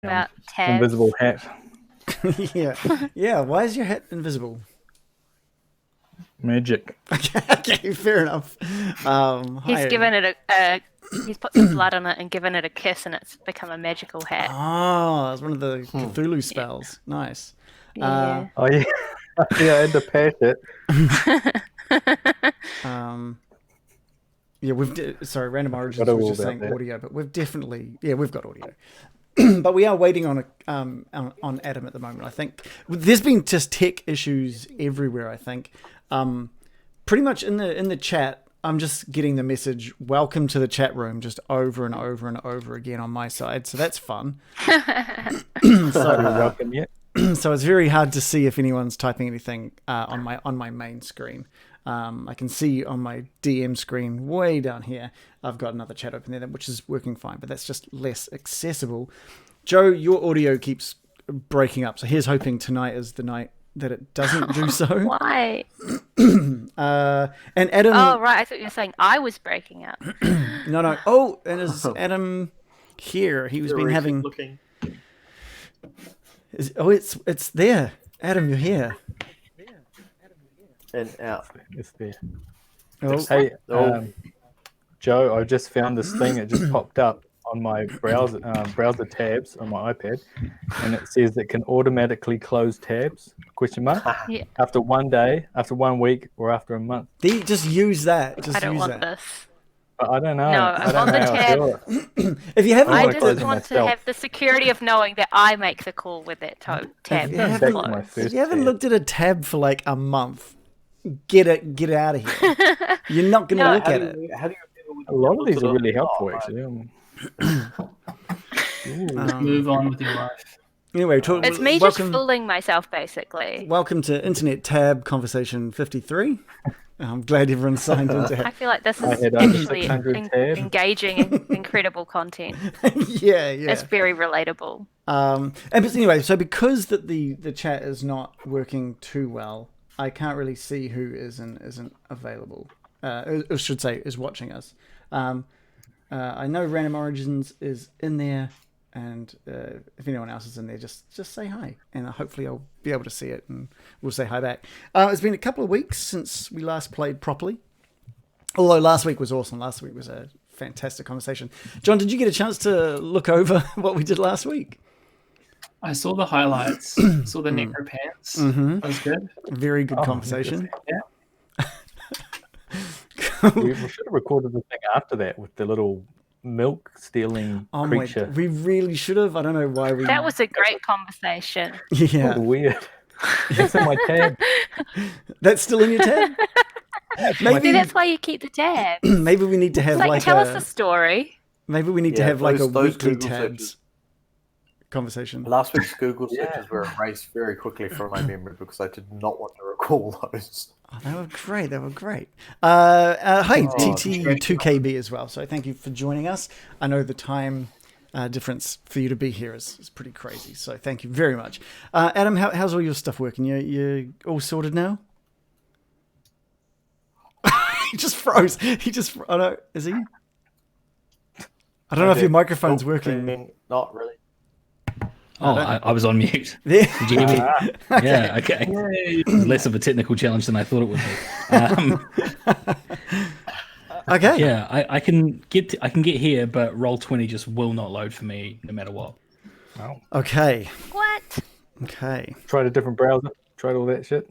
about tabs. invisible hat. Yeah. Why is your hat invisible? Magic. Okay, fair enough. He's given it he's put some blood on it and given it a kiss, and it's become a magical hat. Oh, that's one of the Cthulhu spells. Nice. Yeah. Oh yeah, yeah. I had to patch it. Yeah, sorry, Random Origins Forgot was all just about saying that. audio, but we've got audio. But we are waiting on Adam at the moment. I think there's been just tech issues everywhere. I think, pretty much in the chat, I'm just getting the message "Welcome to the chat room" just over and over and over again on my side. So that's fun. You're welcome yet? So it's very hard to see if anyone's typing anything on my main screen. I can see on my DM screen way down here, I've got another chat open there, which is working fine, but that's just less accessible. Joe, your audio keeps breaking up, so here's hoping tonight is the night that it doesn't do so. Why? And Adam... Oh, right, I thought you were saying I was breaking up. No. Oh, and is Adam here? He's been having... Looking. It's there. Adam, you're here. And out. It's there. Oh, Hey, Joe, I just found this thing. It just popped up on my browser tabs on my iPad, and it says it can automatically close tabs? ? Yeah. After 1 day, after 1 week, or after a month. just use that. I don't want this. But I don't know. No, I I'm don't on know the how I tab. feel. If you haven't I wanna just close it want to myself. have the security of knowing that I make the call with that tab If you Back haven't- to my closed. first If you haven't tab. looked at a tab for like a month, get out of here. You're not going to No. look How at do it. you remember when A you lot of looked these it are up? really helpful, Oh, actually. Move on with your life. Anyway, It's me just fooling myself, basically. welcome to Internet Tab Conversation 53. I'm glad everyone's signed into I feel like this I is had over actually 600 tabs. engaging and incredible content. Yeah. It's very relatable. But anyway, so because the chat is not working too well, I can't really see who is and isn't available. I should say is watching us. I know Random Origins is in there, and if anyone else is in there, just say hi, and hopefully I'll be able to see it, and we'll say hi back. It's been a couple of weeks since we last played properly. Although last week was awesome. Last week was a fantastic conversation. John, did you get a chance to look over what we did last week? I saw the highlights, saw the necro pants. That was good. Very good conversation. Yeah. We should have recorded the thing after that with the little milk stealing Oh creature. we really should have. I don't know why we. That was a great conversation. Yeah. Weird. It's in my tab. That's still in your tab. See, Maybe that's why you keep the tab. maybe we need to have Like, like tell us a the story. maybe we need to Yeah, have like a those weekly Google tabs searches. conversation. Last week's Google searches were erased very quickly from my memory because I did not want to recall those. Oh, they were great. They were great. Hi, Oh, TT2KB as well. So thank you for joining us. I know the time difference for you to be here is pretty crazy. So thank you very much. Adam, how's all your stuff working? You all sorted now? He just froze. I don't. Is he? I don't know if your microphone's working. Not really. Oh, I was on mute. Yeah. Did you hear me? Yeah, okay. It was less of a technical challenge than I thought it would be. Okay. Yeah, I can get here, but Roll20 just will not load for me no matter what. Oh. Okay. What? Okay. Tried a different browser. Tried all that shit.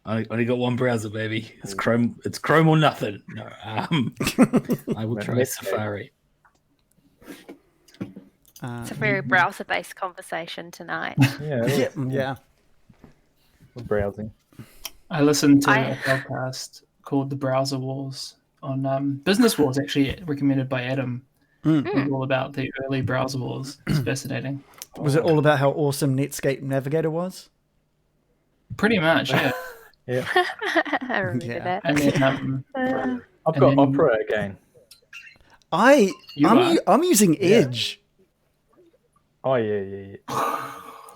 I only got one browser, baby. It's Chrome. It's Chrome or nothing. No, I will try Safari. It's a very browser-based conversation tonight. Yeah. Yeah. We're browsing. I listened to a podcast called The Browser Wars on Business Wars, actually recommended by Adam. It was all about the early browser wars. It's fascinating. Was it all about how awesome Netscape Navigator was? Pretty much, yeah. Yeah. I remember Yeah. that. And then I've And got then- Opera again. I'm are? using Edge. Oh yeah.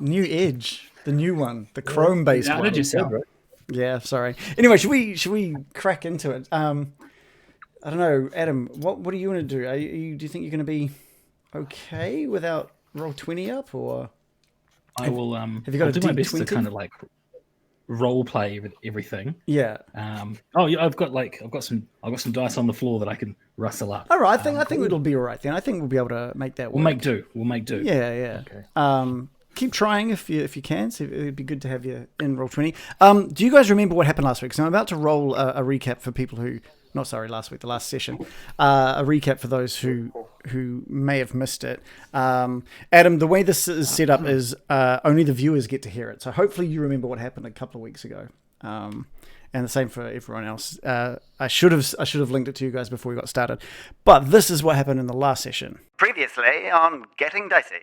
New Edge, the new one, the Chrome-based How one. did you sound? Right? Yeah, sorry. Anyway, should we crack into it? I don't know, Adam. What do you want to do? Do you think you're going to be okay without roll 20 up, or I will. have you got I'll a do my best to D20? kind of like role play everything. Yeah. Oh yeah, I've got some dice on the floor that I can rustle up. All right. I think it'll be all right then. I think we'll be able to make that work. We'll make do. Yeah. Okay. Keep trying if you can. So it'd be good to have you in roll 20. Do you guys remember what happened last week? So I'm about to roll a recap for people who, not sorry, last week, the last session. A recap for those who may have missed it. Adam, the way this is set up is only the viewers get to hear it. So hopefully you remember what happened a couple of weeks ago. And the same for everyone else. I should have linked it to you guys before we got started. But this is what happened in the last session. Previously on Getting Dicey.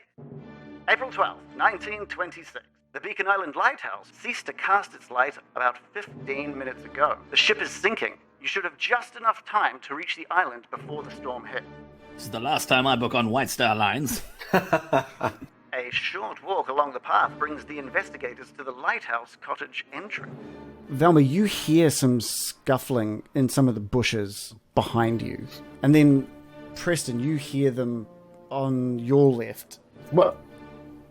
April 12th, 1926. The Beacon Island Lighthouse ceased to cast its light about 15 minutes ago. The ship is sinking. You should have just enough time to reach the island before the storm hit. This is the last time I book on White Star Lines. A short walk along the path brings the investigators to the lighthouse cottage entrance. Velma, you hear some scuffling in some of the bushes behind you. And then, Preston, you hear them on your left. Well,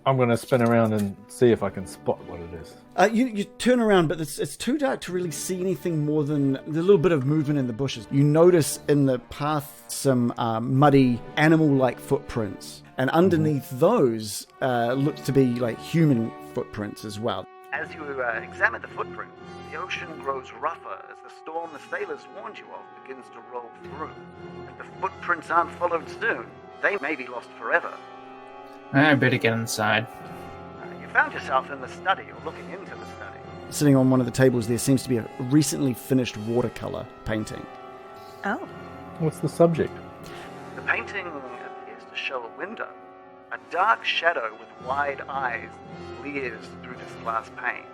I'm going to spin around and see if I can spot what it is. You turn around, but it's too dark to really see anything more than the little bit of movement in the bushes. You notice in the path some muddy animal-like footprints, and underneath those looks to be like human footprints as well. As you examine the footprints, the ocean grows rougher as the storm the sailors warned you of begins to roll through. If the footprints aren't followed soon, they may be lost forever. I better get inside. You found yourself in the study, or looking into the study. Sitting on one of the tables there seems to be a recently finished watercolor painting. Oh. What's the subject? The painting appears to show a window. A dark shadow with wide eyes leers through this glass pane.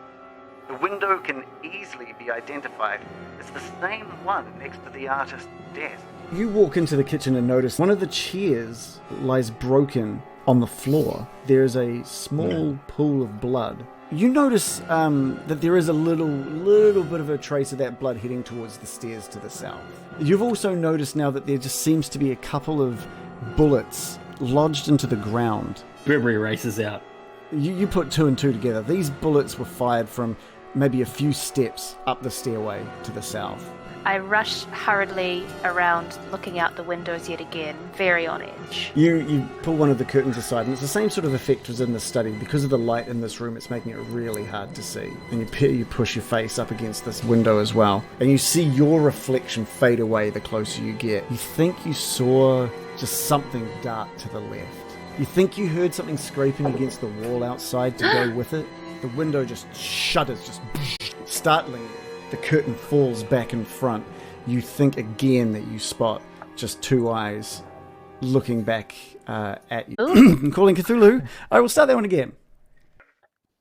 The window can easily be identified as the same one next to the artist's desk. You walk into the kitchen and notice one of the chairs lies broken on the floor. There's a small pool of blood. You notice that there is a little bit of a trace of that blood heading towards the stairs to the south. You've also noticed now that there just seems to be a couple of bullets lodged into the ground. Gregory races out. You put two and two together. These bullets were fired from maybe a few steps up the stairway to the south. I rush hurriedly around, looking out the windows yet again, very on edge. You pull one of the curtains aside, and it's the same sort of effect as in the study. Because of the light in this room, it's making it really hard to see. And you push your face up against this window as well. And you see your reflection fade away the closer you get. You think you saw just something dark to the left. You think you heard something scraping against the wall outside to go with it. The window just shudders, just startling you. The curtain falls back in front. You think again that you spot just two eyes looking back at you. Calling Cthulhu. I will start that one again.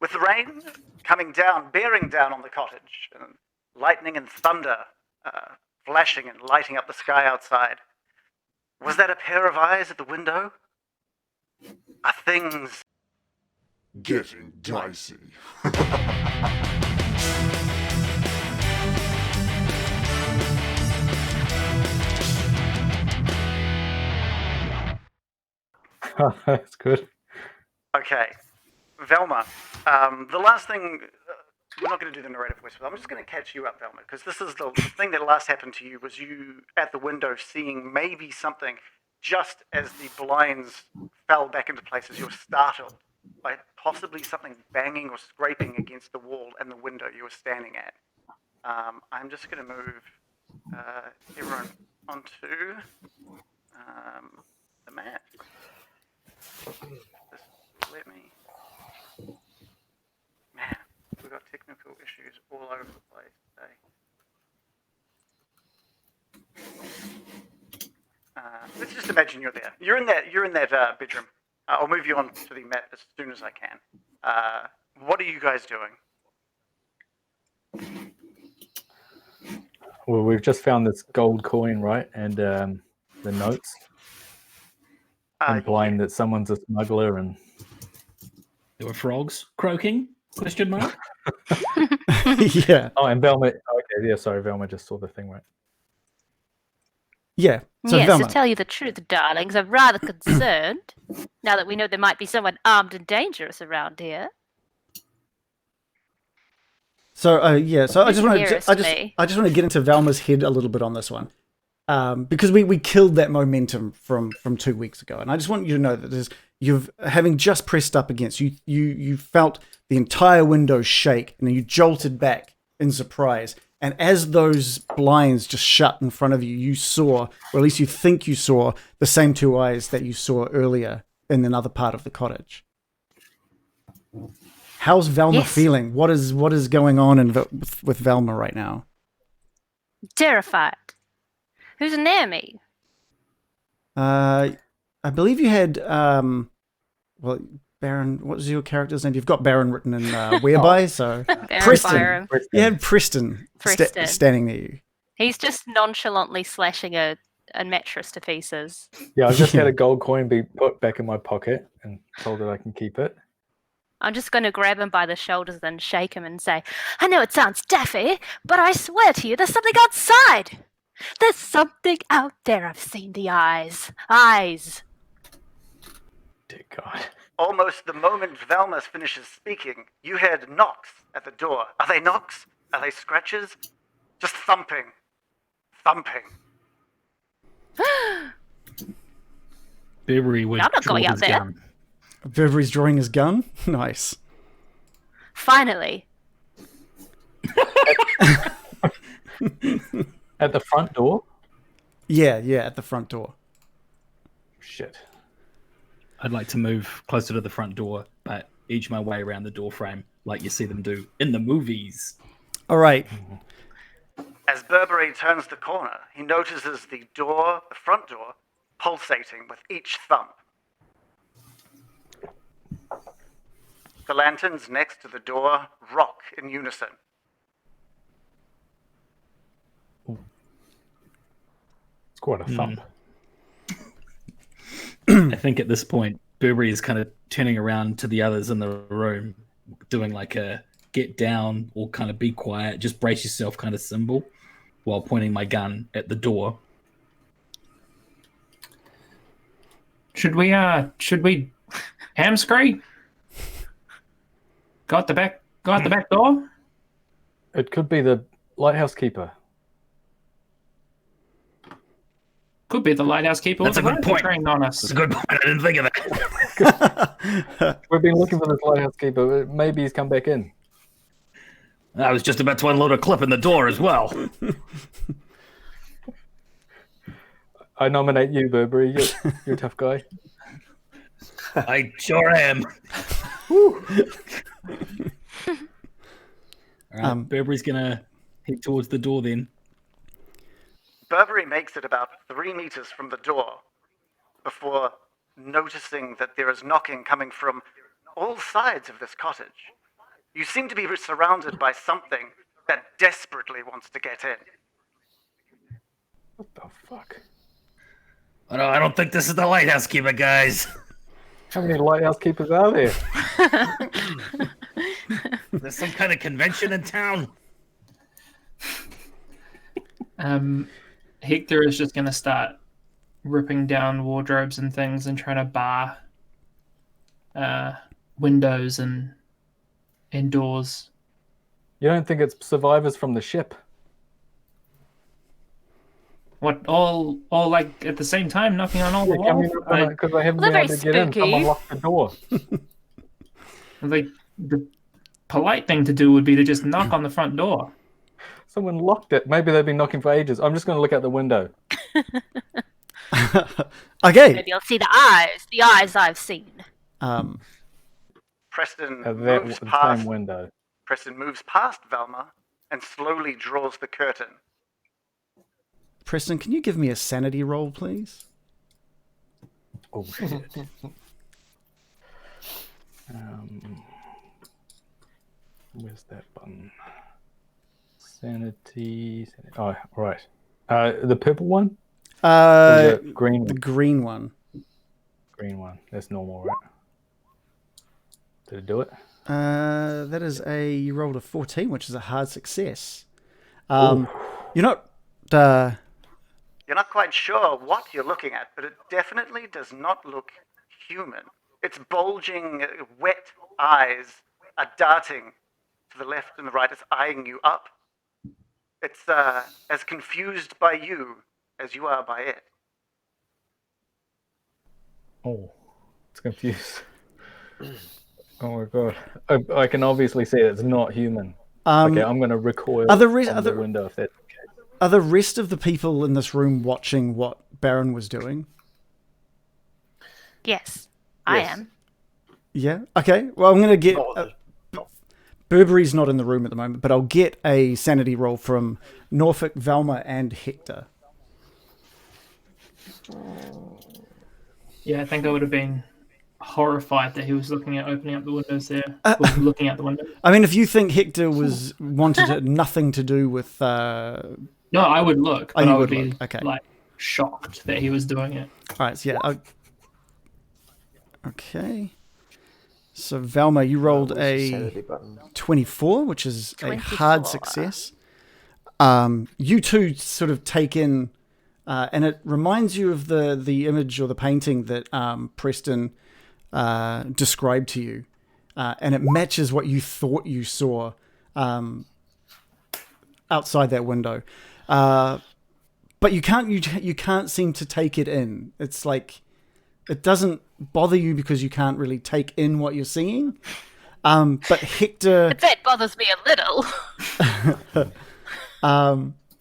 With the rain coming down, bearing down on the cottage, and lightning and thunder flashing and lighting up the sky outside, was that a pair of eyes at the window? Are things getting dicey? That's good. Okay. Velma, the last thing, we're not going to do the narrative voice, but I'm just going to catch you up, Velma, because this is the thing that last happened to you, was you at the window seeing maybe something just as the blinds fell back into place, as you were startled by possibly something banging or scraping against the wall and the window you were standing at. I'm just going to move everyone onto the map. Just let me... Man, we've got technical issues all over the place today. Let's just imagine you're there. You're in that bedroom. I'll move you on to the map as soon as I can. What are you guys doing? Well, we've just found this gold coin, right? And the notes implying that someone's a smuggler, and there were frogs croaking? Question mark. Yeah. Oh, and Velma. Okay, yeah. Sorry, Velma just saw the thing, right? Yeah. So Yes, Velma. to tell you the truth, darlings, I'm rather concerned now that we know there might be someone armed and dangerous around here. So so I Who's just want nearest to me? I just want to get into Velma's head a little bit on this one, because we killed that momentum from 2 weeks ago, and I just want you to know that you've having just pressed up against you felt the entire window shake, and then you jolted back in surprise, and as those blinds just shut in front of you, you saw, or at least you think you saw, the same two eyes that you saw earlier in another part of the cottage. How's Velma Yes. feeling? What is going on with Velma right now? Terrified. Who's near me? I believe you had well, Baron. What was your character's name? You've got Baron written in whereby, so Baron Preston. Byron. You had Preston, Preston. standing near you. He's just nonchalantly slashing a mattress to pieces. Yeah, I've just had a gold coin be put back in my pocket and told that I can keep it. I'm just going to grab him by the shoulders and shake him and say, I know it sounds daffy, but I swear to you, there's something outside. There's something out there. I've seen the eyes. Eyes. Dear God. Almost the moment Velma finishes speaking, you heard knocks at the door. Are they knocks? Are they scratches? Just thumping. Thumping. Burberry would I'm not draw going out his there. gun. Burberry's drawing his gun. Nice. Finally. At the front door? Yeah, at the front door. Shit. I'd like to move closer to the front door, but edge my way around the door frame like you see them do in the movies. All right. As Burberry turns the corner, he notices the front door, pulsating with each thump. The lanterns next to the door rock in unison. It's quite a thump. I think at this point, Burberry is kind of turning around to the others in the room, doing like a get down or kind of be quiet, just brace yourself kind of symbol, while pointing my gun at the door. Should we hamscree? Go out the back door? It could be the lighthouse keeper. Could be the lighthouse keeper. That's a good point. Trained on us. That's a good point. I didn't think of that. We've been looking for this lighthouse keeper. Maybe he's come back in. I was just about to unload a clip in the door as well. I nominate you, Burberry. You're a tough guy. I sure am. All right, Burberry's gonna head towards the door then. Burberry makes it about 3 meters from the door before noticing that there is knocking coming from all sides of this cottage. You seem to be surrounded by something that desperately wants to get in. What the fuck? I don't think this is the lighthouse keeper, guys. How many lighthouse keepers are there? There's some kind of convention in town. Hector is just going to start ripping down wardrobes and things and trying to bar windows and doors. You don't think it's survivors from the ship? What, all like at the same time, knocking on all the walls? Because they haven't Well, been they're able to get very in. Someone spooky. locked the door. Like, the polite thing to do would be to just knock on the front door. Someone locked it. Maybe they've been knocking for ages. I'm just going to look out the window. Okay. Maybe I'll see the eyes. The eyes I've seen. Preston At moves the past. same window. Preston moves past Velma and slowly draws the curtain. Preston, can you give me a sanity roll, please? Oh, shit. Where's that button? Sanity. Oh, right. The purple one? Or the green The one? green one. Green one. That's normal, right? Did it do it? That is you rolled a 14, which is a hard success. You're not You're not quite sure what you're looking at, but it definitely does not look human. Its bulging, wet eyes are darting to the left and the right. It's eyeing you up. It's as confused by you as you are by it. Oh, it's confused. Oh my god. I can obviously see it's not human. Okay, I'm going to recoil Are the from the window if that's okay. Are the rest of the people in this room watching what Baron was doing? Yes, I Yes. am. Yeah. Okay. Well, I'm going to get. Oh, Burberry's not in the room at the moment, but I'll get a sanity roll from Norfolk, Velma, and Hector. Yeah, I think I would have been horrified that he was looking at opening up the windows there. Or looking out the window. I mean, if you think Hector wanted nothing to do with. No, I would look, but you I would would be look, okay. like shocked that he was doing it. All right. So yeah. Okay. So Velma, you rolled a sanity button. 24, which is a 24. hard success. You two sort of take in, and it reminds you of the image or the painting that Preston described to you, and it matches what you thought you saw outside that window. But you can't seem to take it in. It's like it doesn't bother you because you can't really take in what you're seeing. But Hector, That bothers me a little.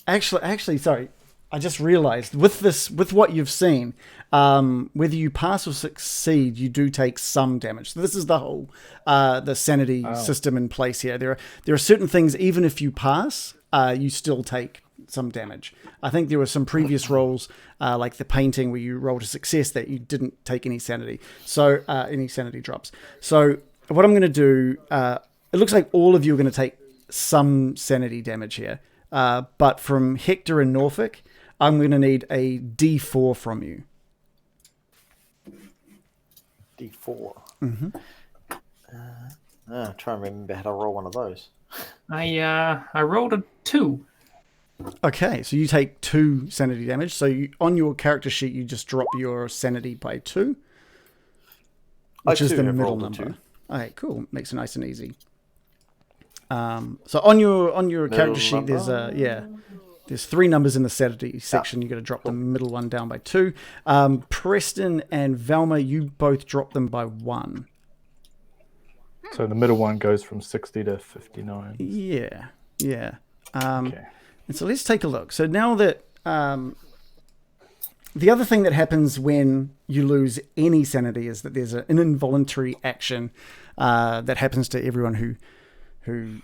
actually, sorry, I just realized with what you've seen, whether you pass or succeed, you do take some damage. So this is the whole the sanity system in place here. There are certain things, even if you pass, you still take some damage. I think there were some previous rolls, like the painting, where you rolled a success that you didn't take any sanity, so any sanity drops. So what I'm going to do, it looks like all of you are going to take some sanity damage here, but from Hector and Norfolk, I'm going to need a D4 from you. D4. Mm-hmm. Try and remember how to roll one of those. I rolled a 2. Okay, so you take 2 sanity damage. So on your character sheet, you just drop your sanity by 2, which is the middle number. Okay, cool. Makes it nice and easy. So on your character sheet, there's 3 numbers in the sanity section. You got to drop the middle one down by 2. Preston and Velma, you both drop them by 1. So the middle one goes from 60 to 59. Yeah. Okay. And so let's take a look. So now that the other thing that happens when you lose any sanity is that there's an involuntary action that happens to everyone who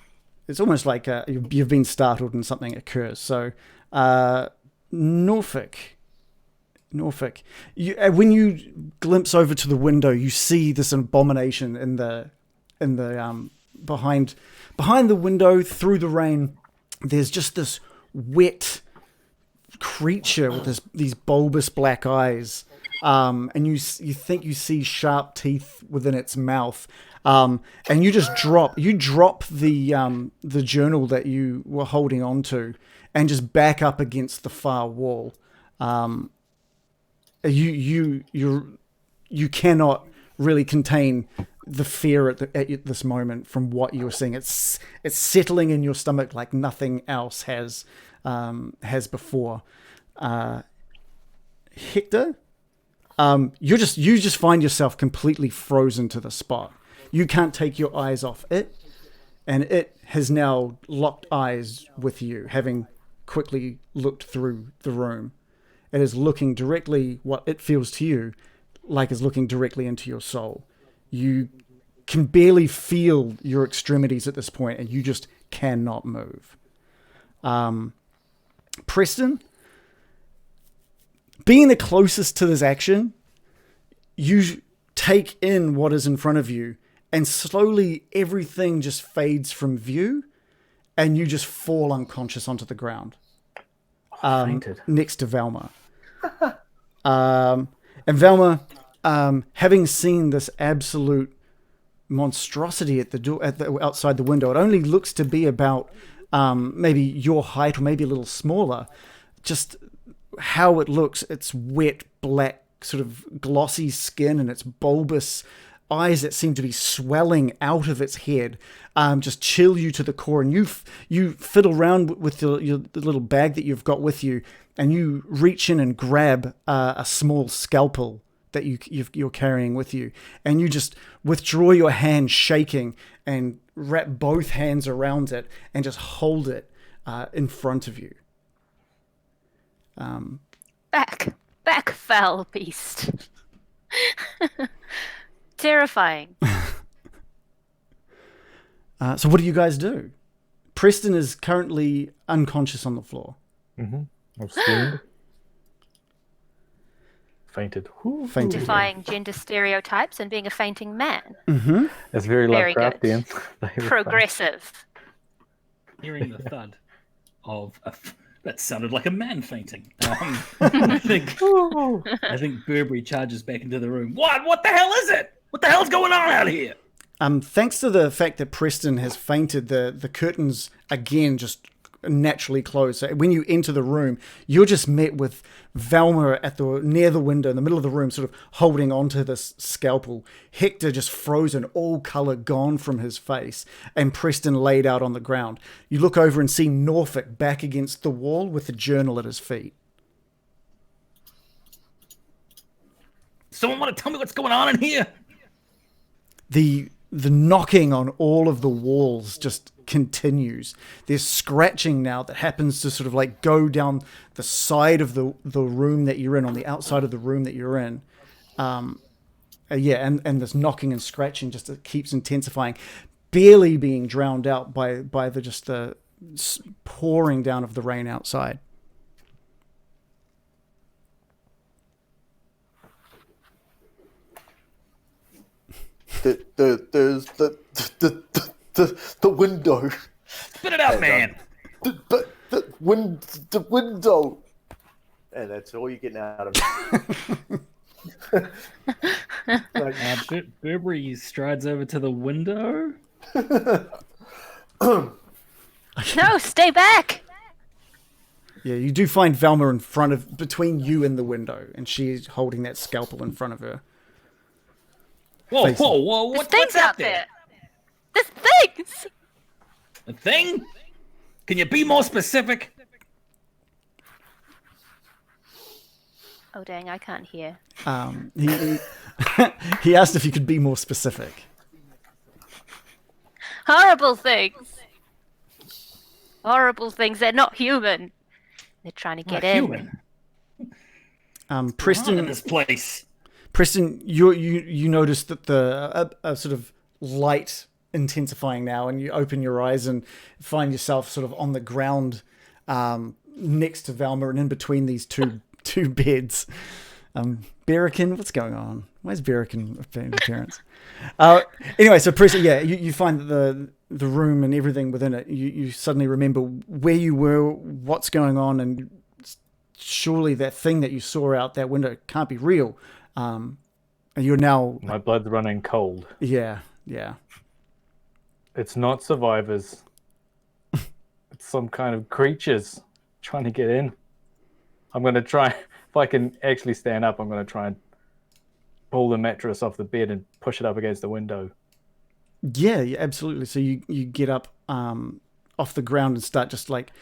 it's almost like you've been startled and something occurs. So Norfolk, when you glimpse over to the window, you see this abomination in the behind the window through the rain. There's just this wet creature with these bulbous black eyes, and you think you see sharp teeth within its mouth, and you just drop the journal that you were holding on to and just back up against the far wall. You cannot really contain the fear at this moment from what you're seeing. It's settling in your stomach like nothing else has before. Hector, you just find yourself completely frozen to the spot. You can't take your eyes off it, and it has now locked eyes with you, having quickly looked through the room. It is looking directly, what it feels to you like is looking directly into your soul. You can barely feel your extremities at this point, and you just cannot move. Preston, being the closest to this action, you take in what is in front of you, and slowly everything just fades from view, and you just fall unconscious onto the ground. Next to Velma. And Velma, having seen this absolute monstrosity at the door, outside the window, it only looks to be about maybe your height or maybe a little smaller. Just how it looks. It's wet, black, sort of glossy skin, and its bulbous eyes that seem to be swelling out of its head just chill you to the core. And you fiddle around with the little bag that you've got with you, and you reach in and grab a small scalpel that you're carrying with you, and you just withdraw your hand shaking and wrap both hands around it and just hold it in front of you. Back, foul beast. Terrifying. So what do you guys do? Preston is currently unconscious on the floor. I've swooned. Fainted. Fainted. Defying gender stereotypes and being a fainting man. That's very Very good. Lovecraftian. Progressive. Hearing the thud of that sounded like a man fainting. I think Burberry charges back into the room. What the hell is it? What the hell's going on out here? Thanks to the fact that Preston has fainted, the curtains again just naturally close. So when you enter the room, you're just met with Velma near the window in the middle of the room, sort of holding onto this scalpel. Hector just frozen, all color gone from his face, and Preston laid out on the ground. You look over and see Norfolk back against the wall with the journal at his feet. Someone want to tell me what's going on in here? The knocking on all of the walls just continues. There's scratching now that happens to sort of like go down the side of the room that you're in, on the outside of the room that you're in. And this knocking and scratching just keeps intensifying, barely being drowned out by the pouring down of the rain outside. There's the window. Spit it out, man. The window. And that's all you're getting out of it. Burberry strides over to the window. No, stay back. Yeah, you do find Velma between you and the window, and she's holding that scalpel in front of her. Whoa, Facing. whoa! There's What's things out out there? there. There's things. A thing? Can you be more specific? Oh dang, I can't hear. He asked if you could be more specific. Horrible things. Horrible things. They're not human. They're trying to get Not in. human. Preston, In this place. Preston, you notice that the sort of light intensifying now, and you open your eyes and find yourself sort of on the ground next to Velma and in between these two beds. Berrican, what's going on? Where's Berrican appearance? Anyway, so Preston, you find that the room and everything within it, you suddenly remember where you were, what's going on, and surely that thing that you saw out that window can't be real. And you're now... My blood's running cold. Yeah. It's not survivors. It's some kind of creatures trying to get in. I'm going to try... If I can actually stand up, I'm going to try and pull the mattress off the bed and push it up against the window. Yeah, absolutely. So you get up off the ground and start just like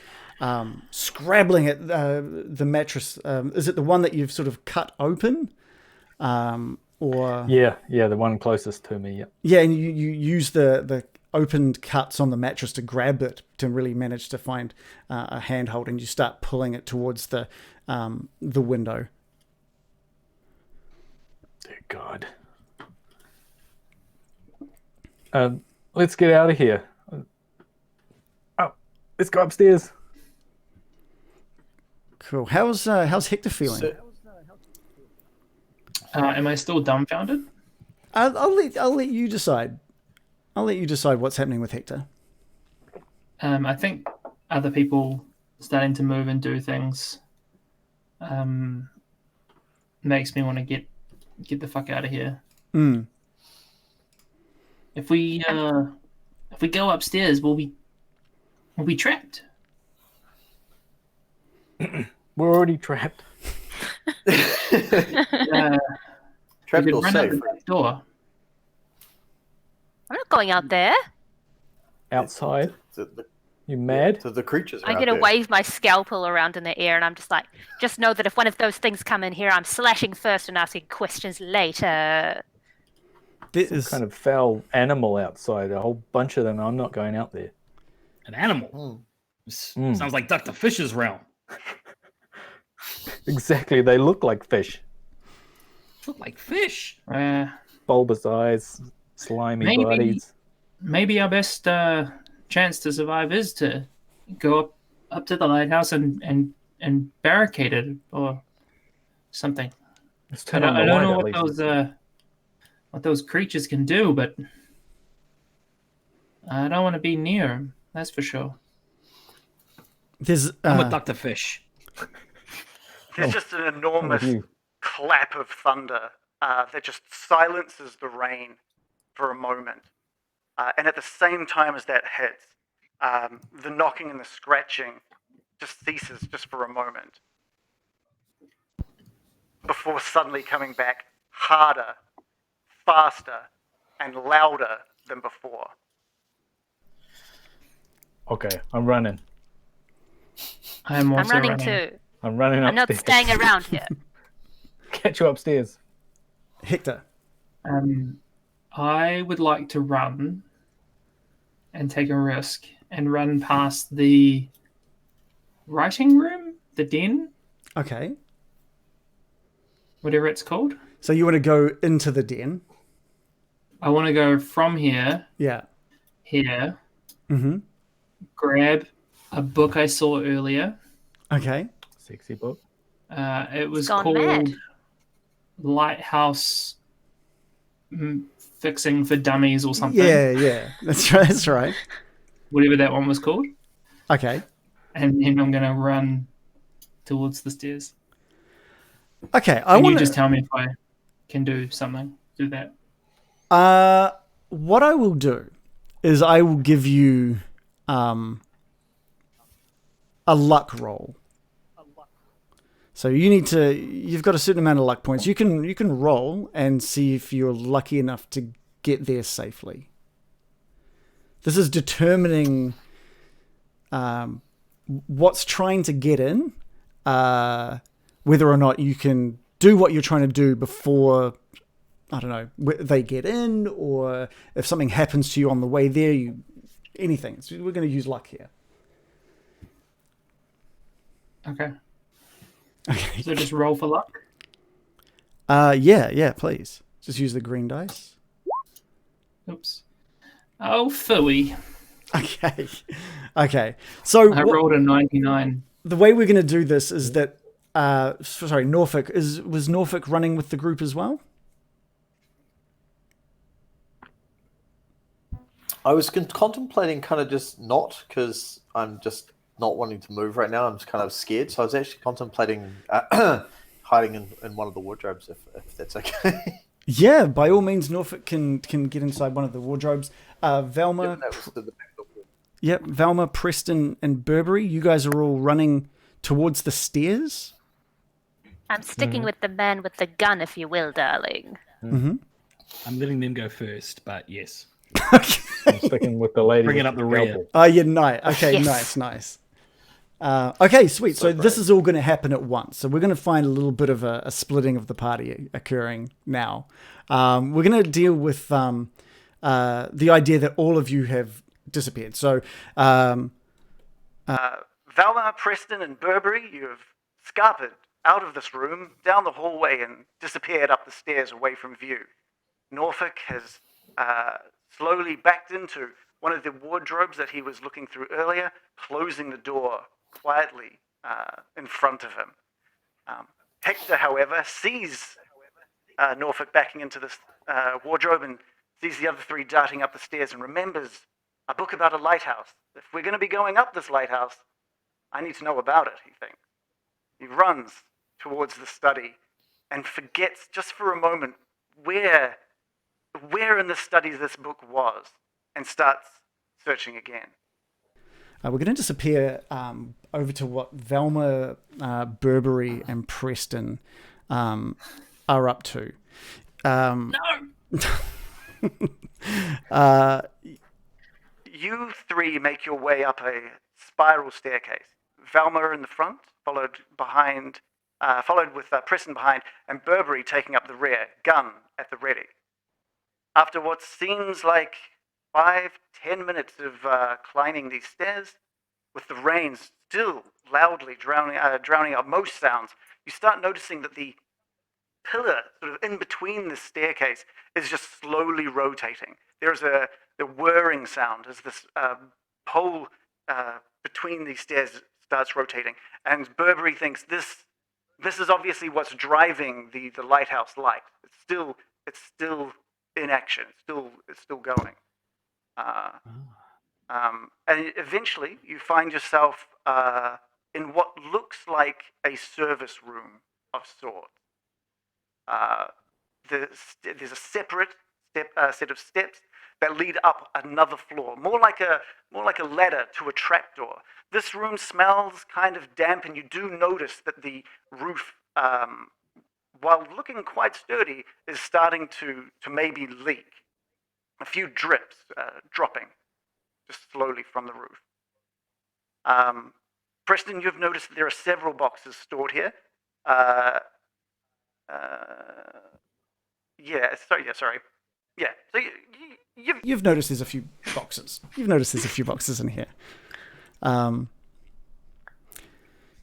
scrabbling at the mattress. Is it the one that you've sort of cut open? Or Yeah, the one closest to me. Yeah, and you use the opened cuts on the mattress to grab it to really manage to find a handhold, and you start pulling it towards the window. Dear God. Let's get out of here. Oh, let's go upstairs. Cool. How's Hector feeling? Am I still dumbfounded? I'll let you decide. I'll let you decide what's happening with Hector. I think other people starting to move and do things makes me want to get the fuck out of here. If we go upstairs, we'll be trapped. We're already trapped. You Trapdoor could run out safe. the back door. I'm not going out there. Outside. The You mad? the creatures are I'm out going to there. wave my scalpel around in the air, and I'm just like, just know that if one of those things come in here, I'm slashing first and asking questions later. There Some is kind of foul animal outside. A whole bunch of them. I'm not going out there. An animal. Sounds like Dr. Fisher's realm. Exactly. They look like fish. Look like fish. Bulbous eyes, slimy Maybe- bodies. Maybe our best chance to survive is to go up to the lighthouse and barricade it or something. Let's I turn don't, on the I don't light know at least. what those creatures can do, but I don't want to be near them. That's for sure. there's I'm with Dr. Fish. There's just an enormous you. clap of thunder that just silences the rain for a moment. And at the same time as that hits, the knocking and the scratching just ceases just for a moment before suddenly coming back harder, faster, and louder than before. Okay, I'm running. I am I'm also running too. I'm running I'm not upstairs. staying around here. Catch you upstairs. Hector. I would like to run and take a risk and run past the writing room, the den, Okay. whatever it's called. So you want to go into the den? I want to go from here, Yeah. here, Mm-hmm. grab a book I saw earlier. Okay. Sexy book. It was gone called mad. Lighthouse Fixing for Dummies or something. Yeah. That's right. That's right. Whatever that one was called. Okay. And then I'm going to run towards the stairs. Okay. And you just tell me if I can do something. Do that. What I will do is I will give you a luck roll. So you've got a certain amount of luck points. You can roll and see if you're lucky enough to get there safely. This is determining what's trying to get in, whether or not you can do what you're trying to do before, I don't know, they get in, or if something happens to you on the way there, anything. So we're going to use luck here. Okay. Okay. So just roll for luck. Yeah, please. Just use the green dice. Oops. Oh, phooey. Okay. So I rolled a 99. the way we're going to do this is that, Norfolk, was Norfolk running with the group as well? I was contemplating kind of just not, because I'm just not wanting to move right now. I'm just kind of scared. So I was actually contemplating hiding in one of the wardrobes, if that's okay. Yeah, by all means, Norfolk can get inside one of the wardrobes. Velma, That was the back door. yep, Velma, Preston, and Burberry, you guys are all running towards the stairs. I'm sticking with the man with the gun, if you will, darling. I'm letting them go first, but yes. I'm sticking with the lady. Bring it with up the rear. scalpel. Oh, yeah, nice. Okay, Yes. nice. Okay, sweet. So So this brave. is all going to happen at once. So we're going to find a little bit of a splitting of the party occurring now. We're going to deal with the idea that all of you have disappeared. So Valma, Preston, and Burberry, you have scarpered out of this room, down the hallway, and disappeared up the stairs away from view. Norfolk has slowly backed into one of the wardrobes that he was looking through earlier, closing the door quietly in front of him. Hector, however, sees Norfolk backing into this wardrobe and sees the other three darting up the stairs and remembers a book about a lighthouse. If we're going to be going up this lighthouse, I need to know about it, he thinks. He runs towards the study and forgets just for a moment where in the study this book was and starts searching again. we're going to disappear over to what Velma, Burberry, and Preston are up to. You three make your way up a spiral staircase. Velma in the front, followed with Preston behind, and Burberry taking up the rear, gun at the ready. After what seems like 5-10 minutes of climbing these stairs, with the rain still loudly drowning out most sounds, you start noticing that the pillar sort of in between the staircase is just slowly rotating. There's the whirring sound as this pole between these stairs starts rotating, and Burberry thinks this is obviously what's driving the lighthouse light. It's still in action. It's still going. And eventually, you find yourself in what looks like a service room of sorts. There's a separate set of steps that lead up another floor, more like a ladder to a trapdoor. This room smells kind of damp, and you do notice that the roof, while looking quite sturdy, is starting to maybe leak. A few drips dropping just slowly from the roof. Preston, you've noticed that there are several boxes stored here. Sorry. Yeah. So You've noticed there's a few boxes. In here.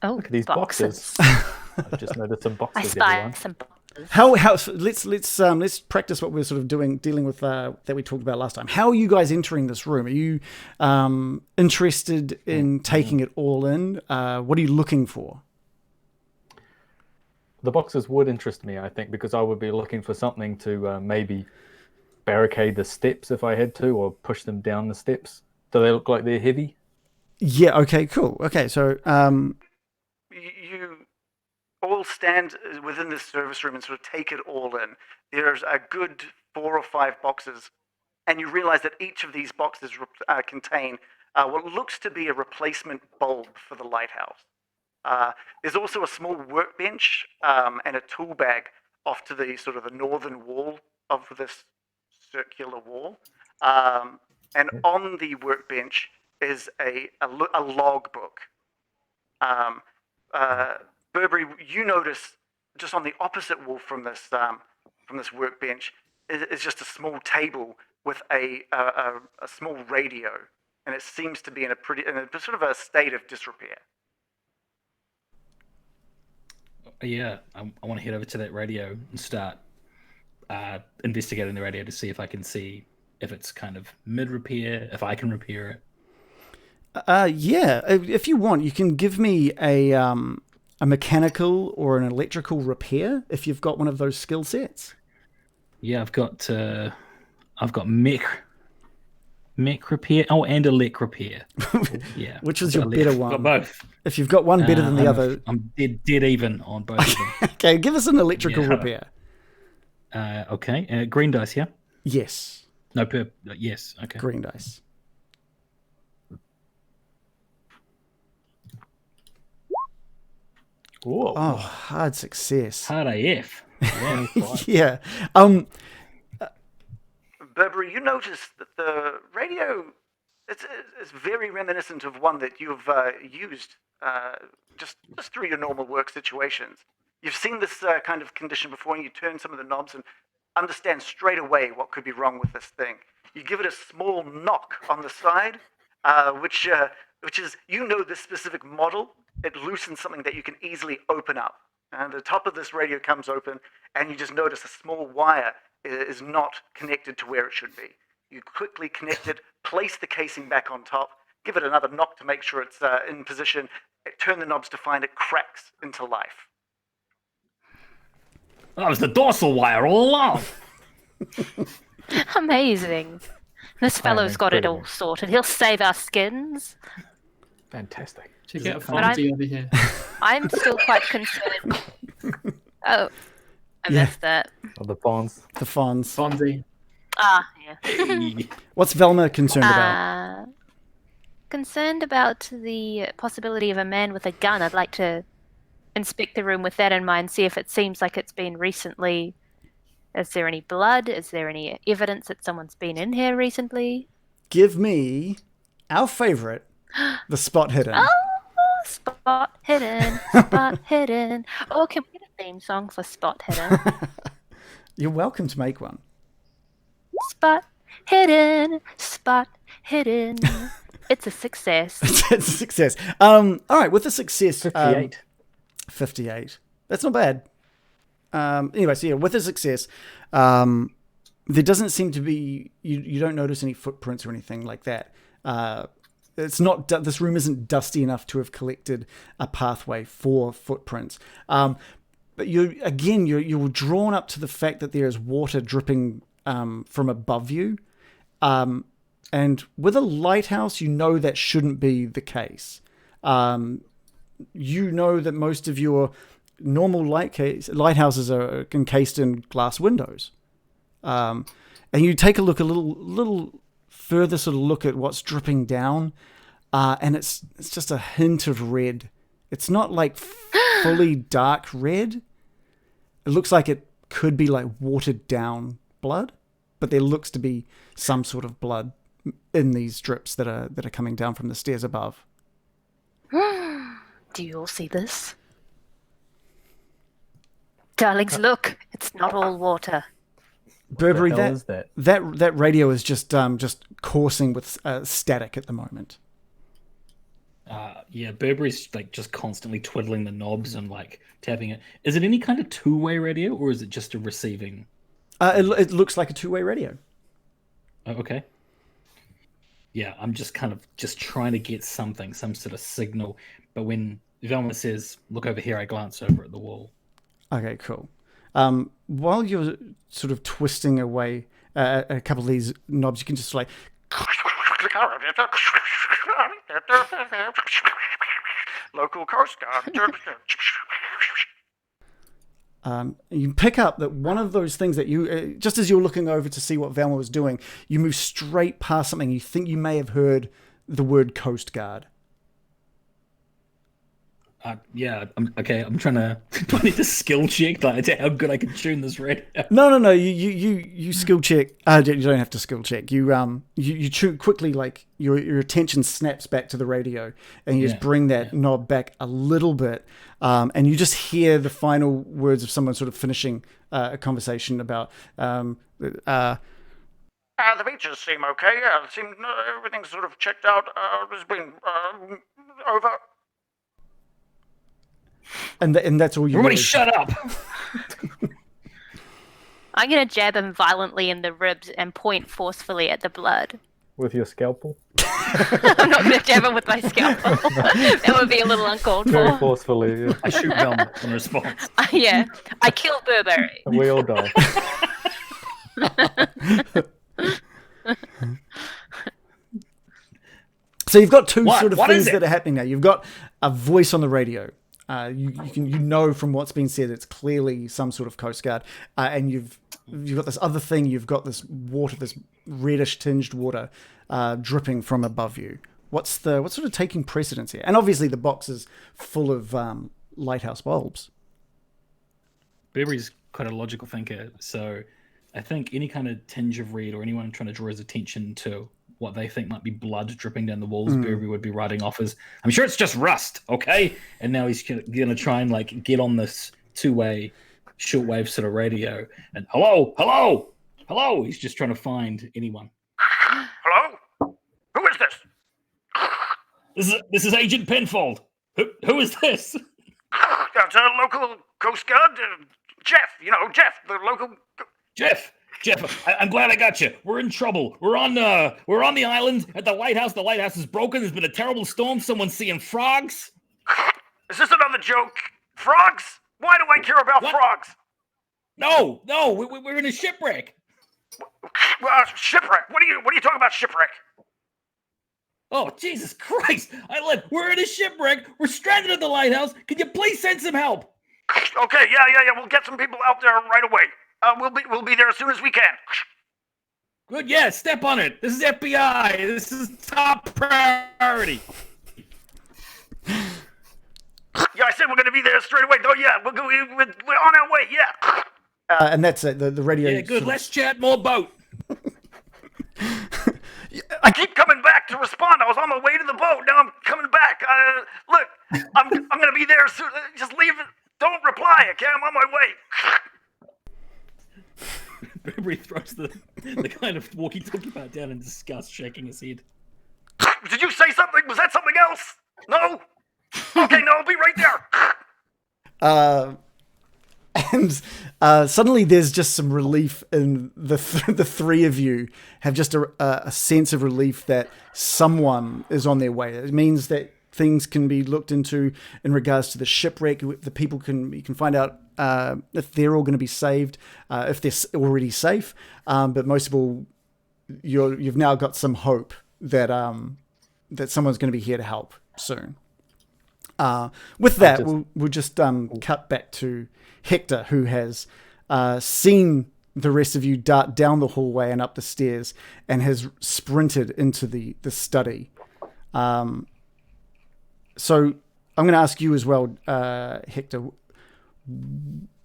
Look at these boxes. I've just noticed some boxes. I spy everyone. some boxes. How let's practice what we're sort of dealing with that we talked about last time. How are you guys entering this room? Are you interested in taking it all in? What are you looking for? The boxes would interest me, I think, because I would be looking for something to maybe barricade the steps if I had to, or push them down the steps. Do they look like they're heavy? Yeah. Okay. Cool. Okay. So you all stand within this service room and sort of take it all in. There's a good 4 or 5 boxes, and you realize that each of these boxes contain what looks to be a replacement bulb for the lighthouse. There's also a small workbench and a tool bag off to the sort of the northern wall of this circular wall. And on the workbench is a log book. Burberry, you notice just on the opposite wall from this workbench is just a small table with a small radio, and it seems to be in a sort of a state of disrepair. Yeah, I want to head over to that radio and start investigating the radio to see if I can see if it's kind of mid-repair, if I can repair it. Yeah, if you want, you can give me a mechanical or an electrical repair if you've got one of those skill sets. Yeah, I've got mech repair. Oh, and elect repair. Yeah, Which is your better one? Got both. If you've got one better than the other, I'm dead even on both of them. Okay, give us an electrical repair. Okay, green dice, yeah. Yes. No, yes. Okay. Green dice. Whoa. Oh, hard success. Hard AF. Yeah. Burberry, you notice that the radio is very reminiscent of one that you've used just through your normal work situations. You've seen this kind of condition before, and you turn some of the knobs and understand straight away what could be wrong with this thing. You give it a small knock on the side, which is, you know, this specific model. It loosens something that you can easily open up. And the top of this radio comes open, and you just notice a small wire is not connected to where it should be. You quickly connect it, place the casing back on top, give it another knock to make sure it's in position, turn the knobs to find it cracks into life. That was the dorsal wire all along. Amazing. This fellow's got it all incredible. sorted. He'll save our skins. Fantastic. Check out But Fonzie over here. I'm still quite concerned. Oh, I missed that. Oh, the bonds. The Fonz. Fonzie. Ah, yeah. What's Velma concerned about? concerned about the possibility of a man with a gun. I'd like to inspect the room with that in mind, see if it seems like it's been recently. Is there any blood? Is there any evidence that someone's been in here recently? Give me our favorite, the spot hidden. Oh, spot hidden, spot hidden. Oh, can we get a theme song for spot hidden? You're welcome to make one. Spot hidden, spot hidden. It's a success. It's a success. All right, with the success, 58. 58. That's not bad. Anyway, so yeah, with the success, there doesn't seem to be. You don't notice any footprints or anything like that. It's not. This room isn't dusty enough to have collected a pathway for footprints. But you're drawn up to the fact that there is water dripping from above you. And with a lighthouse, you know that shouldn't be the case. You know that most of your normal lighthouses are encased in glass windows. And you take a little further sort of look at what's dripping down, and it's just a hint of red. It's not like fully dark red. It looks like it could be like watered down blood, but there looks to be some sort of blood in these drips that are coming down from the stairs above. Do you all see this? Darlings, look! It's not all water. Burberry, What the hell is that? that radio is just coursing with static at the moment. Yeah, Burberry's like just constantly twiddling the knobs and like tapping it. Is it any kind of two-way radio or is it just a receiving? It looks like a two-way radio. Oh, okay. Yeah, I'm just kind of just trying to get something, some sort of signal. But when Velma says, "Look over here," I glance over at the wall. Okay, cool. While you're sort of twisting away a couple of these knobs, you can just like Local Coast Guard. you pick up that one of those things that you, just as you're looking over to see what Velma was doing, you move straight past something. You think you may have heard the word Coast Guard. Yeah, I'm trying to. Do I need to skill check like how good I can tune this radio? No. You skill check. You don't have to skill check. You tune quickly. Like your attention snaps back to the radio, and you just bring that knob back a little bit, and you just hear the final words of someone sort of finishing a conversation about. The beaches seem okay. Everything's sort of checked out. It's been over. And that's all you. Everybody, really... shut up! I'm gonna jab him violently in the ribs and point forcefully at the blood. With your scalpel? I'm not gonna jab him with my scalpel. That would be a little uncalled Very for. forcefully. Yeah. I shoot Velma in response. Yeah, I kill Burberry. We all die. So you've got two sort of What things is it? that are happening now. You've got a voice on the radio. You know from what's been said, it's clearly some sort of Coast Guard. And you've got this other thing. You've got this water, this reddish tinged water, dripping from above you. What's sort of taking precedence here? And obviously the box is full of lighthouse bulbs. Burberry's quite a logical thinker, so I think any kind of tinge of red or anyone trying to draw his attention to what they think might be blood dripping down the walls, Burberry would be writing off as, I'm sure it's just rust, okay? And now he's going to try and like get on this two-way shortwave sort of radio. And hello! He's just trying to find anyone. Hello? Who is this? This is Agent Penfold. Who is this? That's a local Coast Guard. Jeff, Jeff, the local... Jeff, I'm glad I got you. We're in trouble. We're on the island at the lighthouse. The lighthouse is broken. There's been a terrible storm. Someone's seeing frogs. Is this another joke? Frogs? Why do I care about frogs? No, we're in a shipwreck. Shipwreck? What are you talking about shipwreck? Oh, Jesus Christ! We're in a shipwreck. We're stranded at the lighthouse. Can you please send some help? Okay, yeah. We'll get some people out there right away. We'll be there as soon as we can. Good, yeah, step on it. This is FBI. This is top priority. Yeah, I said we're going to be there straight away. Oh, yeah, we're on our way, yeah. And that's it. The radio. Yeah, good. sort of- Let's chat more boat. I keep coming back to respond. I was on my way to the boat. Now I'm coming back. Look, I'm going to be there soon. Just leave it. Don't reply, okay? I'm on my way. Burberry throws the kind of walkie-talkie part down in disgust, shaking his head. Did you say something? Was that something else? No? Okay, no, I'll be right there. And suddenly there's just some relief in the three of you have just a sense of relief that someone is on their way. It means that things can be looked into in regards to the shipwreck. The people you can find out if they're all going to be saved, if they're already safe. But most of all, you've now got some hope that that someone's going to be here to help soon. With that, we'll just cut back to Hector, who has seen the rest of you dart down the hallway and up the stairs and has sprinted into the study. So I'm going to ask you as well, Hector,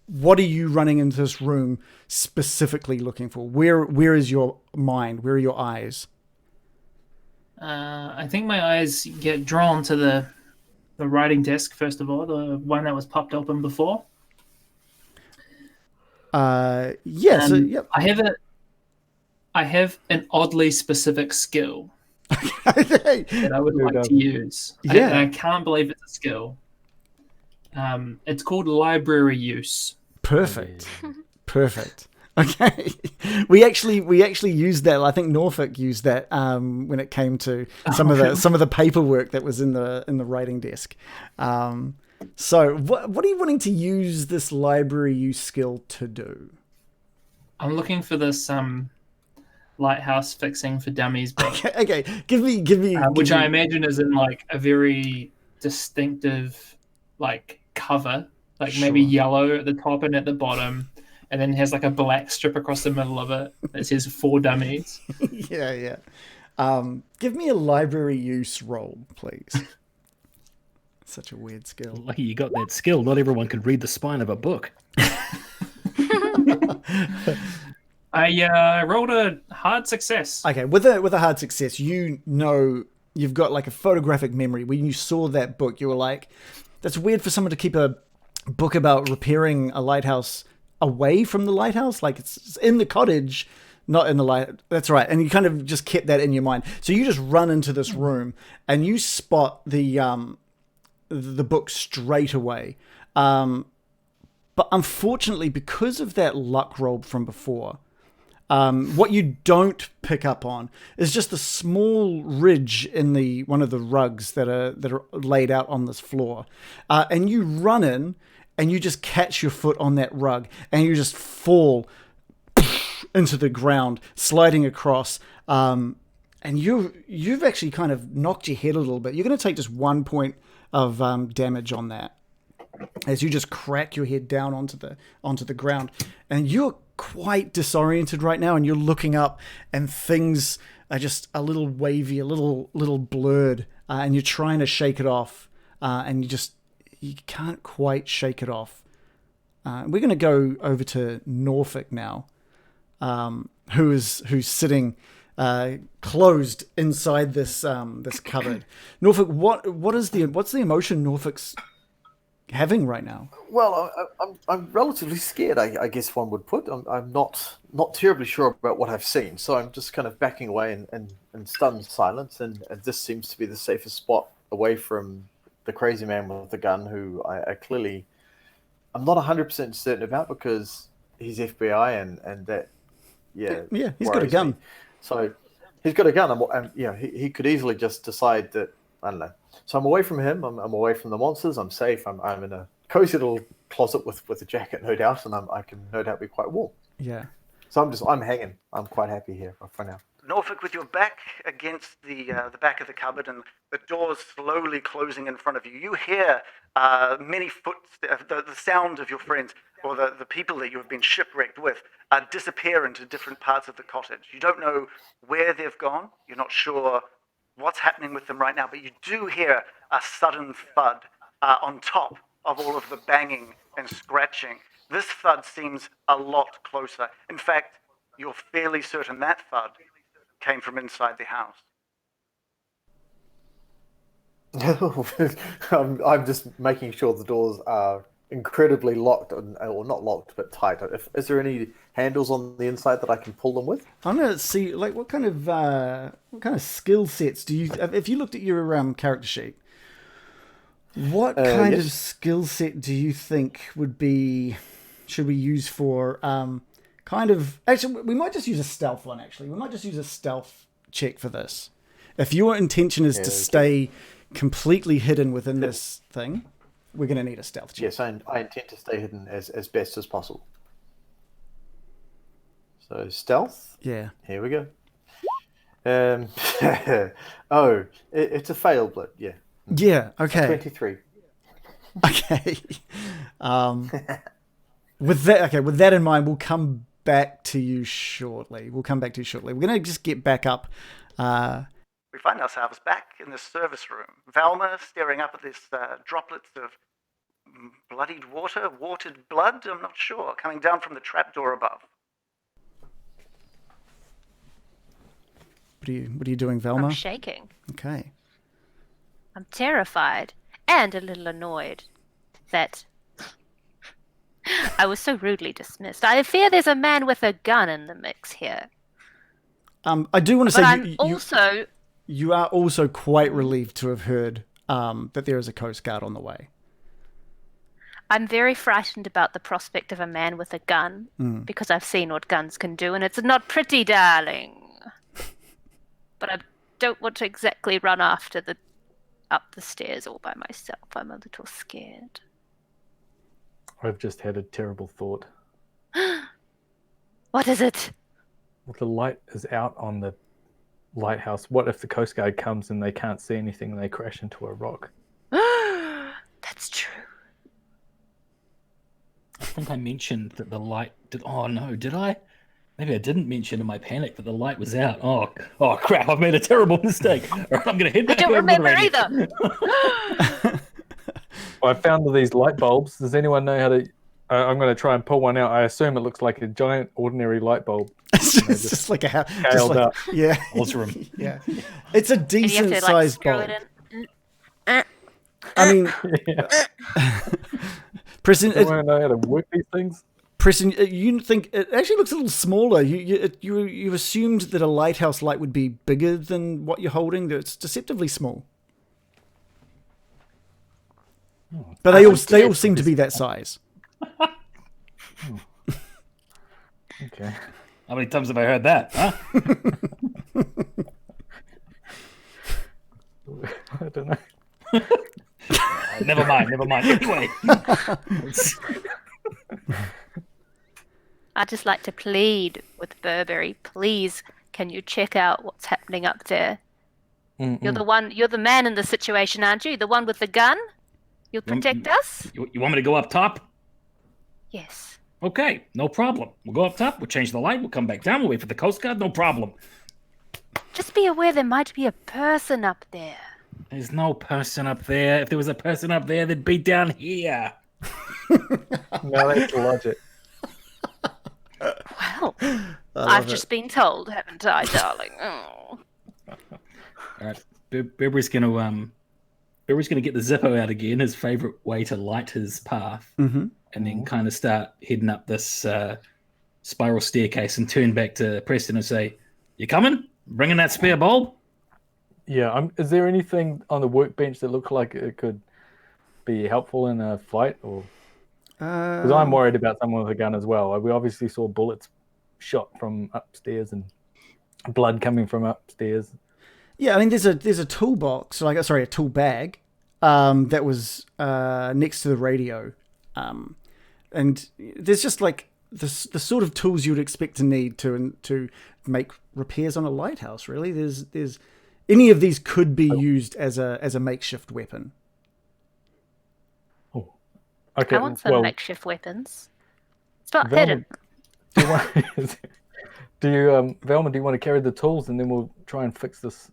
what are you running into this room specifically looking for? Where is your mind? Where are your eyes? I think my eyes get drawn to the writing desk, first of all, the one that was popped open before. So yep. I have an oddly specific skill Okay. that I would like to use. Yeah. I can't believe it's a skill. It's called library use. Perfect. Okay, we actually used that. I think Norfolk used that when it came to some of the paperwork that was in the writing desk. So what are you wanting to use this library use skill to do? I'm looking for this lighthouse fixing for dummies book. Okay. Give me. Which I imagine is in like a very distinctive like cover, like maybe yellow at the top and at the bottom. And then has like a black strip across the middle of it that says for dummies. Yeah. Give me a library use roll, please. Such a weird skill. Lucky you got that skill. Not everyone could read the spine of a book. I rolled a hard success. Okay, with a hard success, you know you've got like a photographic memory. When you saw that book, you were like, "That's weird for someone to keep a book about repairing a lighthouse away from the lighthouse. Like it's in the cottage, not in the light." That's right. And you kind of just kept that in your mind. So you just run into this room and you spot the book straight away. But unfortunately, because of that luck roll from before, what you don't pick up on is just a small ridge in one of the rugs that are laid out on this floor. And you run in and you just catch your foot on that rug and you just fall into the ground, sliding across. And you've actually kind of knocked your head a little bit. You're going to take just 1 point of damage on that as you just crack your head down onto the ground. And you're quite disoriented right now, and you're looking up and things are just a little wavy, a little blurred, and you're trying to shake it off, and you can't quite shake it off. We're going to go over to Norfolk now, who's sitting closed inside this cupboard. Norfolk, what's the emotion Norfolk's having right now? Well, I'm relatively scared, I guess one would put. I'm not terribly sure about what I've seen, so I'm just kind of backing away in stunned silence, and this seems to be the safest spot away from the crazy man with the gun, who I'm not 100% certain about because he's FBI and that, yeah, he's got a gun. Me. So he's got a gun, and he could easily just decide that, I don't know. So I'm away from him. I'm away from the monsters. I'm safe. I'm in a cozy little closet with a jacket, no doubt, and I can no doubt be quite warm. Yeah. So I'm hanging. I'm quite happy here for now. Norfolk, with your back against the back of the cupboard and the doors slowly closing in front of you, you hear many footsteps, the sound of your friends or the people that you have been shipwrecked with, disappear into different parts of the cottage. You don't know where they've gone. You're not sure what's happening with them right now, but you do hear a sudden thud on top of all of the banging and scratching. This thud seems a lot closer. In fact, you're fairly certain that thud came from inside the house. I'm just making sure the doors are incredibly locked, or not locked, but tight. Is there any handles on the inside that I can pull them with? I'm gonna see, like, what kind of skill sets do you? If you looked at your character sheet, what kind of skill set do you think should we use for Actually, we might just use a stealth one. Actually, we might just use a stealth check for this. If your intention is to stay completely hidden within this thing, we're going to need a stealth check. Yes, I intend to stay hidden as best as possible. So stealth. Yeah. Here we go. It's a fail, but yeah. Yeah. Okay. 23. Okay. With that in mind, we'll come back to you shortly. We're going to just get back up. We find ourselves back in the service room. Velma staring up at this droplets of bloodied watered blood, I'm not sure, coming down from the trapdoor above. What are you doing, Velma? I'm shaking. Okay. I'm terrified and a little annoyed that I was so rudely dismissed. I fear there's a man with a gun in the mix here. I do want to say you are also quite relieved to have heard that there is a Coast Guard on the way. I'm very frightened about the prospect of a man with a gun because I've seen what guns can do, and it's not pretty, darling. But I don't want to exactly run up the stairs all by myself. I'm a little scared. I've just had a terrible thought. What is it? Well, the light is out on the lighthouse. What if the Coast Guard comes and they can't see anything and they crash into a rock? That's true. I think I mentioned that the light did. Oh no, did I? Maybe I didn't mention in my panic that the light was out. Oh crap! I've made a terrible mistake. All right, I'm going to head back. I don't remember either. Well, I found all these light bulbs. Does anyone know how to? I'm going to try and pull one out. I assume it looks like a giant, ordinary light bulb. It's just like a house. Scaled up. Yeah. Awesome. Yeah. It's a decent and sized screw bulb. it in. I mean, Preston, Do I know how to work these things? Preston, you think it actually looks a little smaller. You assumed that a lighthouse light would be bigger than what you're holding. It's deceptively small. But they all seem to be that size. Okay. How many times have I heard that? Huh? I don't know. Never mind. Anyway. I'd just like to plead with Burberry. Please, can you check out what's happening up there? You're the man in the situation, aren't you? The one with the gun? You'll protect us? You want me to go up top? Yes. Okay, no problem. We'll go up top, we'll change the light, we'll come back down, we'll wait for the Coast Guard, no problem. Just be aware there might be a person up there. There's no person up there. If there was a person up there, they'd be down here. No, that's logic. Well, I've just been told, haven't I, darling? Oh. All right, Burberry's gonna get the Zippo out again, his favorite way to light his path, and then kind of start heading up this spiral staircase and turn back to Preston and say, "You coming? Bringing that spare bulb?" Yeah. Is there anything on the workbench that looks like it could be helpful in a fight, or? Because I'm worried about someone with a gun as well. We obviously saw bullets shot from upstairs and blood coming from upstairs. Yeah, I mean, there's a toolbox, a tool bag, that was next to the radio, and there's just like the sort of tools you would expect to need to make repairs on a lighthouse. Really, there's any of these could be used as a makeshift weapon. Okay. I want some makeshift weapons. Spot hidden. do you want, Velma, do you want to carry the tools and then we'll try and fix this?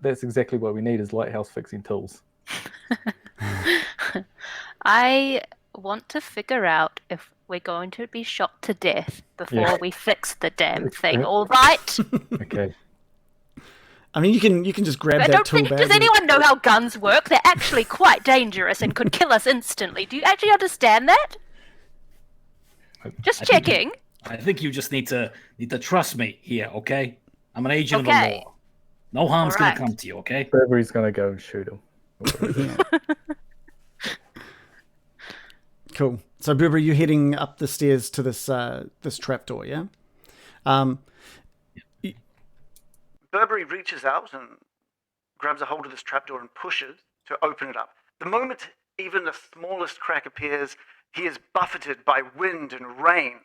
That's exactly what we need is lighthouse fixing tools. I want to figure out if we're going to be shot to death before we fix the damn thing. All right. Okay. I mean, you can just grab I that don't tool think. bag. Does anyone know how guns work? They're actually quite dangerous and could kill us instantly. Do you actually understand that? Just checking. I think you just need to trust me here, okay? I'm an agent of the Okay. law. No harm's Alright. gonna come to you, okay? Burberry's gonna go and shoot him. Cool. So, Burberry, you're heading up the stairs to this trapdoor, yeah? Burberry reaches out and grabs a hold of this trapdoor and pushes to open it up. The moment even the smallest crack appears, he is buffeted by wind and rain.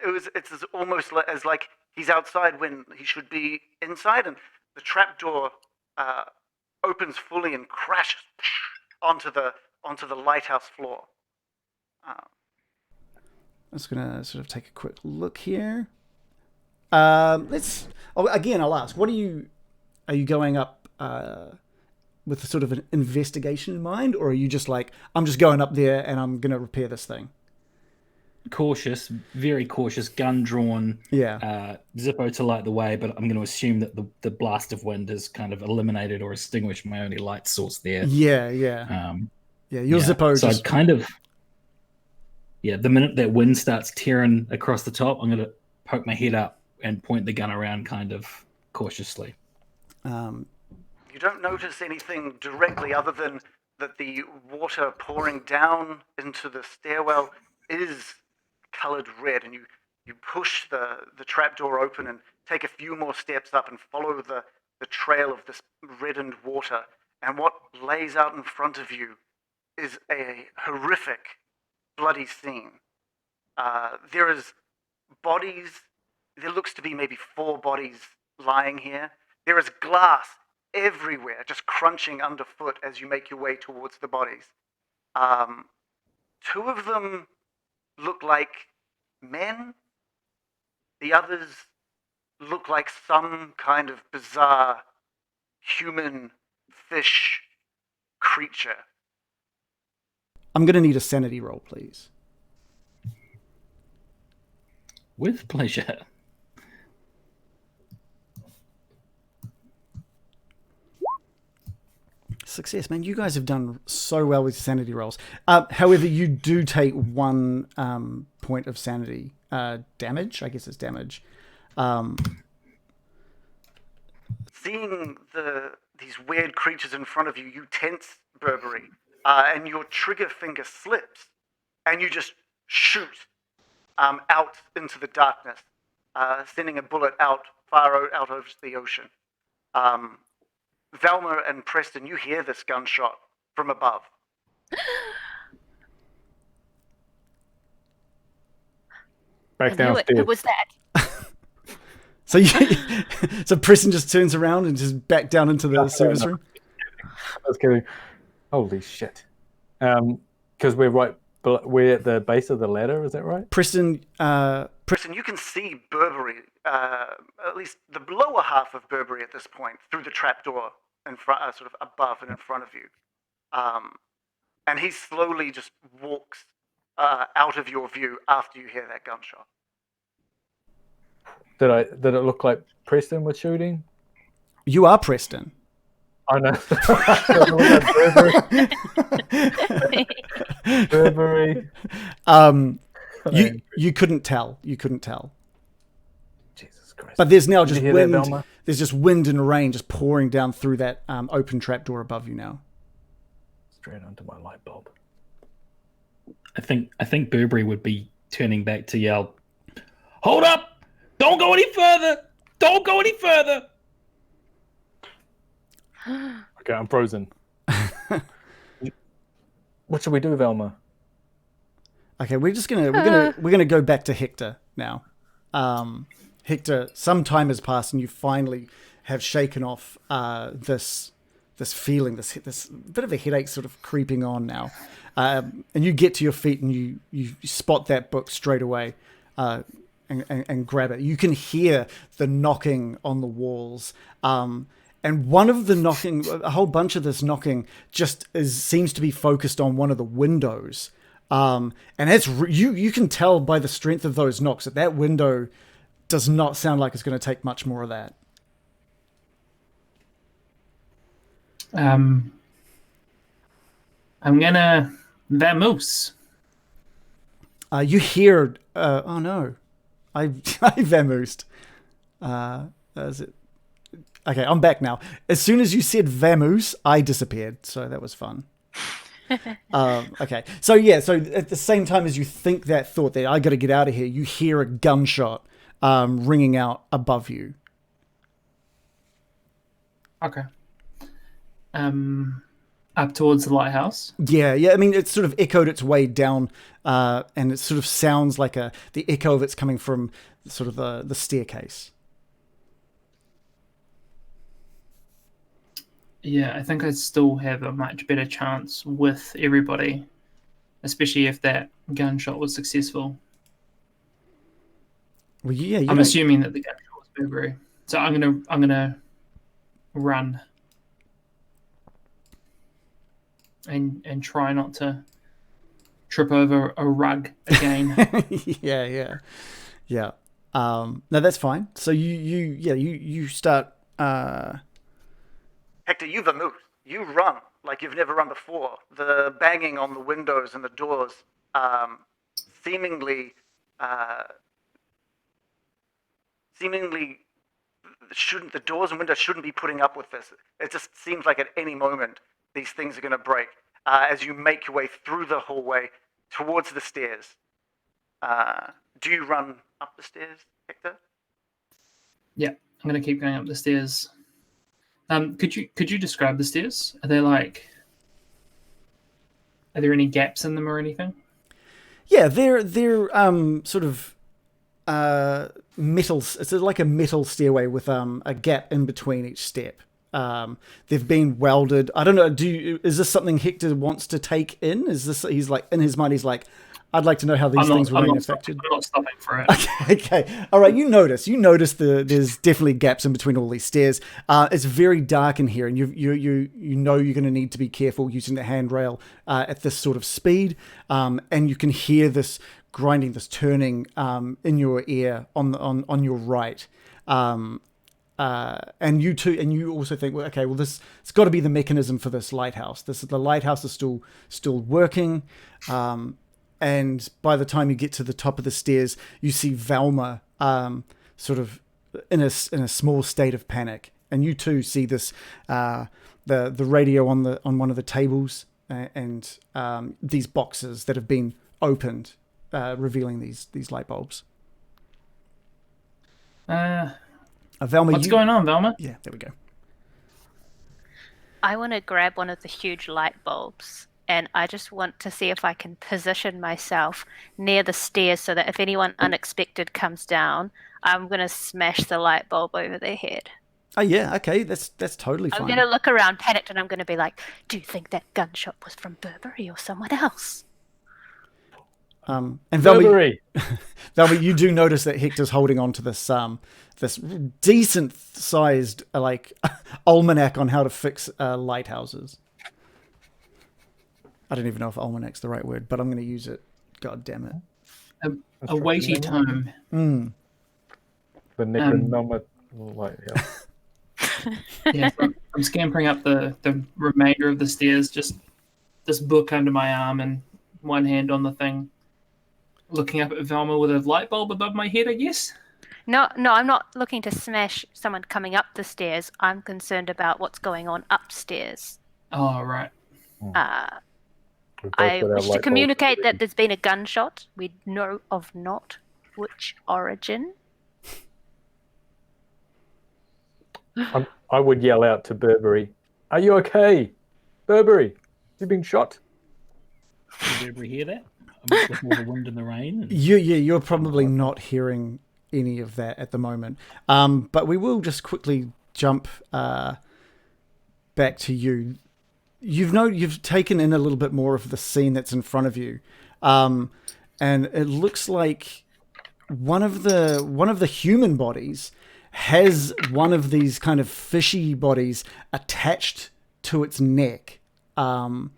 It's almost as like he's outside when he should be inside, and the trapdoor opens fully and crashes onto the lighthouse floor. I'm just gonna sort of take a quick look here. I'll ask. Are you going up with sort of an investigation in mind, or are you just like, I'm just going up there and I'm gonna repair this thing? Cautious, very cautious, gun drawn. Yeah. Zippo to light the way, but I'm going to assume that the blast of wind has kind of eliminated or extinguished my only light source there. Yeah. Your Zippo. So just... I kind of. Yeah, the minute that wind starts tearing across the top, I'm going to poke my head up and point the gun around kind of cautiously. You don't notice anything directly other than that the water pouring down into the stairwell is colored red, and you push the trapdoor open and take a few more steps up and follow the trail of this reddened water. And what lays out in front of you is a horrific, bloody scene. There is bodies. There looks to be maybe 4 bodies lying here. There is glass everywhere, just crunching underfoot as you make your way towards the bodies. 2 of them look like men. The others look like some kind of bizarre human fish creature. I'm gonna need a sanity roll, please. With pleasure. Success, man. You guys have done so well with sanity rolls. However, you do take 1 point of sanity damage. I guess it's damage. Seeing these weird creatures in front of you, you tense, Burberry, and your trigger finger slips, and you just shoot out into the darkness, sending a bullet far out over the ocean. Velma and Preston, you hear this gunshot from above. Back downstairs. Who was that? So Preston just turns around and just back down into the service room. I was kidding. Holy shit! Because we're at the base of the ladder. Is that right? Preston, you can see Burberry, at least the lower half of Burberry at this point, through the trapdoor in front, sort of above and in front of you. And he slowly just walks out of your view after you hear that gunshot. Did it look like Preston was shooting? You are Preston. I know. Burberry. You couldn't tell. You couldn't tell. Jesus Christ. But there's now Did just you hear that, wind. Velma? There's just wind and rain just pouring down through that open trapdoor above you now. Straight onto my light bulb. I think Burberry would be turning back to yell, "Hold up! Don't go any further! Don't go any further!" Okay, I'm frozen. What should we do, Velma? Okay, we're gonna go back to Hector now. Hector, some time has passed and you finally have shaken off this feeling, this bit of a headache sort of creeping on now. And you get to your feet and you spot that book straight away and grab it. You can hear the knocking on the walls. And one of the knocking, a whole bunch of this knocking just seems to be focused on one of the windows. And it's you can tell by the strength of those knocks that window does not sound like it's going to take much more of that. I'm gonna vamoose. You hear, oh no, I vamoosed. Is it? Okay, I'm back now. As soon as you said vamoose, I disappeared. So that was fun. Okay, so at the same time as you think that thought that I got to get out of here, you hear a gunshot ringing out above you. Okay. Up towards the lighthouse. Yeah. I mean, it's sort of echoed its way down, and it sort of sounds like the echo of it's coming from sort of the staircase. Yeah, I think I'd still have a much better chance with everybody, especially if that gunshot was successful. Well, yeah, I'm assuming that the gunshot was Burberry, so I'm gonna run and try not to trip over a rug again. yeah. No, that's fine. So you start. Hector, you've moved. You run like you've never run before. The banging on the windows and the doors seemingly shouldn't, the doors and windows shouldn't be putting up with this. It just seems like at any moment these things are going to break as you make your way through the hallway towards the stairs. Do you run up the stairs, Hector? Yeah, I'm gonna keep going up the stairs. Could you describe the stairs? Are there any gaps in them or anything? Yeah, they're sort of metal. It's like a metal stairway with a gap in between each step. They've been welded. I don't know. Is this something Hector wants to take in? Is this he's like in his mind? He's like, I'd like to know how these things were manufactured. I'm not stopping for it. Okay. All right. You notice there's definitely gaps in between all these stairs. It's very dark in here, and you know you're going to need to be careful using the handrail at this sort of speed. And you can hear this grinding, this turning in your ear on your right. And you also think, well, okay, well, it's got to be the mechanism for this lighthouse. The lighthouse is still working. And by the time you get to the top of the stairs, you see Velma sort of in a small state of panic, and you too see this the radio on one of the tables and these boxes that have been opened, revealing these light bulbs. Velma, what's going on, Velma? Yeah, there we go. I want to grab one of the huge light bulbs, and I just want to see if I can position myself near the stairs so that if anyone unexpected comes down, I'm going to smash the light bulb over their head. Oh, yeah, okay, that's totally fine. I'm going to look around panicked, and I'm going to be like, do you think that gunshot was from Burberry or someone else? And Velma, Burberry. you do notice that Hector's holding on to this this decent-sized almanac on how to fix lighthouses. I don't even know if almanac's the right word, but I'm going to use it. God damn it. A weighty tome. Mm. The Necronomicon. Yeah, so I'm scampering up the remainder of the stairs, just this book under my arm and one hand on the thing, looking up at Velma with a light bulb above my head, I guess. No, I'm not looking to smash someone coming up the stairs. I'm concerned about what's going on upstairs. Oh, right. I wish to communicate that there's been a gunshot. We know of not which origin. I would yell out to Burberry, "Are you okay? Burberry, you been shot?" Did Burberry hear that? With all the wind and the rain? You're probably not hearing any of that at the moment. But we will just quickly jump back to you. You've taken in a little bit more of the scene that's in front of you, and it looks like one of the human bodies has one of these kind of fishy bodies attached to its neck. You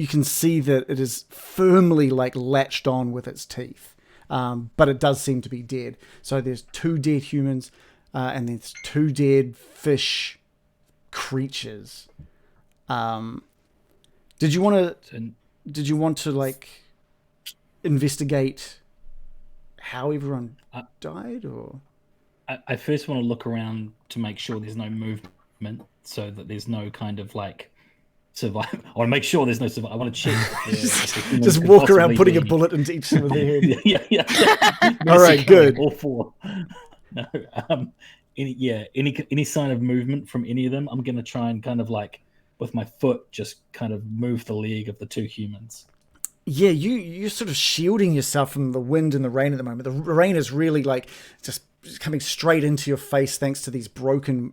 can see that it is firmly like latched on with its teeth, but it does seem to be dead. So there's 2 dead humans, and there's 2 dead fish creatures. Did you want to like investigate how everyone died, or? I first want to look around to make sure there's no movement, so that there's no kind of like survive. I want to make sure there's no survive. I want to check. Just walk around putting a bullet into each of their head. yeah. All right, good. All 4. No. Any sign of movement from any of them, I'm gonna try and kind of like with my foot just kind of move the leg of the 2 humans. Yeah, you're sort of shielding yourself from the wind and the rain at the moment. The rain is really like just coming straight into your face thanks to these broken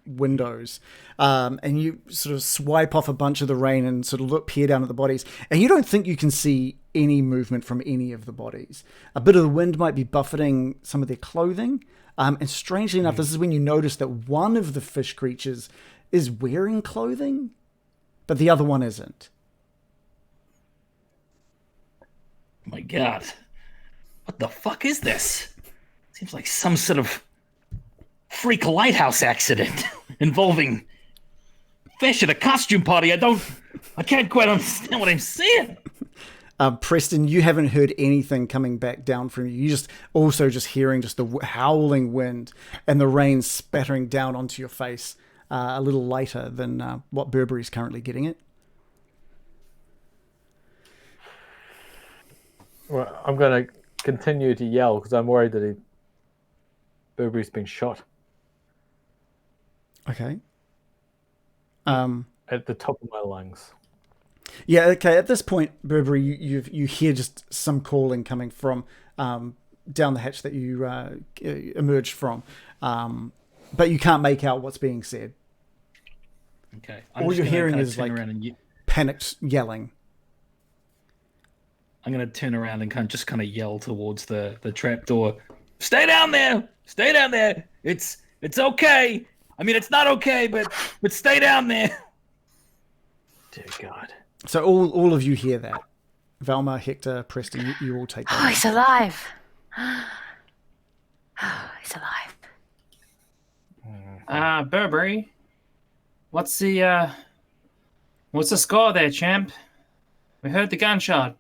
windows. And you sort of swipe off a bunch of the rain and sort of peer down at the bodies. And you don't think you can see any movement from any of the bodies. A bit of the wind might be buffeting some of their clothing. And strangely enough, this is when you notice that one of the fish creatures is wearing clothing, but the other one isn't. Oh my God. What the fuck is this? Seems like some sort of freak lighthouse accident involving fish at a costume party. I can't quite understand what I'm seeing. Preston, you haven't heard anything coming back down from you. You just hearing just the howling wind and the rain spattering down onto your face a little later than what Burberry's currently getting it. Well, I'm going to continue to yell because I'm worried that Burberry's been shot. Okay. At the top of my lungs. Yeah, okay. At this point, Burberry, you hear just some calling coming from down the hatch that you emerged from, but you can't make out what's being said. Okay. All you're hearing is like panicked yelling. I'm going to turn around and kind of yell towards the trap door. Stay down there! Stay down there! It's okay. I mean, it's not okay, but stay down there. Dear God. So all of you hear that. Velma, Hector, Preston, you all take that. Oh, he's alive. He's alive. Burberry. What's the score there, champ? We heard the gunshot.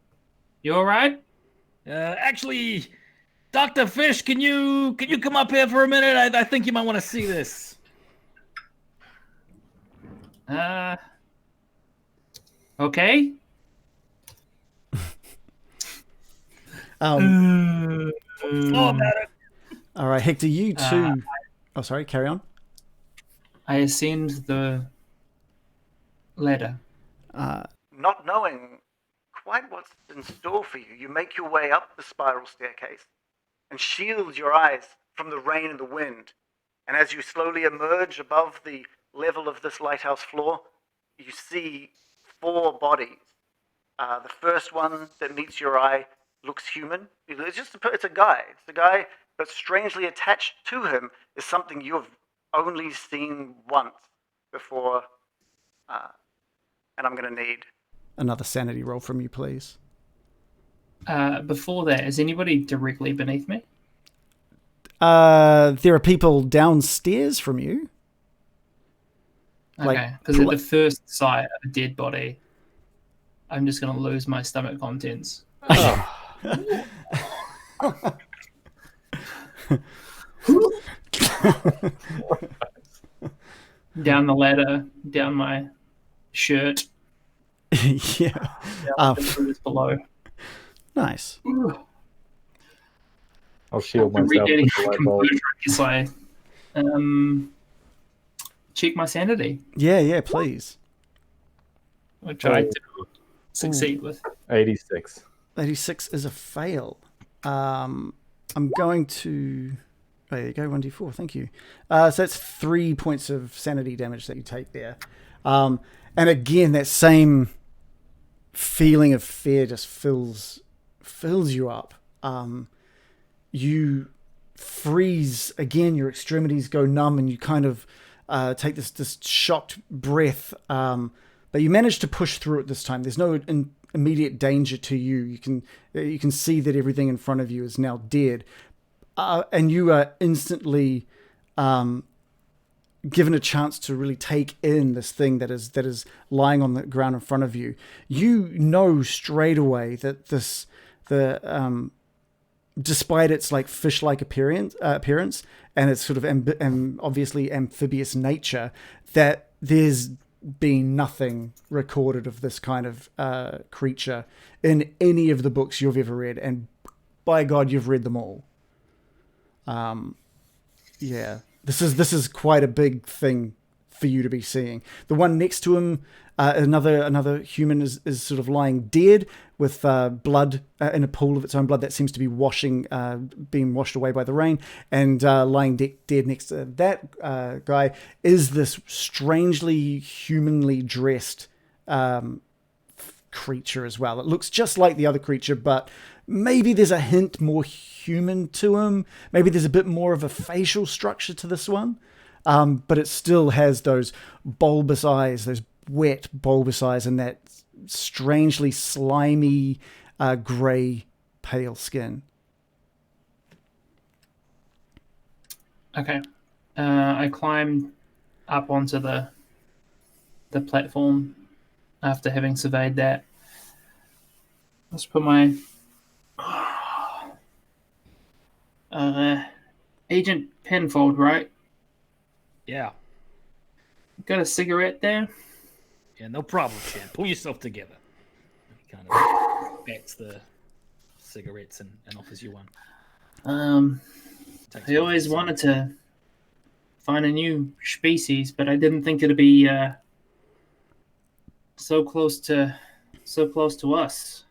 You all right? Actually, Dr. Fish, can you come up here for a minute? I think you might want to see this. Okay. All about it. All right, Hector, you too. Oh, sorry, carry on. I ascend the ladder. Not knowing quite what's in store for you, you make your way up the spiral staircase and shield your eyes from the rain and the wind. And as you slowly emerge above the level of this lighthouse floor, you see 4 bodies. The first one that meets your eye looks human. It's a guy. It's a guy, but strangely attached to him is something you have only seen once before. And I'm going to need another sanity roll from you, please. Before that, is anybody directly beneath me? There are people downstairs from you. Okay, because at the first sight of a dead body, I'm just going to lose my stomach contents. Down the ladder, down my shirt. Yeah. Below. Nice. I'll shield myself. Regaining composure as I check my sanity. Yeah, please. Which I do succeed with. 86. 86 is a fail. I'm going to Oh, there you go, 1d4, thank you. So that's 3 points of sanity damage that you take there. And again, that same feeling of fear just fills you up. You freeze again, your extremities go numb, and you kind of take this shocked breath. But you manage to push through it this time. There's no immediate danger to you. You can see that everything in front of you is now dead. And you are instantly given a chance to really take in this thing that is lying on the ground in front of you. You know straight away that despite its like fish-like appearance and its sort of obviously amphibious nature, that there's been nothing recorded of this kind of creature in any of the books you've ever read, and by God, you've read them all. Yeah, this is quite a big thing for you to be seeing. The one next to him, another human is sort of lying dead with blood in a pool of its own blood that seems to be being washed away by the rain, and lying dead next to that guy is this strangely humanly dressed creature as well. It looks just like the other creature, but maybe there's a hint more human to him. Maybe there's a bit more of a facial structure to this one. But it still has those bulbous eyes, those wet bulbous eyes, and that strangely slimy grey pale skin. Okay. I climb up onto the platform after having surveyed that. Let's put my Agent Penfold, right? Yeah. Got a cigarette there? Yeah, no problem, Chad. Pull yourself together. He kind of bats the cigarettes and offers you one. I always wanted to find a new species, but I didn't think it'd be so close to us.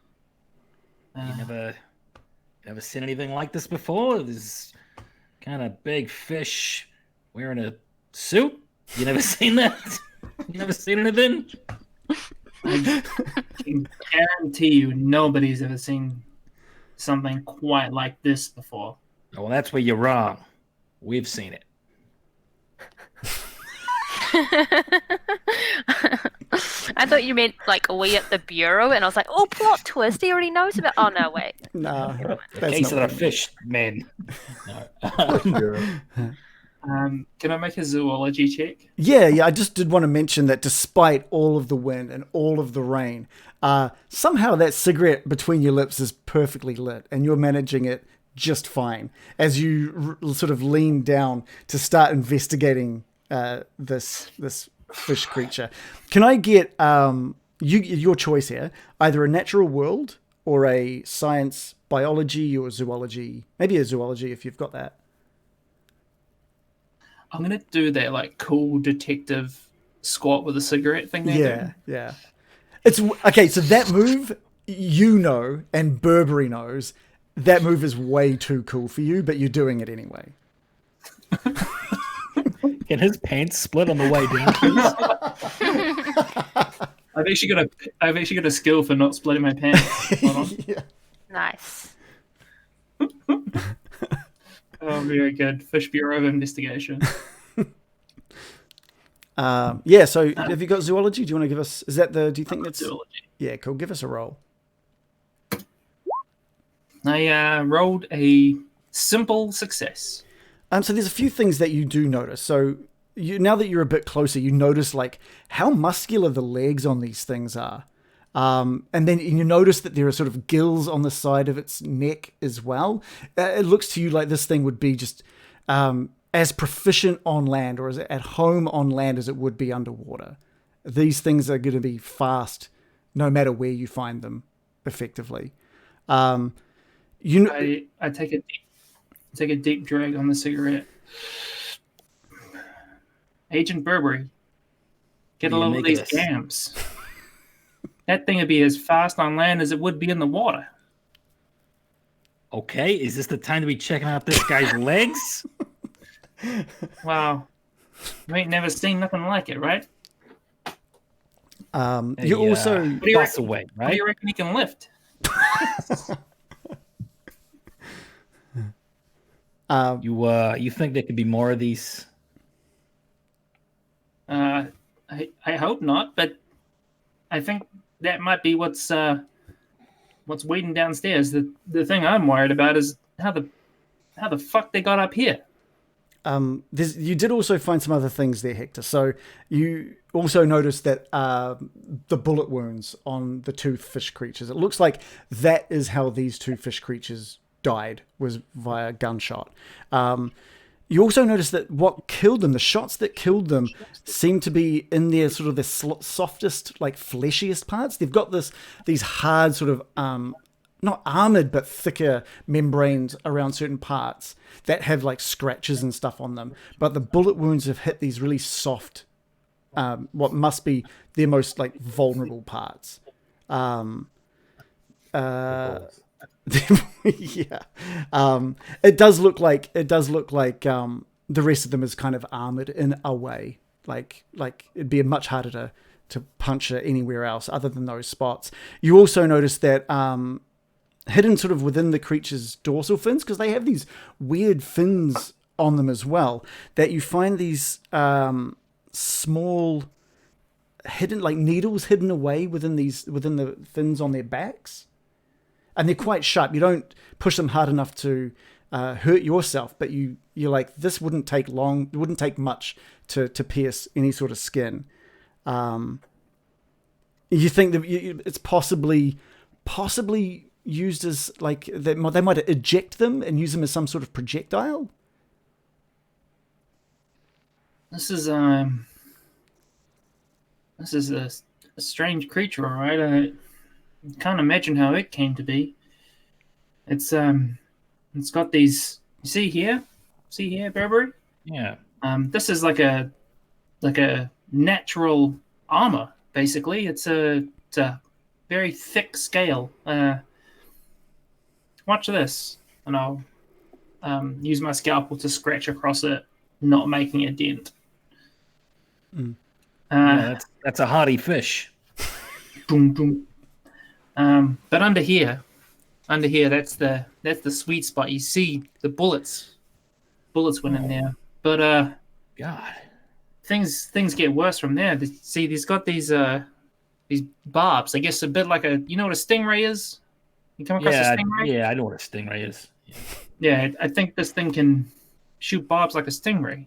You never seen anything like this before? This kind of big fish wearing a suit? You never seen that? You never seen anything? I can guarantee you nobody's ever seen something quite like this before. Oh, well, that's where you're wrong. We've seen it. I thought you meant like we at the bureau, and I was like, "Oh, plot twist! He already knows about." Oh no, wait. No, The case of the fish, man. Can I make a zoology check? Yeah. I just did want to mention that despite all of the wind and all of the rain, somehow that cigarette between your lips is perfectly lit, and you're managing it just fine as you sort of lean down to start investigating this fish creature. Can I get your choice here? Either a natural world or a science, biology, or zoology. Maybe a zoology if you've got that. I'm gonna do that like cool detective squat with a cigarette thing. Yeah. It's okay. So that move, and Burberry knows that move is way too cool for you, but you're doing it anyway. Can his pants split on the way down, please? I've actually got a skill for not splitting my pants. Hold on. Yeah. Nice. Oh, very good. Fish Bureau of Investigation. Yeah. So have you got zoology? Do you want to give us? Is that the? Do you think that's zoology? Yeah. Cool. Give us a roll. I rolled a simple success. So there's a few things that you do notice. So now that you're a bit closer, you notice like how muscular the legs on these things are. And then you notice that there are sort of gills on the side of its neck as well. It looks to you like this thing would be just as proficient on land or as at home on land as it would be underwater. These things are going to be fast no matter where you find them effectively. I take a deep drag on the cigarette. Agent Burberry, get a load of these gams. That thing would be as fast on land as it would be in the water. Okay, is this the time to be checking out this guy's legs? Wow. You ain't never seen nothing like it, right? You also What do you Bus reckon? away, What do right? you reckon he can lift? You think there could be more of these? I hope not, but I think that might be what's waiting downstairs. The thing I'm worried about is how the fuck they got up here. you did also find some other things there, Hector. So you also noticed that the bullet wounds on the two fish creatures. It looks like that is how these two fish creatures died, was via gunshot. You also notice that what killed them, the shots that killed them, seem to be in their sort of the softest, like fleshiest parts. They've got these hard sort of not armored but thicker membranes around certain parts that have like scratches and stuff on them. But the bullet wounds have hit these really soft, what must be their most like vulnerable parts. Yeah. It does look like the rest of them is kind of armored in a way. Like it'd be much harder to punch it anywhere else other than those spots. You also notice that hidden sort of within the creature's dorsal fins, because they have these weird fins on them as well, that you find these small hidden like needles hidden away within the fins on their backs. And they're quite sharp. You don't push them hard enough to hurt yourself, but you're like, this wouldn't take long. It wouldn't take much to pierce any sort of skin. You think that it's possibly used as like they might eject them and use them as some sort of projectile. This is a strange creature, all right. I can't imagine how it came to be. It's got these. You see here, Burberry. Yeah. This is like a natural armor. Basically, it's a very thick scale. Watch this, and I'll use my scalpel to scratch across it, not making a dent. Yeah, that's a hardy fish. Boom, boom. But under here, that's the sweet spot. You see the bullets went in there. But God. things get worse from there. See, he's got these barbs. I guess a bit like you know what a stingray is? You come across a stingray? Yeah, I know what a stingray is. Yeah, I think this thing can shoot barbs like a stingray.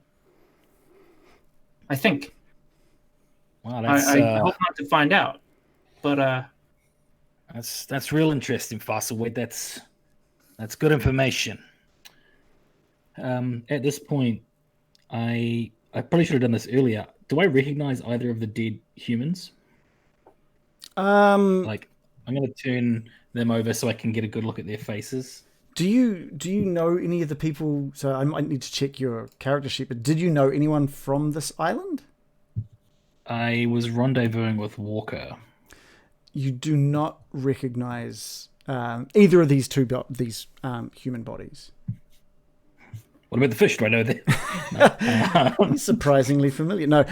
I think. Wow, I hope not to find out. But that's real interesting, Fossil. Wait, that's good information. At this point, I probably should have done this earlier. Do I recognize either of the dead humans? Like, I'm going to turn them over so I can get a good look at their faces. Do you know any of the people? So I might need to check your character sheet. But did you know anyone from this island? I was rendezvousing with Walker. You do not recognize either of these human bodies. What about the fish? Do I know that? He's surprisingly familiar. No,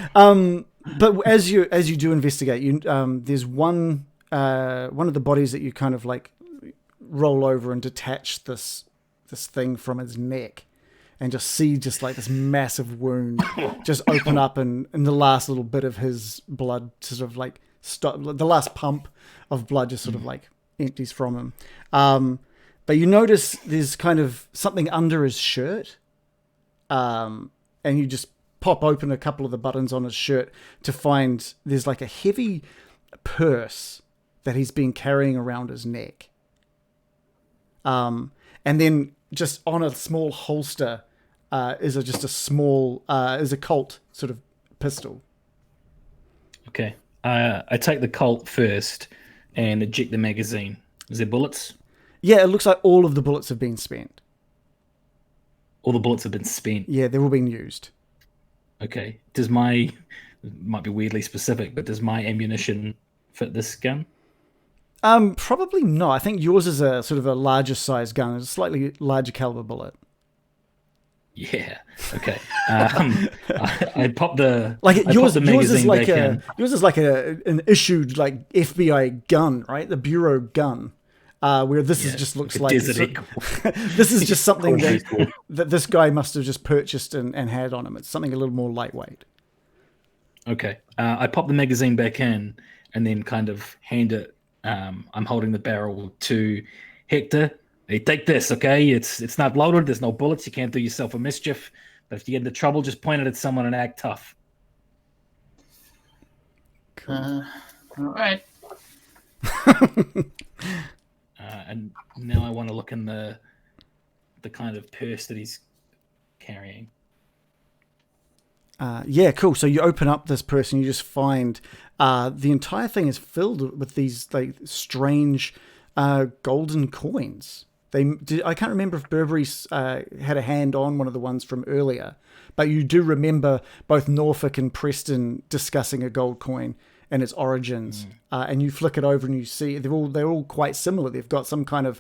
but as you do investigate, there's one of the bodies that you kind of like roll over and detach this thing from his neck, and just see like this massive wound just open up, and the last little bit of his blood sort of like stop. The last pump of blood just sort of like empties from him. But you notice there's kind of something under his shirt. And you just pop open a couple of the buttons on his shirt to find there's like a heavy purse that he's been carrying around his neck. And then just on a small holster is a Colt sort of pistol. Okay. I take the Colt first and eject the magazine. Is there bullets? Yeah, it looks like all of the bullets have been spent. All the bullets have been spent. Yeah, they've all been used. Okay. It might be weirdly specific, but does my ammunition fit this gun? Probably not. I think yours is a sort of a larger size gun, a slightly larger caliber bullet. Yeah. Okay. I popped the Like I yours, popped the yours is magazine like back in. yours is like an issued like FBI gun, right? The bureau gun. Where this is Yeah, just looks like a like desert eagle. this is just something Cool that, beast. that this guy must have just purchased and had on him. It's something a little more lightweight. Okay. I pop the magazine back in and then kind of hand it. I'm holding the barrel to Hector. Hey, take this, okay? It's not loaded. There's no bullets. You can't do yourself a mischief. But if you get into trouble, just point it at someone and act tough. All right. And now I want to look in the kind of purse that he's carrying. Yeah, cool. So you open up this purse and you just find the entire thing is filled with these like strange golden coins. I can't remember if Burberry's had a hand on one of the ones from earlier, but you do remember both Norfolk and Preston discussing a gold coin and its origins. And you flick it over and you see they're all quite similar. They've got some kind of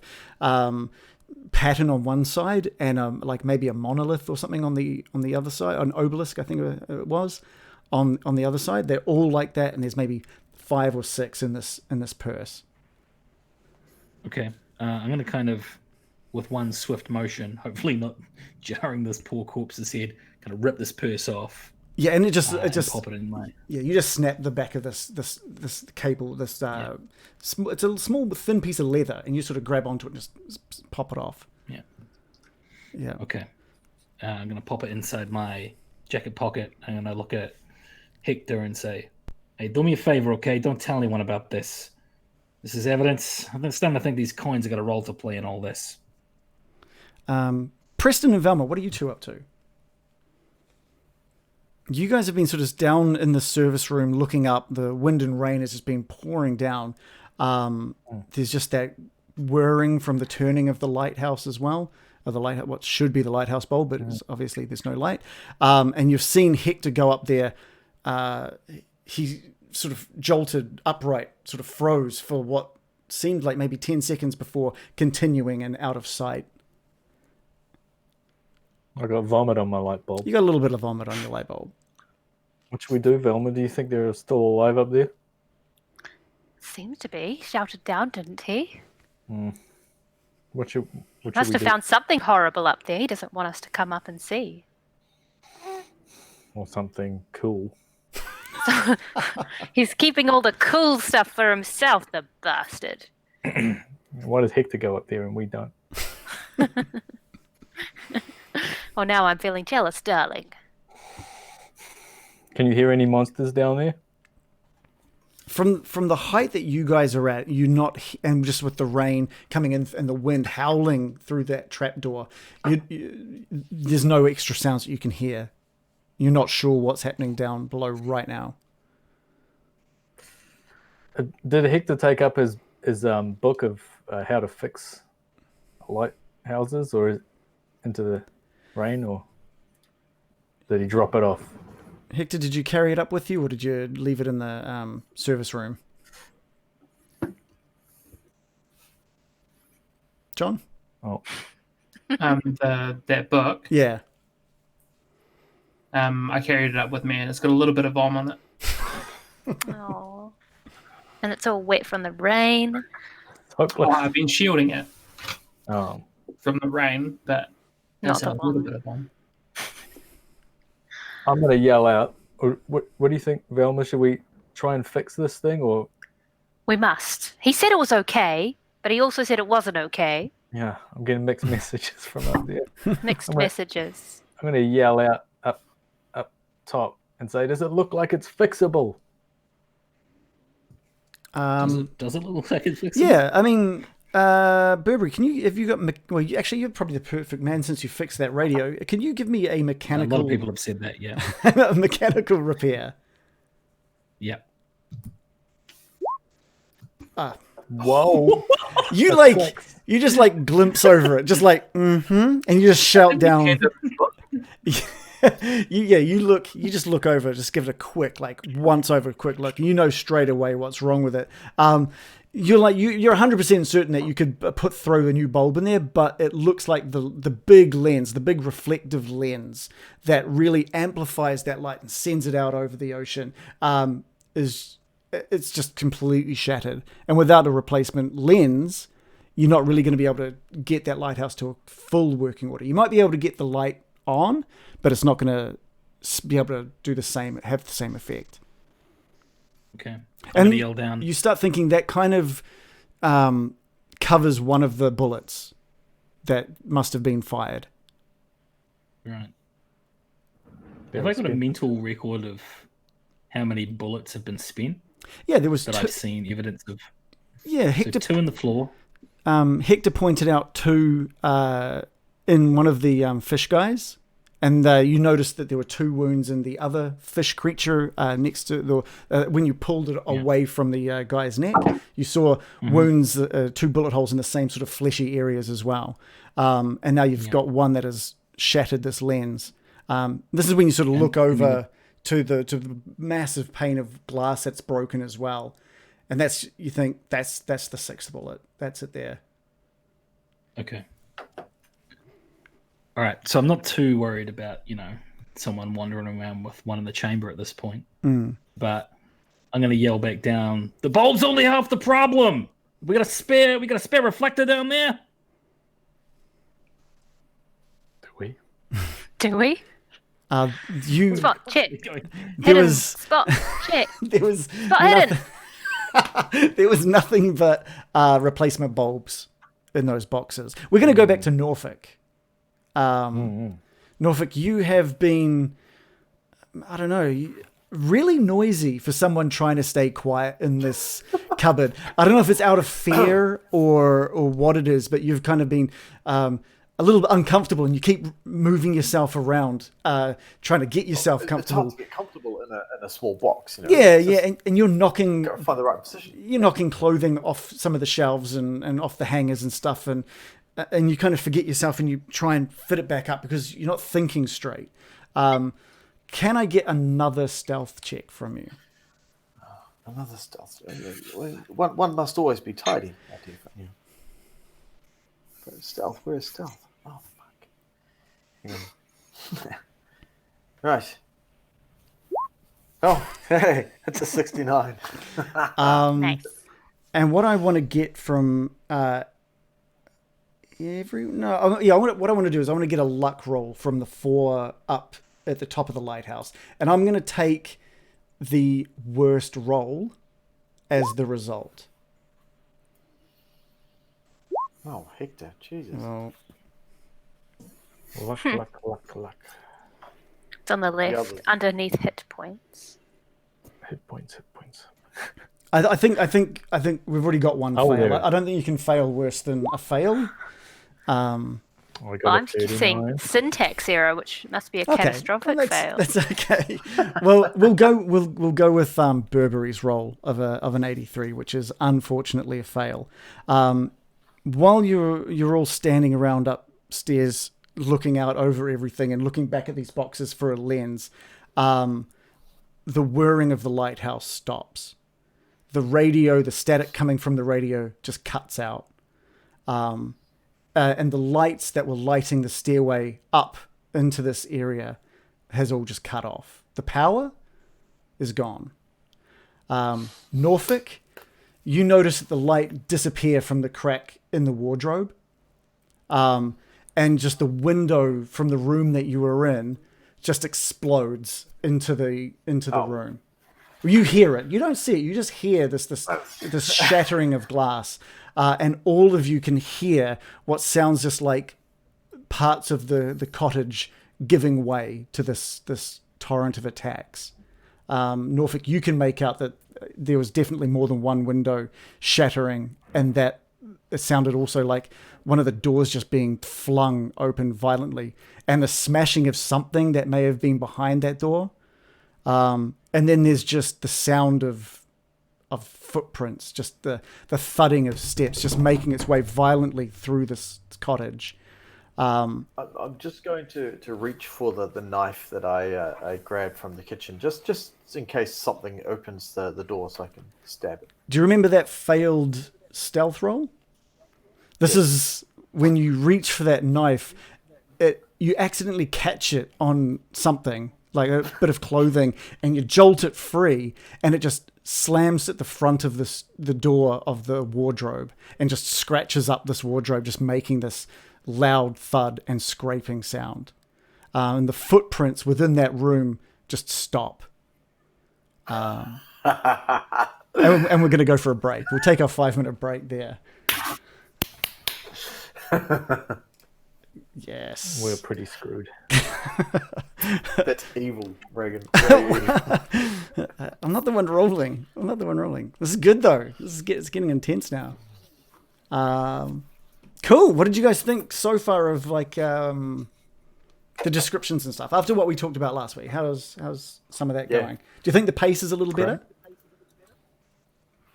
pattern on one side and like maybe a monolith or something on the other side, an obelisk I think it was on the other side. They're all like that, and there's maybe 5 or 6 in this purse. Okay. I'm going to kind of, with one swift motion, hopefully not jarring this poor corpse's head, kind of rip this purse off. Yeah, and it just pop it in my. Yeah, you just snap the back of this cable. It's a small thin piece of leather, and you sort of grab onto it and just pop it off. Yeah. Yeah. Okay. I'm going to pop it inside my jacket pocket. I'm going to look at Hector and say, "Hey, do me a favor, okay? Don't tell anyone about this. This is evidence. I'm starting to think these coins have got a role to play in all this." Preston and Velma, what are you two up to? You guys have been sort of down in the service room looking up. The wind and rain has just been pouring down. There's just that whirring from the turning of the lighthouse as well. Or the lighthouse, what should be the lighthouse bulb, but obviously there's no light. And you've seen Hector go up there. He sort of jolted upright, sort of froze for what seemed like maybe 10 seconds before continuing and out of sight. I got vomit on my light bulb. You got a little bit of vomit on your light bulb. What should we do, Velma? Do you think they're still alive up there? Seems to be. Shouted down, didn't he? What should Must we have do? found something horrible up there. He doesn't want us to come up and see. Or something cool. He's keeping all the cool stuff for himself, the bastard. Why does Hector go up there and we don't? Oh, now I'm feeling jealous, darling. Can you hear any monsters down there? From the height that you guys are at, and just with the rain coming in and the wind howling through that trapdoor, there's no extra sounds that you can hear. You're not sure what's happening down below right now. Did Hector take up his book of how to fix lighthouses, or into the rain, or did he drop it off? Hector, did you carry it up with you, or did you leave it in the service room? John? Oh, That book. Yeah. I carried it up with me, and it's got a little bit of vom on it. Oh. And it's all wet from the rain. hopefully. Oh, I've been shielding it Oh, from the rain, but Not there's the a little vom. bit of vom. I'm gonna yell out. What do you think, Velma? Should we try and fix this thing, or We must. He said it was okay, but he also said it wasn't okay. yeah? I'm getting mixed messages from up there. Mixed I'm gonna- messages. I'm gonna yell out up top and say, "Does it look like it's fixable?" Does it look like it's fixable? Yeah, I mean, Burberry, have you got, you're probably the perfect man since you fixed that radio. Can you give me a A mechanical, lot of people have said that, yeah. a mechanical repair? Yep. Whoa! You just like glimpse over it, just like, and you just shout down. You just look over, just give it a quick, quick look. You know straight away what's wrong with it. You're 100% certain that you could throw a new bulb in there, but it looks like the big lens, the big reflective lens that really amplifies that light and sends it out over the ocean, it's just completely shattered. And without a replacement lens, you're not really going to be able to get that lighthouse to a full working order. You might be able to get the light on, but it's not going to be able to do have the same effect. Okay. I'm And gonna yell down. you start thinking that kind of covers one of the bullets that must have been fired. Right. Have I got a mental record of how many bullets have been spent Yeah, there was that I've seen evidence of? Yeah, So Hector 2 on the floor. Hector pointed out 2 in one of the fish guys, and you noticed that there were 2 wounds in the other fish creature next to the. When you pulled it away from the guy's neck, you saw wounds, 2 bullet holes in the same sort of fleshy areas as well. And now you've got one that has shattered this lens. This is when you sort of look over to the massive pane of glass that's broken as well. And you think that's the 6th bullet. That's it there. Okay. All right. So I'm not too worried about, someone wandering around with one in the chamber at this point. But I'm going to yell back down, the bulb's only half the problem. We got a spare reflector down there. Do we? You Spot check. there Hidden. was Spot check. there was Spot hidden. there was nothing but replacement bulbs in those boxes. We're going to go back to Norfolk. Norfolk, you have been, I don't know, really noisy for someone trying to stay quiet in this cupboard. I don't know if it's out of fear or what it is, but you've kind of been a little bit uncomfortable, and you keep moving yourself around, trying to get yourself comfortable. It's hard to get comfortable in a small box. Yeah, and you're knocking. Got to find the right position. You're knocking clothing off some of the shelves and off the hangers and stuff, and you kind of forget yourself, and you try and fit it back up because you're not thinking straight. Can I get another stealth check from you? Another stealth. One must always be tidy. Stealth. Where's stealth? Oh fuck. Right. Oh, hey, it's a 69. Nice. And what I want to get from what I want to do is I want to get a luck roll from the 4 up at the top of the lighthouse, and I'm going to take the worst roll as the result. Oh, Hector, Jesus. Well, Luck. It's on the left, underneath hit points. Hit points. I think we've already got one fail. there. I don't think you can fail worse than a fail. Well, I'm seeing syntax error, which must be a catastrophic fail. That's okay. Well, we'll go with Burberry's roll of an 83, which is unfortunately a fail. While you're all standing around upstairs, looking out over everything and looking back at these boxes for a lens, the whirring of the lighthouse stops. The radio, the static coming from the radio, just cuts out. And the lights that were lighting the stairway up into this area has all just cut off. The power is gone. Norfolk, you notice that the light disappear from the crack in the wardrobe. And just the window from the room that you were in just explodes into the room. You hear it. You don't see it. You just hear this shattering of glass. And all of you can hear what sounds just like parts of the cottage giving way to this torrent of attacks. Norfolk, you can make out that there was definitely more than one window shattering, and that it sounded also like one of the doors just being flung open violently, and the smashing of something that may have been behind that door. And then there's just the sound of footprints, just the thudding of steps, just making its way violently through this cottage. I'm just going to reach for the knife that I grabbed from the kitchen, just in case something opens the door so I can stab it. Do you remember that failed stealth roll? This is when you reach for that knife, you accidentally catch it on something, like a bit of clothing, and you jolt it free, and it just slams at the front of the door of the wardrobe and just scratches up this wardrobe, just making this loud thud and scraping sound. And the footprints within that room just stop. And we're going to go for a break. We'll take our 5-minute break there. Yes. We're pretty screwed. That's evil, Reagan. I'm not the one rolling. This is good, though. It's getting intense now. Cool. What did you guys think so far of the descriptions and stuff? After what we talked about last week, how's some of that going? Do you think the pace is a little better?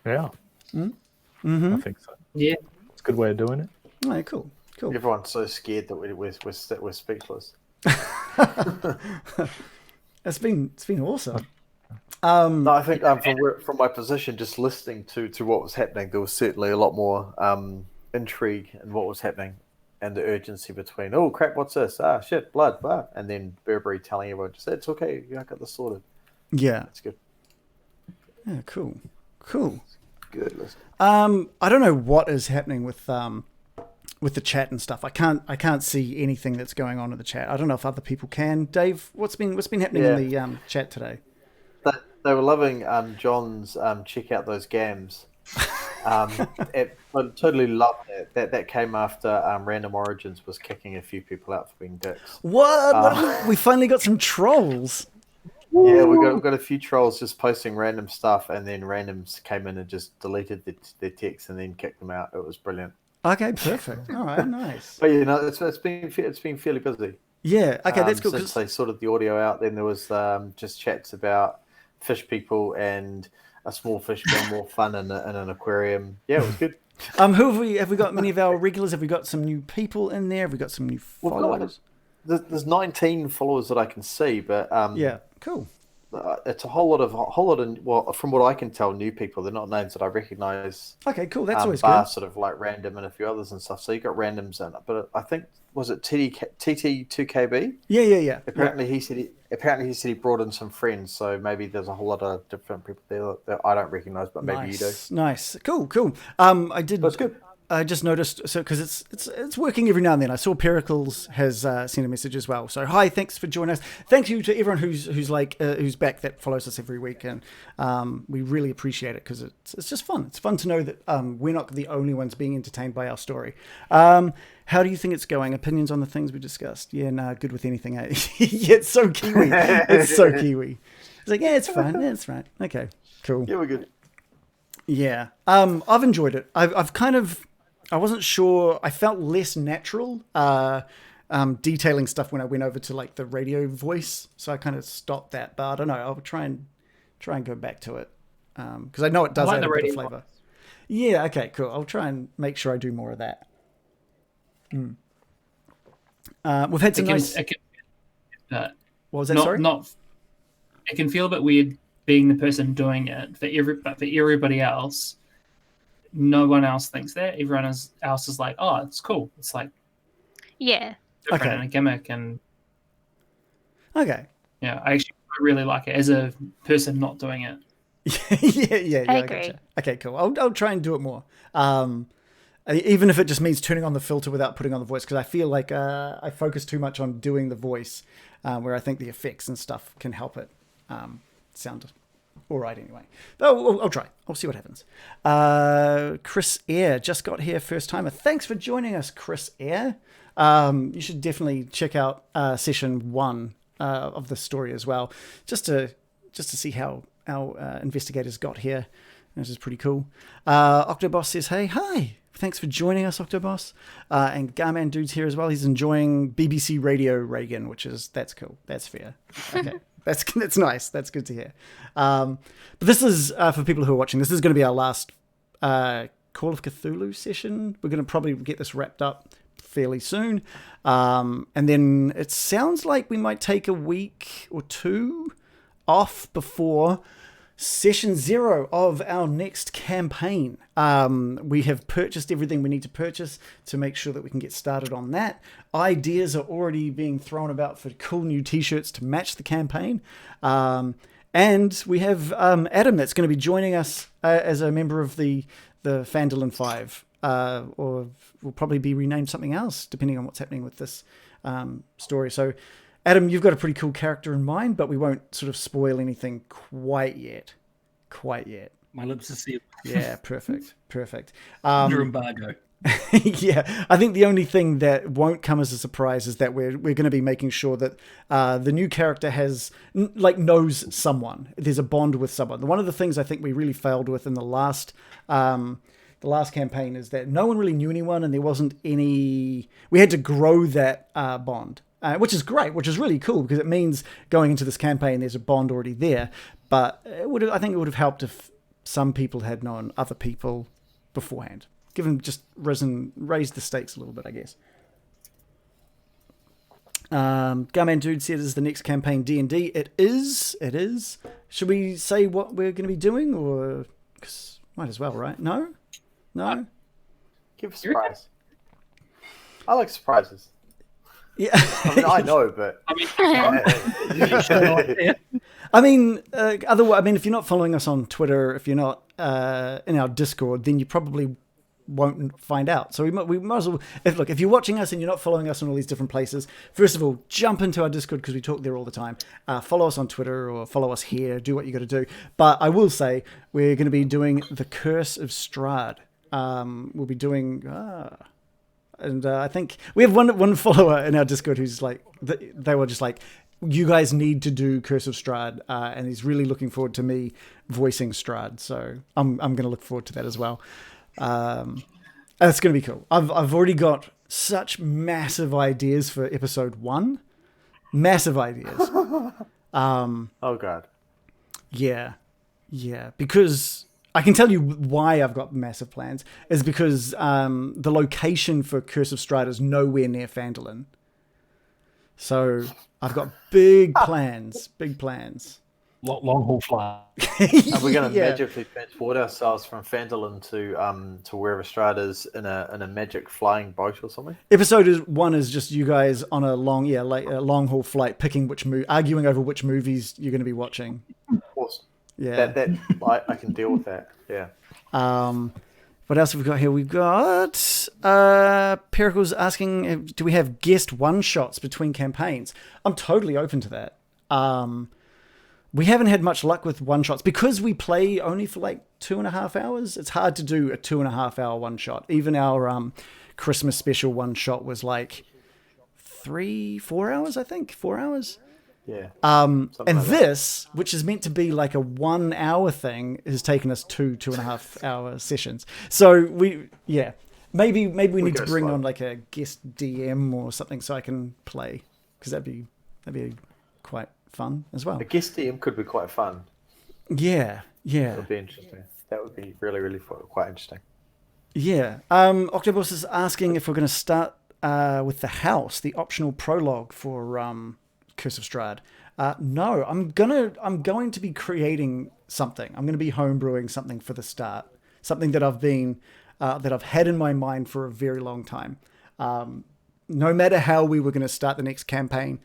Yeah. Mm-hmm. I think so. Yeah. It's a good way of doing it. Oh, cool. Everyone's so scared that we're speechless. It's been awesome. No, I think from my position, just listening to what was happening, there was certainly a lot more intrigue in what was happening and the urgency between, oh crap, what's this? Ah, shit, blood, blah. And then Burberry telling everyone, just it's okay, I got this sorted. Yeah. That's good. Yeah, cool. Good listen. I don't know what is happening with the chat and stuff. I can't see anything that's going on in the chat. I don't know if other people can. Dave, what's been happening in the chat today? They were loving John's check out those games. I totally loved it. That came after Random Origins was kicking a few people out for being dicks. What? We finally got some trolls. Yeah, we got a few trolls just posting random stuff, and then randoms came in and just deleted their text and then kicked them out. It was brilliant. Okay, perfect. All right, nice. But it's been fairly busy. Yeah. Okay, that's cool. Since they sorted the audio out, then there was just chats about fish people and a small fish being more fun in an aquarium. Yeah, it was good. Who have we got? Many of our regulars? Have we got some new people in there? Have we got some new followers? There's 19 followers that I can see, but yeah, cool. It's a whole lot of well, from what I can tell, new people. They're not names that I recognise. Okay, cool. That's always good. Sort of like Random and a few others and stuff. So you got randoms in it, but I think was it TT2KB? Yeah. Apparently he said he brought in some friends. So maybe there's a whole lot of different people there that I don't recognise, but maybe you do. Nice, cool. That's good. I just noticed, so because it's working every now and then. I saw Pericles has sent a message as well. So hi, thanks for joining us. Thank you to everyone who's back that follows us every week, and we really appreciate it because it's just fun. It's fun to know that we're not the only ones being entertained by our story. How do you think it's going? Opinions on the things we discussed? Yeah, no, good with anything. Yeah, it's so Kiwi. It's so Kiwi. It's like, yeah, it's fine. Yeah, it's right. Okay, cool. Yeah, we're good. Yeah, I've enjoyed it. I've kind of. I wasn't sure. I felt less natural detailing stuff when I went over to like the radio voice, so I kind of stopped that. But I don't know. I'll try and go back to it because I know it does add a bit of flavor. Yeah. Okay. Cool. I'll try and make sure I do more of that. We've had some nice. What was that? Sorry. It can feel a bit weird being the person doing it but for everybody else. No one else thinks that. Everyone else is like, oh, it's cool. It's like, yeah, different and a gimmick, and okay, yeah, I really like it as a person not doing it. yeah, I agree. Gotcha. Okay, cool. I'll try and do it more. Even if it just means turning on the filter without putting on the voice, because I feel like I focus too much on doing the voice, where I think the effects and stuff can help it sound all right anyway. I'll try. I'll see what happens. Chris Eyre just got here, first timer. Thanks for joining us, Chris Eyre. You should definitely check out session 1 of the story as well, just to see how our investigators got here. This is pretty cool. Octoboss says, hey, hi. Thanks for joining us, Octoboss. And Garman Dude's here as well. He's enjoying BBC Radio Reagan, that's cool. That's fair. Okay. That's nice. That's good to hear. But this is, for people who are watching, this is going to be our last Call of Cthulhu session. We're going to probably get this wrapped up fairly soon. And then it sounds like we might take a week or two off before session 0 of our next campaign. We have purchased everything we need to purchase to make sure that we can get started on that. Ideas are already being thrown about for cool new t-shirts to match the campaign. And we have Adam that's going to be joining us as a member of the Phandalin 5. Or will probably be renamed something else, depending on what's happening with this story. So, Adam, you've got a pretty cool character in mind, but we won't sort of spoil anything quite yet. My lips are sealed. Yeah, perfect. Under embargo. Yeah, I think the only thing that won't come as a surprise is that we're going to be making sure that the new character knows someone. There's a bond with someone. One of the things I think we really failed with in the last campaign is that no one really knew anyone, and there wasn't any. We had to grow that bond. Which is great, which is really cool, because it means going into this campaign there's a bond already there. But I think it would have helped if some people had known other people beforehand. Raised the stakes a little bit, I guess. Garman Dude said, "Is the next campaign D&D?" It is. Should we say what we're going to be doing, or 'cause might as well, right? No. Give a surprise. I like surprises. Yeah. I mean, I know, but if you're not following us on Twitter, if you're not in our Discord, then you probably won't find out. So we might as well. If you're watching us and you're not following us on all these different places, first of all, jump into our Discord, because we talk there all the time. Follow us on Twitter or follow us here. Do what you got to do. But I will say we're going to be doing the Curse of Strahd. We'll be doing. And I think we have one follower in our Discord who's like, they were just like, you guys need to do Curse of Strahd, and he's really looking forward to me voicing Strahd. So I'm going to look forward to that as well. It's going to be cool. I've already got such massive ideas for episode 1. Massive ideas. oh god. Yeah, because I can tell you why I've got massive plans is because the location for Curse of Strahd is nowhere near Phandalin. So I've got big plans. Long haul flight. Are we going to magically transport ourselves from Phandalin to wherever Strahd is in a magic flying boat or something? Episode 1 is just you guys on a long haul flight, picking arguing over which movies you're going to be watching. Awesome. Yeah, I can deal with that. Yeah. What else have we got here? We've got Pericle's asking, do we have guest one-shots between campaigns? I'm totally open to that. We haven't had much luck with one-shots because we play only for like 2.5 hours. It's hard to do a 2.5 hour one-shot. Even our Christmas special one-shot was like 4 hours, I think. 4 hours. Yeah. And like this, which is meant to be like a 1 hour thing, has taken us 2.5 hour sessions. So maybe we need to bring on like a guest DM or something so I can play, because that'd be quite fun as well. A guest DM could be quite fun. Yeah. That would be interesting. That would be really, really quite interesting. Yeah. Octopus is asking if we're going to start with the house, the optional prologue for Curse of Strahd. No, I'm going to be creating something. I'm going to be homebrewing something for the start, something that I've had in my mind for a very long time. No matter how we were going to start the next campaign,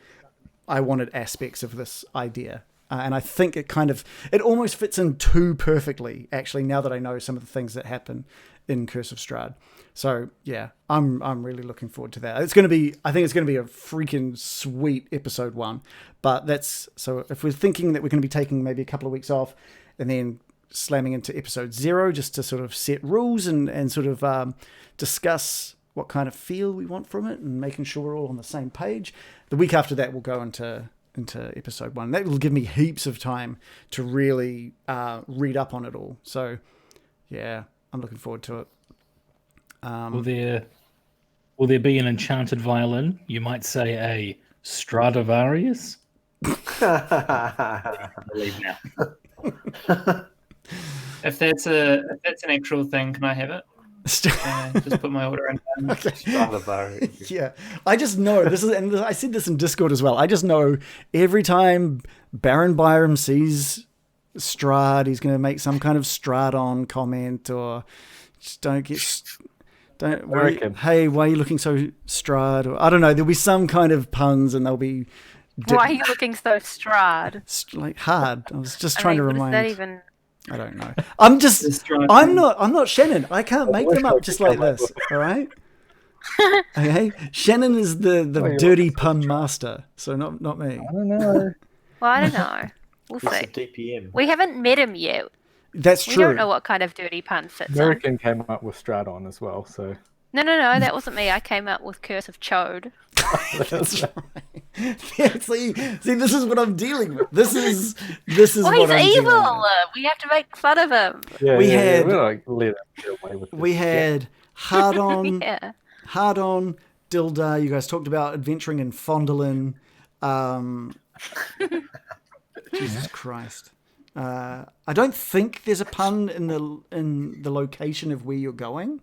I wanted aspects of this idea, and I think it almost fits in too perfectly. Actually, now that I know some of the things that happen in Curse of Strahd. So yeah, I'm really looking forward to that. I think it's going to be a freaking sweet episode 1. But so if we're thinking that we're going to be taking maybe a couple of weeks off and then slamming into episode 0 just to sort of set rules and sort of discuss what kind of feel we want from it and making sure we're all on the same page. The week after that, we'll go into episode 1. That will give me heaps of time to really read up on it all. So yeah, I'm looking forward to it. Will there be an enchanted violin? You might say a Stradivarius. I believe now. If that's an actual thing, can I have it? Just put my order in. Stradivari. Yeah, I just know this is, and I said this in Discord as well. I just know every time Baron Byram sees Strad, he's going to make some kind of Stradon comment, or just hey, why are you looking so Strad? Or I don't know. There'll be some kind of puns, and they'll be Why are you looking so Strad? like hard. I was just trying to what remind. does that even? I don't know. I'm not Shannon. I can't make them up just like this. All right. Okay. Shannon is the dirty pun master, so not me. I don't know. Well, I don't know. We'll It's a see. DPM. We haven't met him yet. That's We true. don't know what kind of dirty pun fits on. American came up with Stradon as well, so No, that wasn't me. I came up with Curse of Chode. That's right. Yeah, see, this is what I'm dealing with. This is Oh, what I'm he's dealing evil! with. We have to make fun of him. yeah, We yeah, had- we're like let him get away with this. We had hard on, Yeah. Dildar. You guys talked about adventuring in Fondolin. Jesus Christ. I don't think there's a pun in the location of where you're going.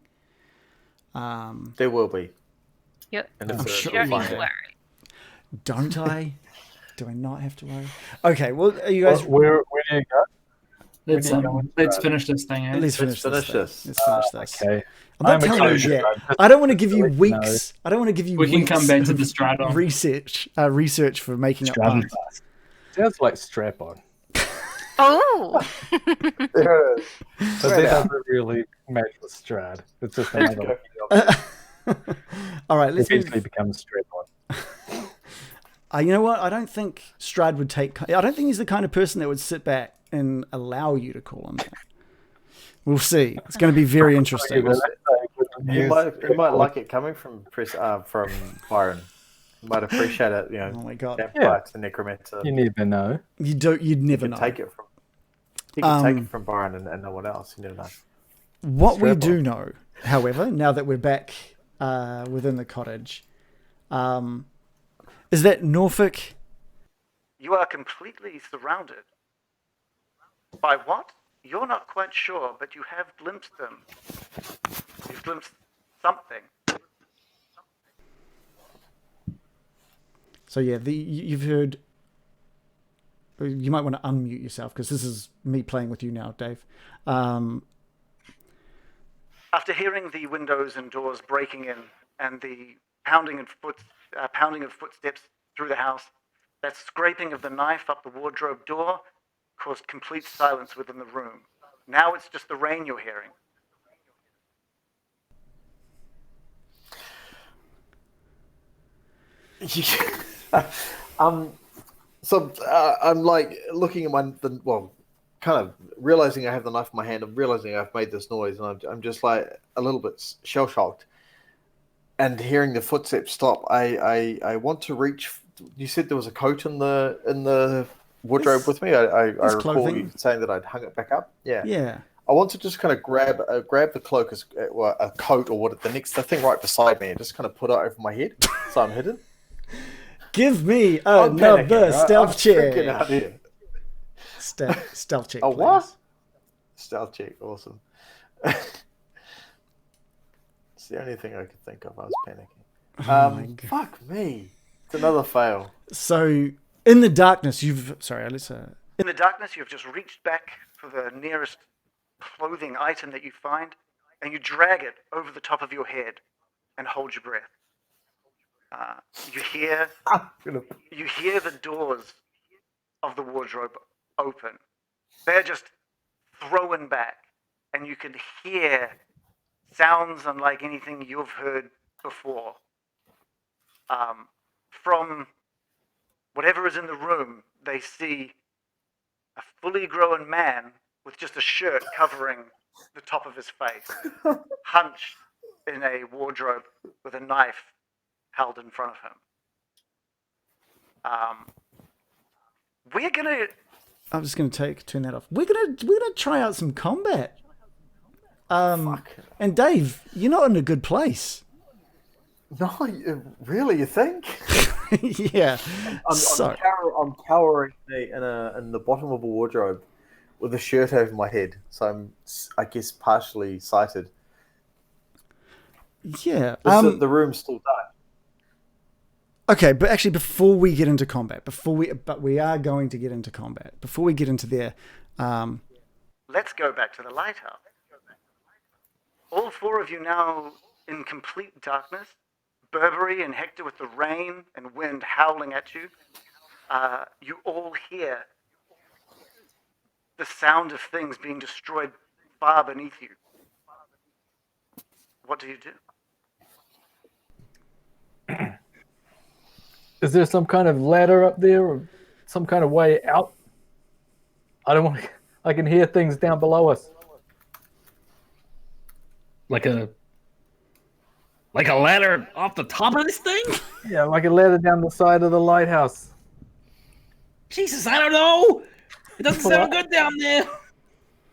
There will be. Yep. And if I'm there is, sure You we'll don't need find to it. worry. Don't I? Do I not have to worry? Okay, well, are you guys... Where do you go? Let's finish this thing. Eh? Let's finish finish this. this. Let's finish this. Okay. I'm not I'm telling you excited. yet. I don't want to give you Let you know. weeks. I don't want to give you We can weeks come back to of the Stradon. research for making up Stradon. puns. Sounds like strap on. Oh! There it is. But that doesn't really match with Strad. It's just another All right, let's move. eventually becomes strap on. You know what? I don't think Strad would take... I don't think he's the kind of person that would sit back and allow you to call him that. We'll see. It's going to be very interesting. He might like it coming from Byron. He might appreciate it, you know. Oh my god. Vampire to necromancer. You never know. You'd never You know. can take it from. You can take it from Byron and no one else. You never know. What we Strap do know, however, now that we're back within the cottage, is that Norfolk... You are completely surrounded. By what? You're not quite sure, but you have glimpsed them. You've glimpsed something. So yeah, you've heard... You might want to unmute yourself, because this is me playing with you now, Dave. After hearing the windows and doors breaking in and the pounding of footsteps through the house, that scraping of the knife up the wardrobe door caused complete silence within the room. Now it's just the rain you're hearing. So I'm like looking at kind of realizing I have the knife in my hand. I'm realizing I've made this noise, and I'm just like a little bit shell shocked. And hearing the footsteps stop, I want to reach. You said there was a coat in the wardrobe with me. I recall clothing. you saying that I'd hung it back up. Yeah. Yeah. I want to just kind of grab the cloak as a coat or what the thing right beside me, and just kind of put it over my head so I'm hidden. Give me I'm another panicking, right? stealth I'm freaking check. out here. Stealth check, Oh, please. what? Stealth check, awesome. It's the only thing I could think of. I was panicking. Fuck me. It's another fail. So, in the darkness, let's... In the darkness, you have just reached back for the nearest clothing item that you find, and you drag it over the top of your head and hold your breath. You hear the doors of the wardrobe open. They're just thrown back, and you can hear sounds unlike anything you've heard before. From whatever is in the room, they see a fully grown man with just a shirt covering the top of his face, hunched in a wardrobe with a knife held in front of him. We're gonna. I'm just going to turn that off. We're gonna try out some combat. And Dave, you're not in a good place. No, really, you think? Yeah. I'm cowering in the bottom of a wardrobe with a shirt over my head, so I'm, I guess, partially sighted. Yeah. The room's still dark. Okay, but actually, before we get into combat, but we are going to get into combat. Before we get into there, Let's go back to the lighthouse. All four of you now in complete darkness. Burberry and Hector with the rain and wind howling at you. You all hear the sound of things being destroyed far beneath you. What do you do? Is there some kind of ladder up there or some kind of way out? I don't want to... I can hear things down below us. Like a ladder off the top of this thing? Yeah, like a ladder down the side of the lighthouse. Jesus, I don't know. It doesn't sound good down there.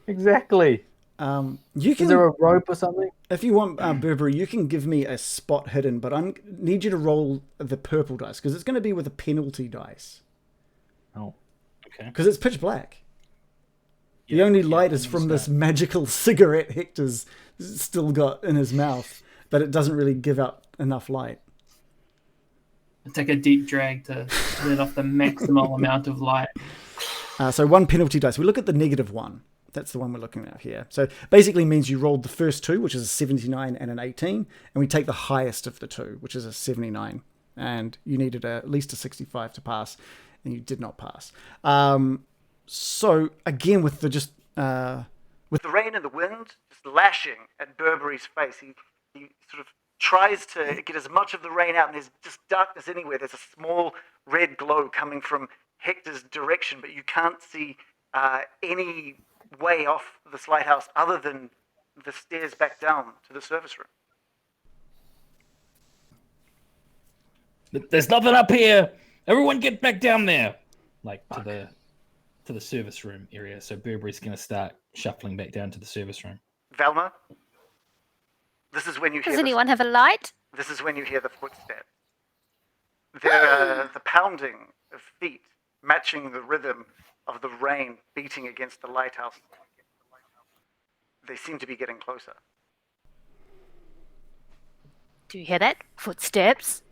Exactly. you Is can, there a rope or something? if you want, Burberry, you can give me a spot hidden, but I need you to roll the purple dice because it's going to be with a penalty dice Oh. Okay. because it's pitch black. The only light is from this magical cigarette Hector's still got in his mouth, but it doesn't really give out enough light. Take a deep drag to let off the maximal amount of light. So one penalty dice. We look at the -1. That's the one we're looking at here. So basically means you rolled the first two, which is a 79 and an 18, and we take the highest of the two, which is a 79. And you needed at least a 65 to pass, and you did not pass. So again, with the With the rain and the wind just lashing at Burberry's face, he sort of tries to get as much of the rain out, and there's just darkness anywhere. There's a small red glow coming from Hector's direction, but you can't see any way off this lighthouse other than the stairs back down to the service room. There's nothing up here. Everyone get back down there. Like to the service room area. So Burberry's going to start shuffling back down to the service room. Velma, this is when you hear Does anyone have a light? This is when you hear the footsteps. The pounding of feet matching the rhythm of the rain beating against the lighthouse. They seem to be getting closer. Do you hear that? Footsteps?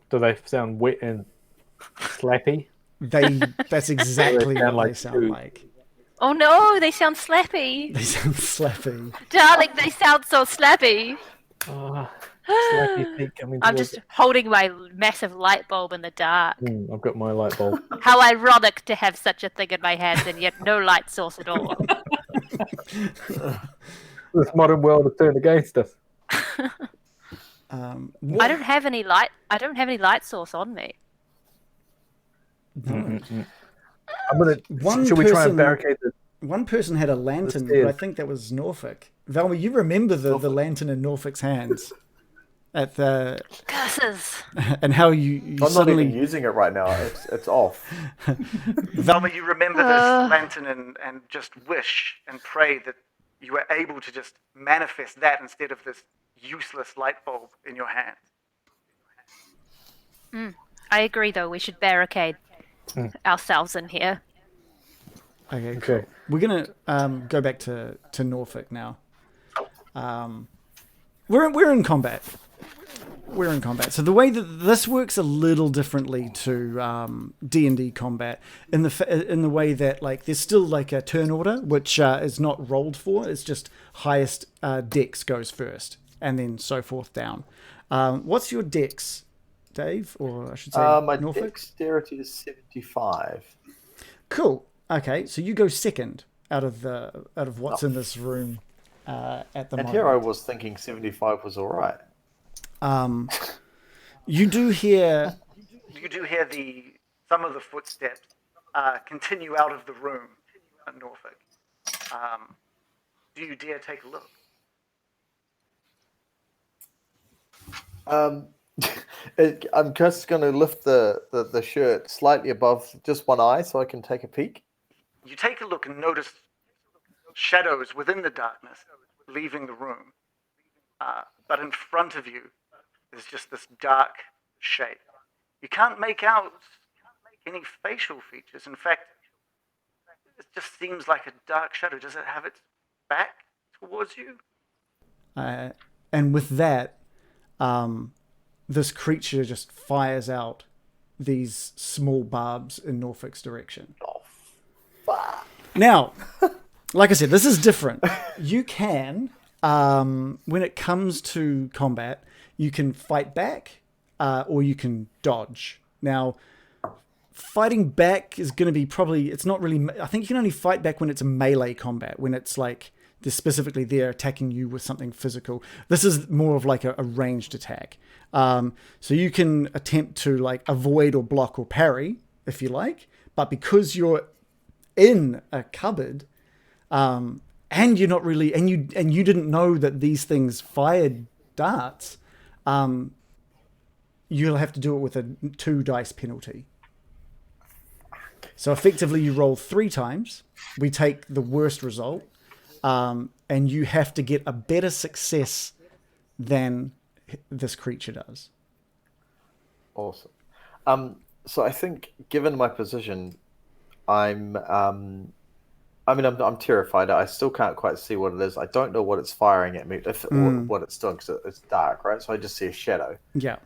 Do they sound wet and slappy? that's exactly They sound what they like sound food. like. Oh no, they sound slappy. They sound slappy. Darling, they sound so slappy. Slappy feet coming I'm towards just holding my massive light bulb in the dark. I've got my light bulb. How ironic to have such a thing in my hands and yet no light source at all. This modern world has turned against us. I don't have any light. I don't have any light source on me. I'm gonna. One Should we try person- and barricade the? One person had a lantern, but stairs. I think that was Norfolk. Velma, you remember the lantern in Norfolk's hands at the Curses. and how you I'm not suddenly even using it right now. It's off. Velma, you remember this lantern and just wish and pray that you were able to just manifest that instead of this useless light bulb in your hand. I agree, though. We should barricade ourselves in here. Okay, cool. Okay. We're gonna go back to Norfolk now. We're in combat. We're in combat. So the way that this works a little differently to D&D combat in the way that like there's still like a turn order which is not rolled for. It's just highest dex goes first and then so forth down. What's your dex, Dave? Or I should say My Norfolk? dexterity is 75. Cool. Okay, so you go second out of what's in this room at the And moment. here I was thinking 75 was all right. You do hear You do hear some of the footsteps continue out of the room at Norfolk. Do you dare take a look? I'm just going to lift the shirt slightly above just one eye so I can take a peek. You take a look and notice shadows within the darkness leaving the room. But in front of you is just this dark shape. You can't make out any facial features. In fact, it just seems like a dark shadow. Does it have its back towards you? And with that, this creature just fires out these small barbs in Norfolk's direction. Oh, fuck. Now, like I said, this is different. You can, when it comes to combat, you can fight back or you can dodge. Now, fighting back is going to be probably, it's not really, I think you can only fight back when it's a melee combat, when it's like they're specifically there attacking you with something physical. This is more of like a ranged attack. So you can attempt to like avoid or block or parry if you like, but because you're in a cupboard, and you're not really, and you didn't know that these things fired darts, you'll have to do it with a 2 dice penalty. So effectively you roll 3 times. We take the worst result, and you have to get a better success than this creature does. Awesome. So I think, given my position, I'm terrified. I still can't quite see what it is. I don't know what it's firing at me, or what it's doing, because it's dark, right? So I just see a shadow. Yeah.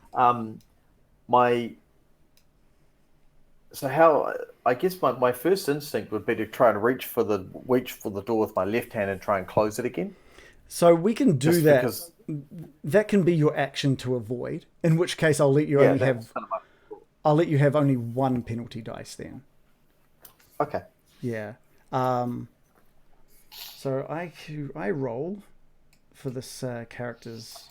I guess my first instinct would be to try and reach for the door with my left hand and try and close it again. So we can do Just that. because- That can be your action to avoid. In which case, I'll let you only that's have. kind of my thought. I'll let you have only 1 penalty dice then. Okay. Yeah. So I roll for this character's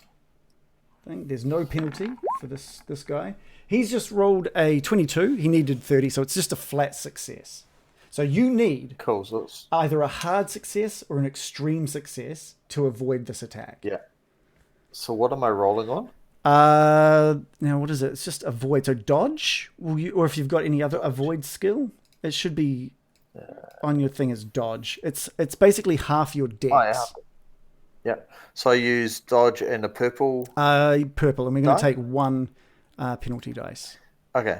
thing. There's no penalty for this guy. He's just rolled a 22. He needed 30, so it's just a flat success. So you need Cool. So it's, either a hard success or an extreme success to avoid this attack. yeah. So what am I rolling on? Now what is it? It's just avoid. So dodge, or if you've got any other avoid skill, it should be on your thing as dodge. It's basically half your dex. Oh, yeah. Yeah. So I use dodge and a purple. Purple, and we're going Die? to take 1 penalty dice. Okay.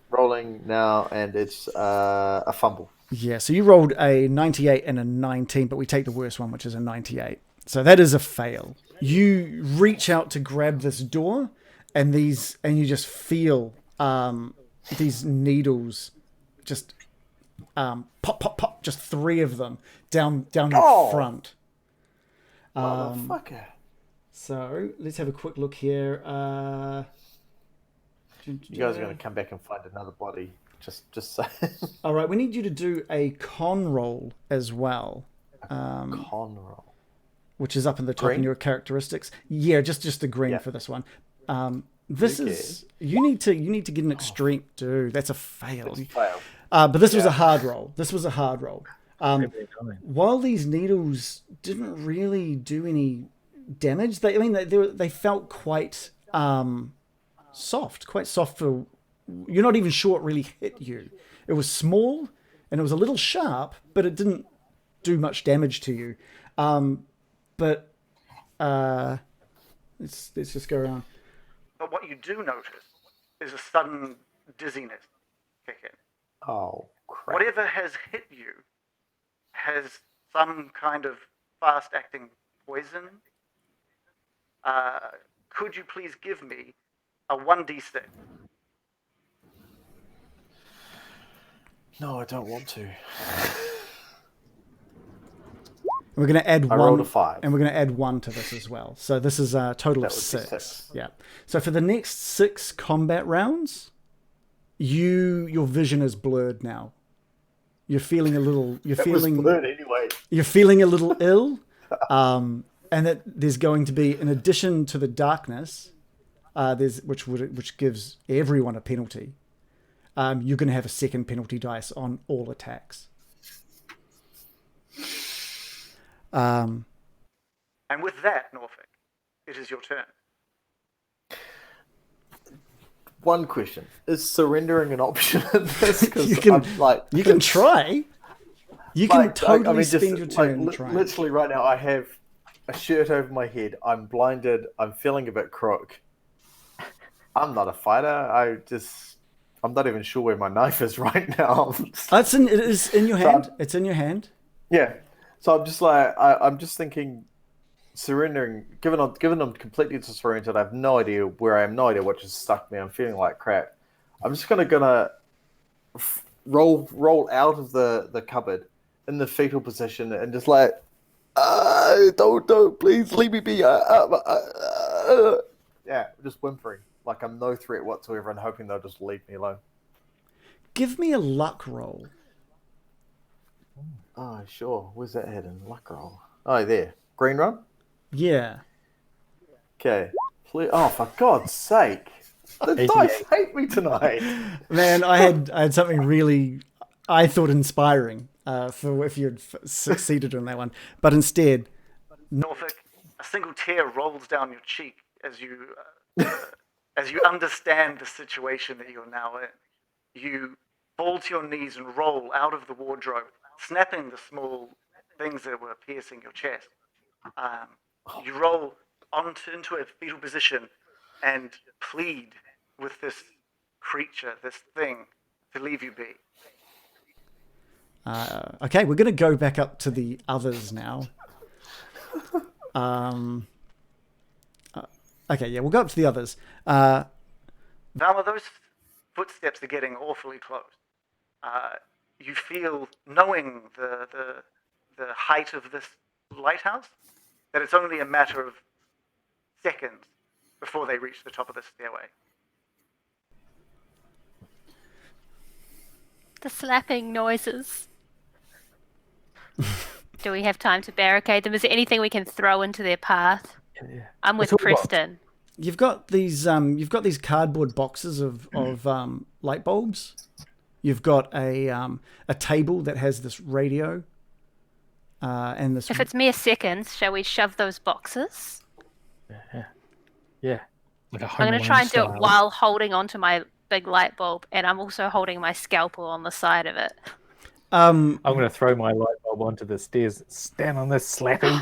Rolling now, and it's a fumble. Yeah, so you rolled a 98 and a 19, but we take the worst one, which is a 98. So that is a fail. You reach out to grab this door, and you just feel these needles just pop, pop, pop, just 3 of them down your front. Motherfucker. So let's have a quick look here. You guys are going to come back and find another body. Just say. All right, we need you to do a con roll as well. Con roll. Which is up in the top Green? in your characteristics. Yeah, just the green for this one. This Okay. is you need to get an extreme. Dude, that's a fail. It's failed. But this was a hard roll. While these needles didn't really do any damage, they felt quite soft for. You're not even sure it really hit you. It was small and it was a little sharp, but it didn't do much damage to you. But let's just go around. But what you do notice is a sudden dizziness kick in. Oh, crap. Whatever has hit you has some kind of fast-acting poison. Could you please give me a 1d6? No, I don't want to. We're going to add I 1. rolled a 5. And we're going to add 1 to this as well. So this is a total of That would be 6. 6. Yeah. So for the next 6 combat rounds, your vision is blurred now. You're feeling a little. You're It feeling. was blurred anyway. You're feeling a little ill, and that there's going to be, in addition to the darkness, which gives everyone a penalty. You're going to have a second penalty dice on all attacks. And with that, Norfolk, it is your turn. One question: is surrendering an option in this? Because You can I'm like, you can try. You can totally just, spend your turn trying. Literally, right now, I have a shirt over my head. I'm blinded. I'm feeling a bit crook. I'm not a fighter. I'm not even sure where my knife is right now. It is in your hand. So It's in your hand. yeah. So I'm just like, I'm just thinking, surrendering, given I'm completely disoriented, I have no idea where I am, no idea what just stuck me. I'm feeling like crap. I'm just gonna roll out of the cupboard in the fetal position and just like, don't, please leave me be. Yeah, just whimpering like I'm no threat whatsoever and hoping they'll just leave me alone. Give me a luck roll. Oh, sure. Where's that hidden? Luck roll. Oh, there. Green run? Yeah. Okay. Oh, for God's sake. The dice hate me tonight. Man, I had something really, I thought, inspiring for if you'd succeeded on that one. But instead... Norfolk, a single tear rolls down your cheek as you understand the situation that you're now in. You fall to your knees and roll out of the wardrobe, snapping the small things that were piercing your chest. You roll into a fetal position and plead with this creature, this thing, to leave you be. Okay, we're going to go back up to the others now. Okay, yeah, we'll go up to the others. Valma, those footsteps are getting awfully close. You feel, knowing the height of this lighthouse, that it's only a matter of seconds before they reach the top of the stairway. The slapping noises. Do we have time to barricade them? Is there anything we can throw into their path? Yeah. I'm with That's all Preston. You've got these cardboard boxes of light bulbs. You've got a table that has this radio. And this. If it's mere seconds, shall we shove those boxes? Yeah. Like a I'm going to try and do it while holding onto my big light bulb, and I'm also holding my scalpel on the side of it. I'm going to throw my light bulb onto the stairs. Stand on this slapping.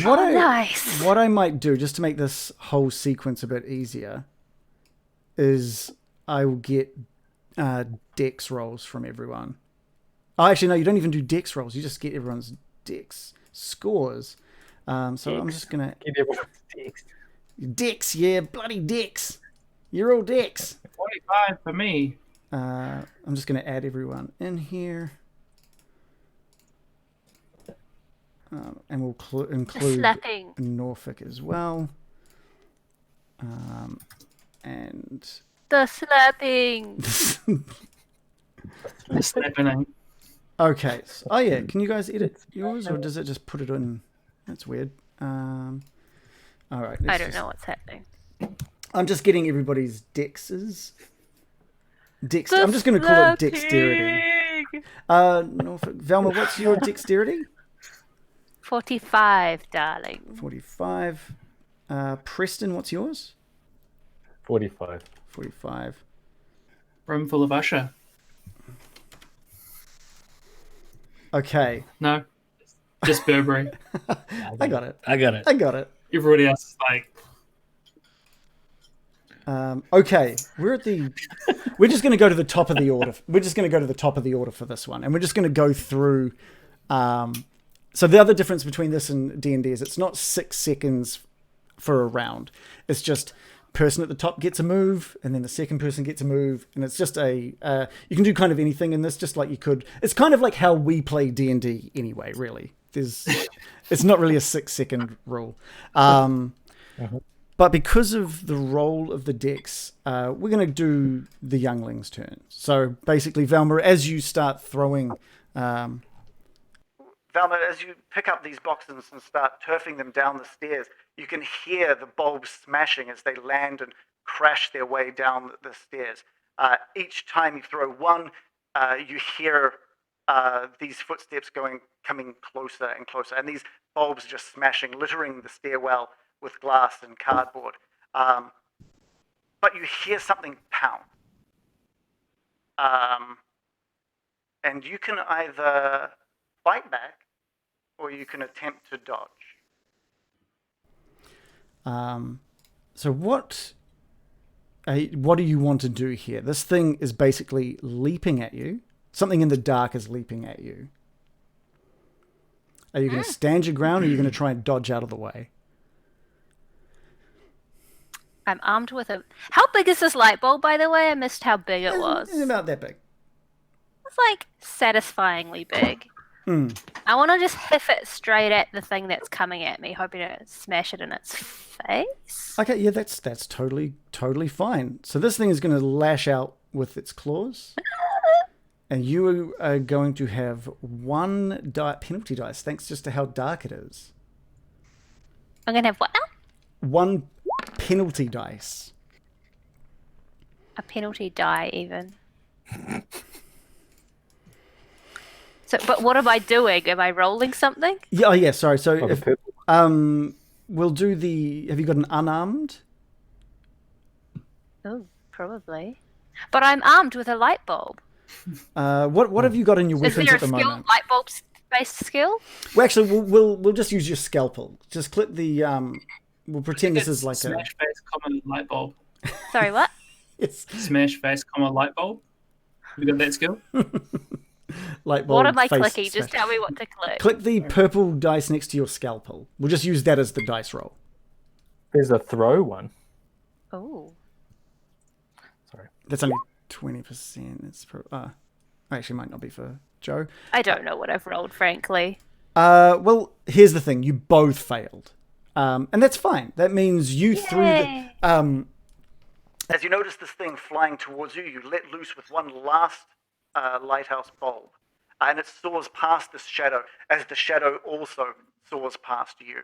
Nice. What I might do, just to make this whole sequence a bit easier, is I will get dex rolls from everyone. Oh, actually, no, you don't even do dex rolls. You just get everyone's dex scores. So I'm just going to... Get everyone's dex. Dex, yeah, bloody dex. You're all dex. 45 for me. I'm just going to add everyone in here. And we'll include slapping. Norfolk as well. And The slapping. Slapping. okay. Oh yeah, can you guys edit yours, or does it just put it in? That's weird. All right. I don't know what's happening. I'm just getting everybody's dexes. I'm just going to call it dexterity. Norfolk, Velma, what's your dexterity? 45, darling. 45. Preston, what's yours? 45. 45. Room full of usher. Okay. No. Just Burberry. I got it. I got it. I got it. Everybody else is like... Okay, we're just going to go to the top of the order. We're just going to go to the top of the order for this one, and we're just going to go through. So the other difference between this and D&D is it's not 6 seconds for a round. It's just person at the top gets a move, and then the second person gets a move, and it's just you can do kind of anything in this, just like you could. It's kind of like how we play D&D anyway. Really, it's not really a 6-second rule. But because of the roll of the dex, we're going to do the youngling's turn. So basically, Velma, as you start throwing... Velma, as you pick up these boxes and start turfing them down the stairs, you can hear the bulbs smashing as they land and crash their way down the stairs. Each time you throw one, you hear these footsteps coming closer and closer, and these bulbs just smashing, littering the stairwell with glass and cardboard. But you hear something pound. And you can either fight back or you can attempt to dodge. So what do you want to do here? This thing is basically leaping at you. Something in the dark is leaping at you. Are you going to stand your ground, or are you going to try and dodge out of the way? I'm armed with a. How big is this light bulb, by the way? I missed how big it was. It's about that big. It's like satisfyingly big. I want to just hiff it straight at the thing that's coming at me, hoping to smash it in its face. Okay, yeah, that's totally fine. So this thing is going to lash out with its claws, and you are going to have one penalty dice, thanks just to how dark it is. I'm gonna have what now? One penalty dice. A penalty die, even. So, but what am I doing? Am I rolling something? Yeah, oh yeah, sorry. So Oh, if the purple. we'll do the. Have you got an unarmed? Oh, probably. But I'm armed with a light bulb. What have you got in your Is weapons there at a the skill, moment? light bulb based skill? Well, actually, we'll just use your scalpel. Just click the. We'll pretend this is like smash face, comma light bulb. Sorry, what? It's Smash face, comma light bulb. You got that skill? light bulb. What am I face clicking? smash. Just tell me what to click. Click the purple dice next to your scalpel. We'll just use that as the dice roll. There's a throw one. Oh. Sorry. That's only 20%. It's actually might not be for Joe. I don't know what I've rolled, frankly. Well, here's the thing. You both failed. And that's fine. That means you threw the As you notice this thing flying towards you, you let loose with one last lighthouse bulb. And it soars past this shadow, as the shadow also soars past you.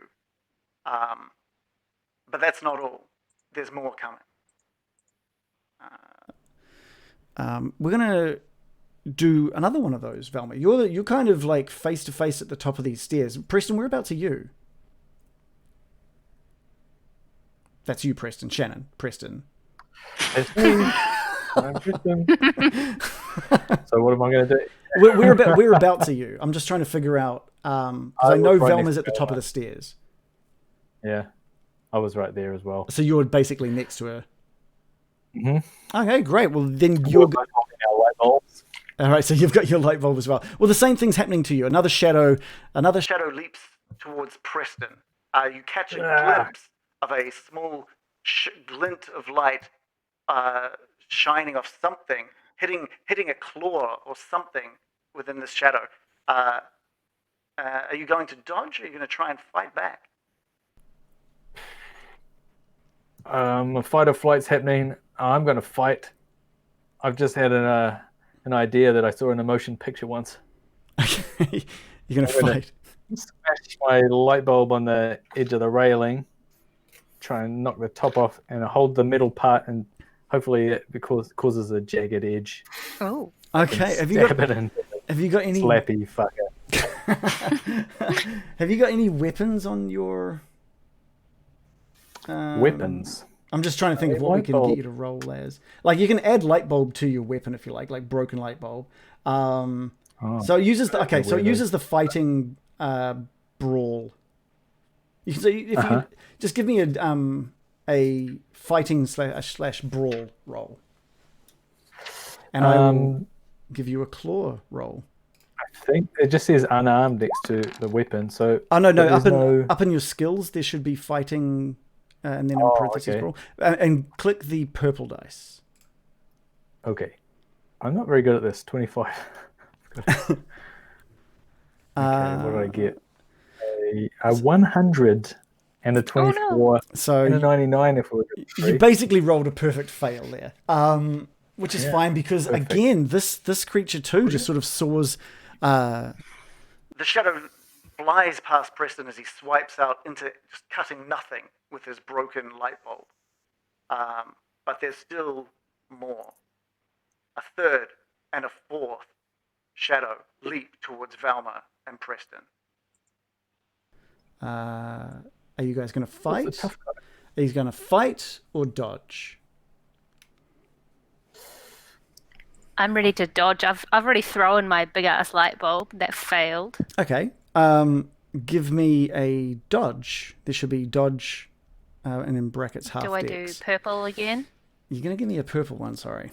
But that's not all. There's more coming. we're gonna do another one of those, Velma. You're kind of like face to face at the top of these stairs. Preston, whereabouts are you? That's you, Preston. Shannon. Preston. It's me. I'm Tristan. So what am I going to do? Whereabouts are you? I'm just trying to figure out. Because I know was right Velma's next at the to top of Velma. the stairs. Yeah, I was right there as well. So you're basically next to her. Mm-hmm. Okay, great. Well, then We're you're. both holding our light bulbs. All right, so you've got your light bulb as well. Well, the same thing's happening to you. Another shadow. Shadow leaps towards Preston. You catch a glimpse of a small glint of light shining off something, hitting a claw or something within this shadow. Are you going to dodge, or are you going to try and fight back? A fight or flight's happening. I'm going to fight. I've just had an idea that I saw in a motion picture once. Okay, you're going to I'm gonna fight. Smash my light bulb on the edge of the railing, try and knock the top off, and hold the middle part, and hopefully it causes a jagged edge. Oh. Okay, have you got any slappy fucker? Have you got any weapons on your Weapons? I'm just trying to think of what we can get you to roll as. Like, you can add light bulb to your weapon if you like broken light bulb. So it uses the fighting brawl. You can say if you just give me a fighting slash brawl roll, and I will give you a claw roll. I think it just says unarmed next to the weapon. So up in your skills there should be fighting, and then in parentheses brawl, and click the purple dice. Okay, I'm not very good at this. 25. Okay, what did I get? A 100 and a 24 so and a 99 if we were you basically rolled a perfect fail there, which is fine because again this creature too just sort of soars. The shadow flies past Preston as he swipes out into just cutting nothing with his broken light bulb. But there's still more. A third and a fourth shadow leap towards Velma and Preston. Are you guys going to fight? It's a tough guy. Are you going to fight or dodge? I'm ready to dodge. I've already thrown my big ass light bulb. That failed. Okay. Give me a dodge. There should be dodge, and in brackets half. Do I do dex. purple again? You're going to give me a purple one. Sorry.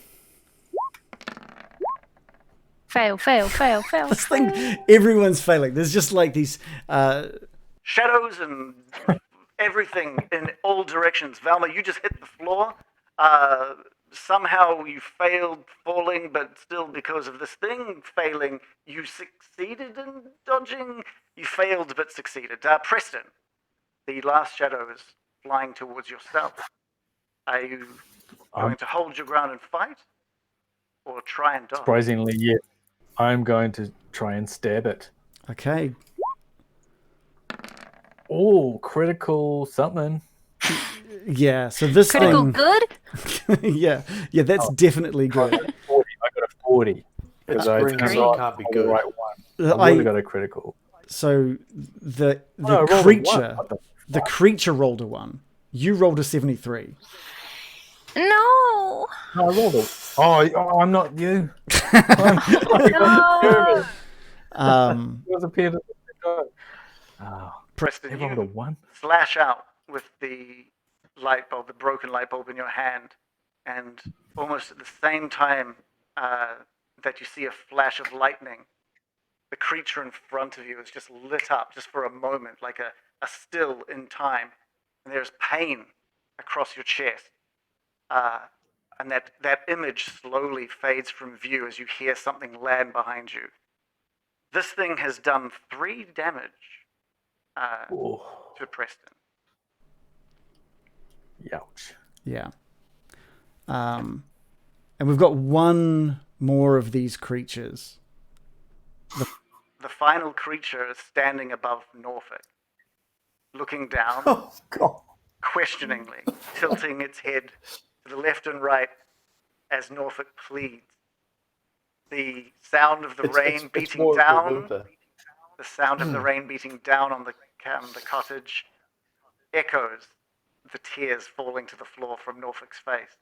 Fail. This thing, everyone's failing. There's just like these. Shadows and everything in all directions. Velma, you just hit the floor. Somehow you failed falling, but still because of this thing failing, you succeeded in dodging. You failed but succeeded. Preston, the last shadow is flying towards yourself. Are you going to hold your ground and fight? Or try and dodge? Surprisingly, yes. I'm going to try and stab it. Okay. Oh, critical something. Yeah, so this Critical thing... good? yeah, that's definitely good. I got a 40. It's Because I green, think so I it can't be got good. the right one. I would have got a critical. So the I rolled a creature, one. the creature rolled a 1. You rolled a 73. No. No, I rolled a... Oh, I'm not you. No. It was a pair of... Oh, Preston, I rolled a 1. slash out with the light bulb, the broken light bulb in your hand, and almost at the same time that you see a flash of lightning, the creature in front of you is just lit up just for a moment, like a still in time, and there's pain across your chest. And that image slowly fades from view as you hear something land behind you. This thing has done 3 damage to Preston. Youch. Yeah. And we've got 1 more of these creatures. The final creature is standing above Norfolk, looking down, Oh, God. questioningly, tilting its head to the left and right as Norfolk pleads. The sound of the rain beating more of a down, whimper. the sound of the rain beating down on the cottage echoes the tears falling to the floor from Norfolk's face.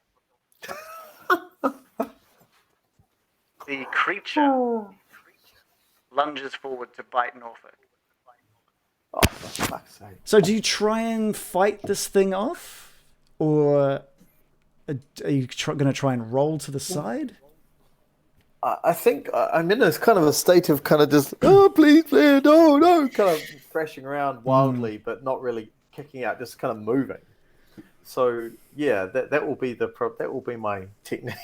The creature lunges forward to bite Norfolk. Oh, for fuck's sake. So do you try and fight this thing off? Or are you going to try and roll to the side? I think I'm in this kind of a state of kind of just, oh, please, no, kind of thrashing around wildly, but not really kicking out, just kind of moving. So yeah, that will be my technique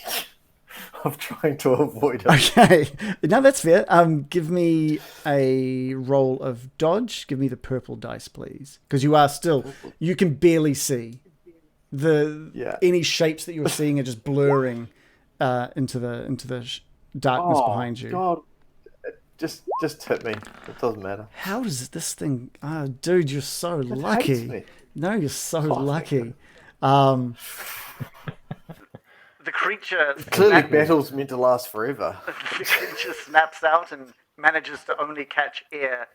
of trying to avoid it. Okay. No, that's fair. Give me a roll of dodge. Give me the purple dice, please. Because you can barely see. Any shapes that you're seeing are just blurring into the darkness behind you. God. Just hit me. It doesn't matter. How does this thing... Oh, dude, you're so lucky. Hates me. No, you're so Oh, lucky. The creature Clearly, battle's meant to last forever. the creature snaps out and manages to only catch air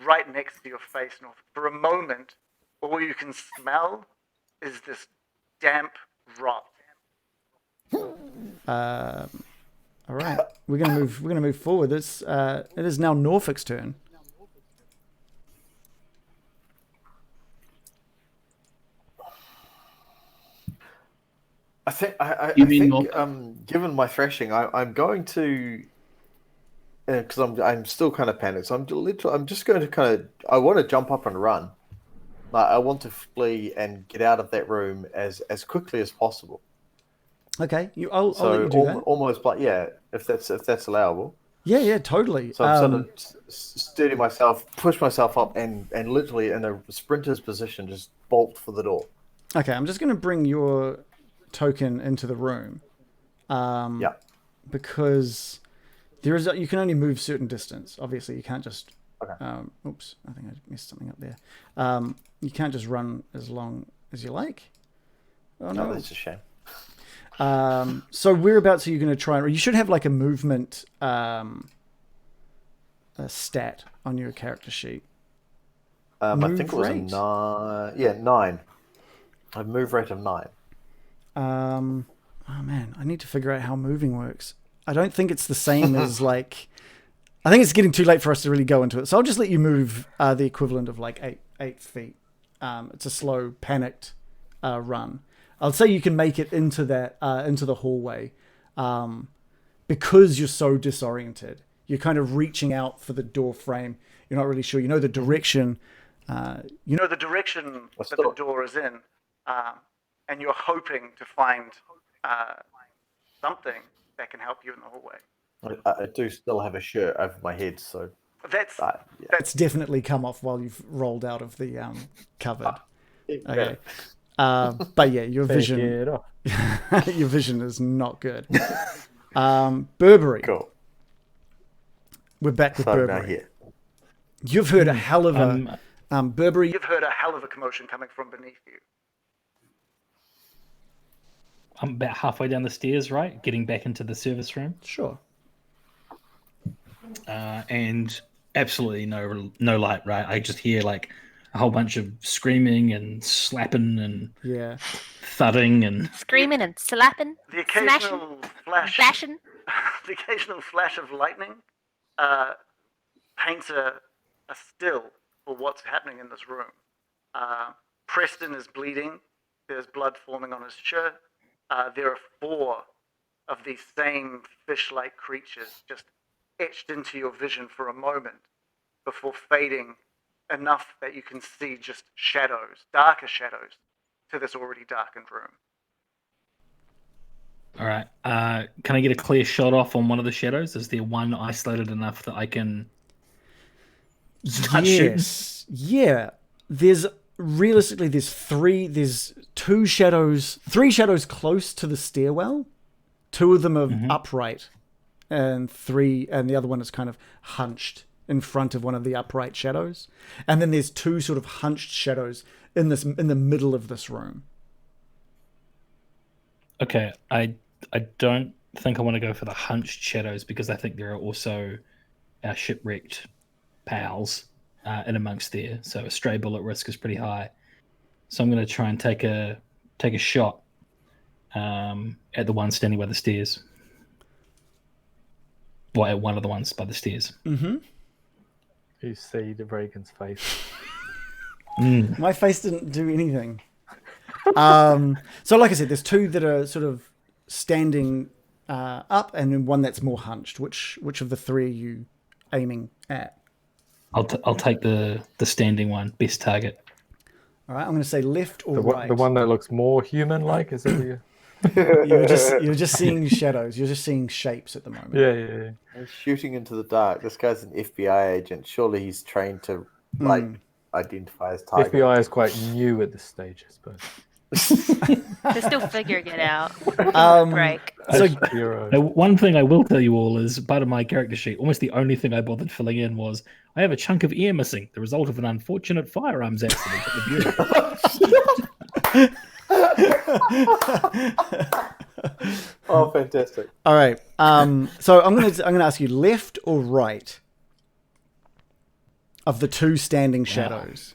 right next to your face, North. For a moment, all you can smell is this damp rot. All right, we're gonna move forward. It is now Norfolk's turn. I think Norfolk? given my thrashing, I'm going to, because I'm still kind of panicked. So I'm just going to I want to jump up and run. Like, I want to flee and get out of that room as quickly as possible. Okay, I'll let you do that. Almost like, if that's allowable. Yeah, totally. So I'm sort of steady myself, push myself up, and literally in a sprinter's position, just bolt for the door. Okay, I'm just going to bring your token into the room. Because you can only move certain distance. Obviously, you can't just. Okay. Oops, I think I messed something up there. You can't just run as long as you like. Oh no, that's a shame. So whereabouts are you going to try? You should have like a movement a stat on your character sheet. I think it was rate? a 9. Yeah, 9. A move rate of 9. Oh man, I need to figure out how moving works. I don't think it's the same as like. I think it's getting too late for us to really go into it. So I'll just let you move the equivalent of like 8 feet. It's a slow, panicked run. I'll say you can make it into the hallway because you're so disoriented. You're kind of reaching out for the door frame. You're not really sure. You know the direction, You know the direction that the door is in, and you're hoping to find something that can help you in the hallway. I do still have a shirt over my head, so That's That's definitely come off while you've rolled out of the cupboard. yeah. Okay. But yeah, your Take vision it off. your vision is not good. Burberry. Cool. We're back with So now Burberry. here. You've heard a hell of a Burberry. You've heard a hell of a commotion coming from beneath you. I'm about halfway down the stairs, right? Getting back into the service room. Sure. And absolutely no light, right? I just hear like a whole bunch of screaming and slapping and Yeah. thudding and Screaming and slapping, The occasional bashing. the occasional flash of lightning paints a still for what's happening in this room. Preston is bleeding. There's blood forming on his shirt. There are 4 of these same fish-like creatures just etched into your vision for a moment before fading enough that you can see just shadows, darker shadows, to this already darkened room. all right. Can I get a clear shot off on one of the shadows? Is there one isolated enough that I can start shooting? Yes. Yeah. There's realistically there's 3 shadows close to the stairwell. 2 of them are upright, and the other one is kind of hunched in front of one of the upright shadows. And then there's 2 sort of hunched shadows in the middle of this room. Okay, I don't think I want to go for the hunched shadows because I think there are also our shipwrecked pals in amongst there. So a stray bullet risk is pretty high. So I'm going to try and take a shot at the one standing by the stairs. Well, at one of the ones by the stairs. Mm-hmm. You see the Reagan's face. My face didn't do anything. So like I said, there's 2 that are sort of standing up, and then one that's more hunched. Which of the 3 are you aiming at? I'll take the standing one, best target. All right, I'm going to say left or The right. one that looks more human-like, is it? You're just seeing shadows. You're just seeing shapes at the moment. Yeah. He's shooting into the dark. This guy's an FBI agent. Surely he's trained to identify his target. FBI is quite new at this stage, I suppose. They're still figuring it out. Break. So Now, one thing I will tell you all is part of my character sheet, almost the only thing I bothered filling in was I have a chunk of ear missing, the result of an unfortunate firearms accident at the Bureau. Oh, fantastic! all right. So I'm gonna ask you left or right of the 2 standing shadows.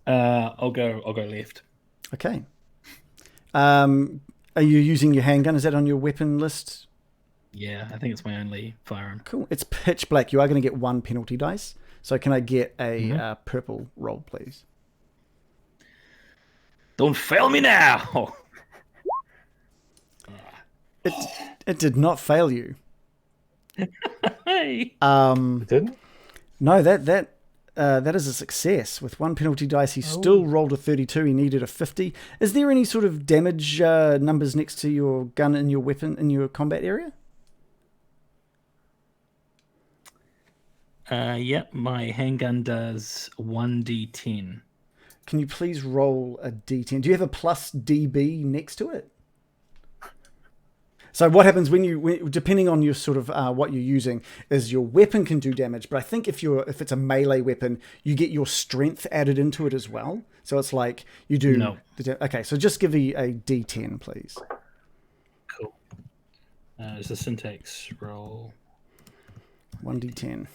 I'll go left. Okay. Are you using your handgun? Is that on your weapon list? Yeah, I think it's my only firearm. Cool. It's pitch black. You are going to get 1 penalty dice. So can I get a purple roll, please? Don't fail me now. It did not fail you. Hey. It didn't? No, that is a success. With 1 penalty dice, he still rolled a 32. He needed a 50. Is there any sort of damage numbers next to your gun in your weapon in your combat area? Yep, my handgun does 1d10. Can you please roll a d10? Do you have a plus DB next to it? So what happens when depending on your sort of what you're using, is your weapon can do damage, but I think if it's a melee weapon, you get your strength added into it as well. So it's like you do. No. Okay, so just give me a d10, please. Cool. It's a syntax roll. 1d10.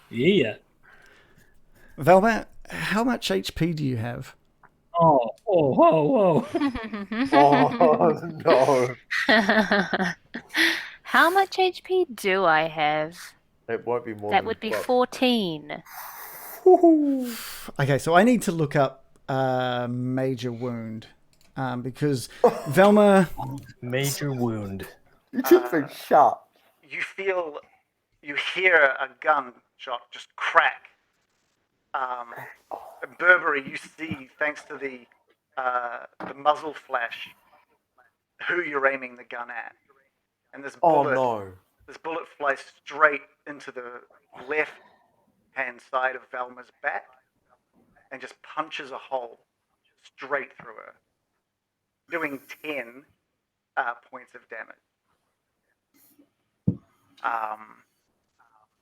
Yeah. Velma, how much HP do you have? Oh, whoa. Oh no! How much HP do I have? It won't be more. That than would be 12. 14. Okay, so I need to look up major wound because Velma. Major wound. You took things sharp. you hear a gunshot just crack. Burberry, you see, thanks to the muzzle flash, who you're aiming the gun at, and this Oh bullet no. this bullet flies straight into the left-hand side of Velma's back and just punches a hole straight through her, doing 10 points of damage.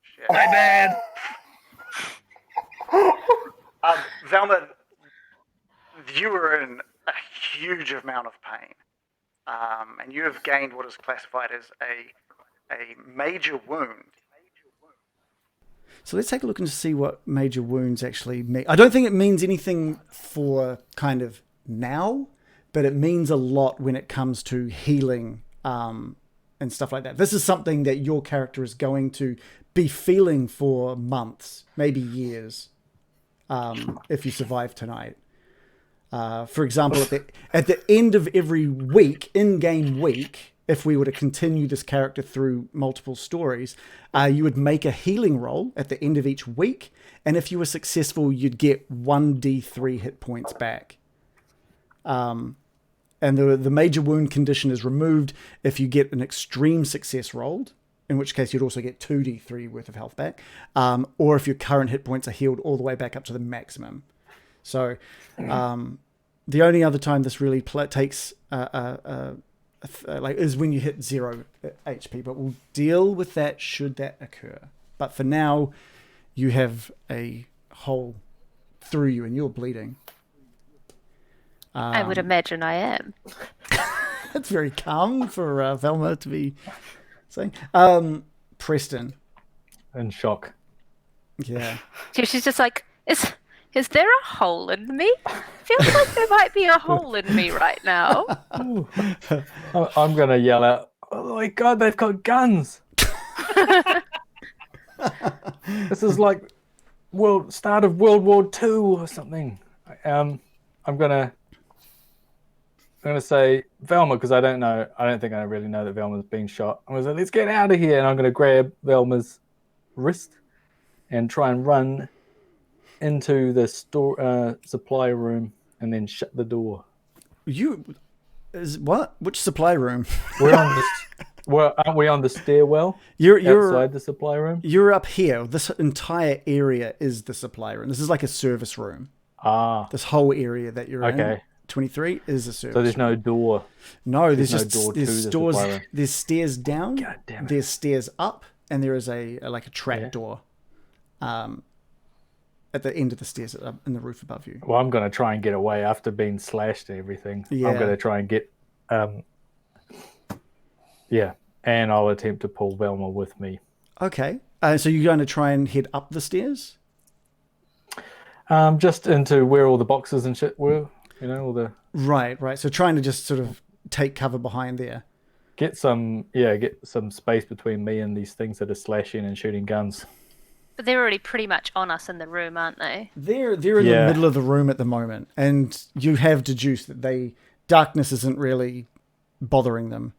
Shit. My bad. Velma, you were in a huge amount of pain, and you have gained what is classified as a major wound. So let's take a look and see what major wounds actually mean. I don't think it means anything for kind of now, but it means a lot when it comes to healing and stuff like that. This is something that your character is going to be feeling for months, maybe years, if you survive tonight. For example, at the end of every week, in-game week, if we were to continue this character through multiple stories, you would make a healing roll at the end of each week, and if you were successful, you'd get 1d3 hit points back. And the major wound condition is removed if you get an extreme success rolled, in which case you'd also get 2d3 worth of health back, or if your current hit points are healed all the way back up to the maximum. So the only other time this really takes is when you hit 0 HP, but we'll deal with that should that occur. But for now, you have a hole through you and you're bleeding. I would imagine I am. That's very calm for Velma to be saying. Preston. In shock. Yeah. She's just like, is there a hole in me? Feels like there might be a hole in me right now. I'm going to yell out, oh my God, they've got guns. This is like start of World War II or something. I'm going to say Velma, because I don't think I really know that Velma's been shot. I'm going to say, let's get out of here. And I'm going to grab Velma's wrist and try and run into the supply room and then shut the door. Which supply room? We're on this. Well, aren't we on the stairwell? You're outside the supply room. You're up here. This entire area is the supply room. This is like a service room. This whole area that you're in, 23, is a service. So there's no door. No, there's no door to the supply room. There's stairs down. God damn it. There's stairs up, and there is a trap door. At the end of the stairs in the roof above you. Well, I'm going to try and get away after being slashed and everything. Yeah. I'm going to try and get... and I'll attempt to pull Velma with me. Okay. So you're going to try and head up the stairs? Just into where all the boxes and shit were. All the... Right. So trying to just sort of take cover behind there. Get some space between me and these things that are slashing and shooting guns. But they're already pretty much on us in the room, aren't they? They're in the middle of the room at the moment, and you have deduced that darkness isn't really bothering them.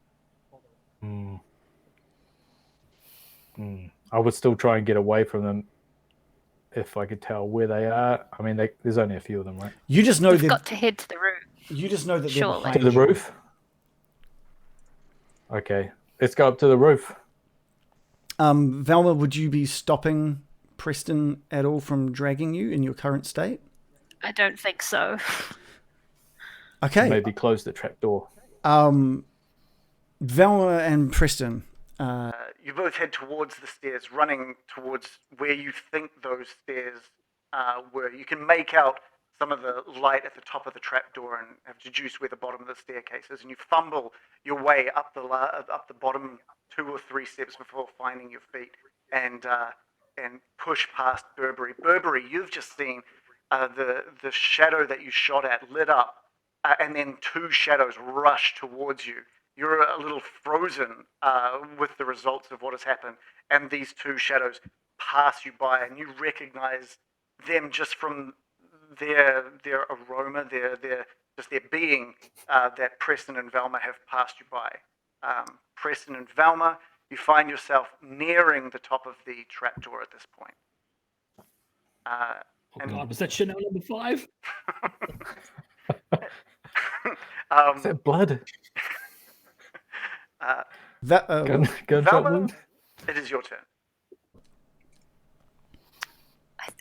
I would still try and get away from them if I could tell where they are. I mean, there's only a few of them, right? You just know We've got to head to the room. You just know that they're Surely. behind To the you. roof? Okay, let's go up to the roof. Velma, would you be stopping Preston at all from dragging you in your current state? I don't think so. Okay. Maybe close the trapdoor. Velma and Preston. You both head towards the stairs, running towards where you think those stairs were. You can make out some of the light at the top of the trapdoor and have deduced where the bottom of the staircase is, and you fumble your way up the bottom 2 or 3 steps before finding your feet and push past Burberry. Burberry, you've just seen the shadow that you shot at lit up, and then 2 shadows rush towards you. You're a little frozen with the results of what has happened, and these 2 shadows pass you by, and you recognize them just from their aroma, their being, that Preston and Velma have passed you by. Preston and Velma, You find yourself nearing the top of the trapdoor at this point. Oh God, was that Chanel number 5? Is that blood? Gunshot Velma, wound? it is your turn.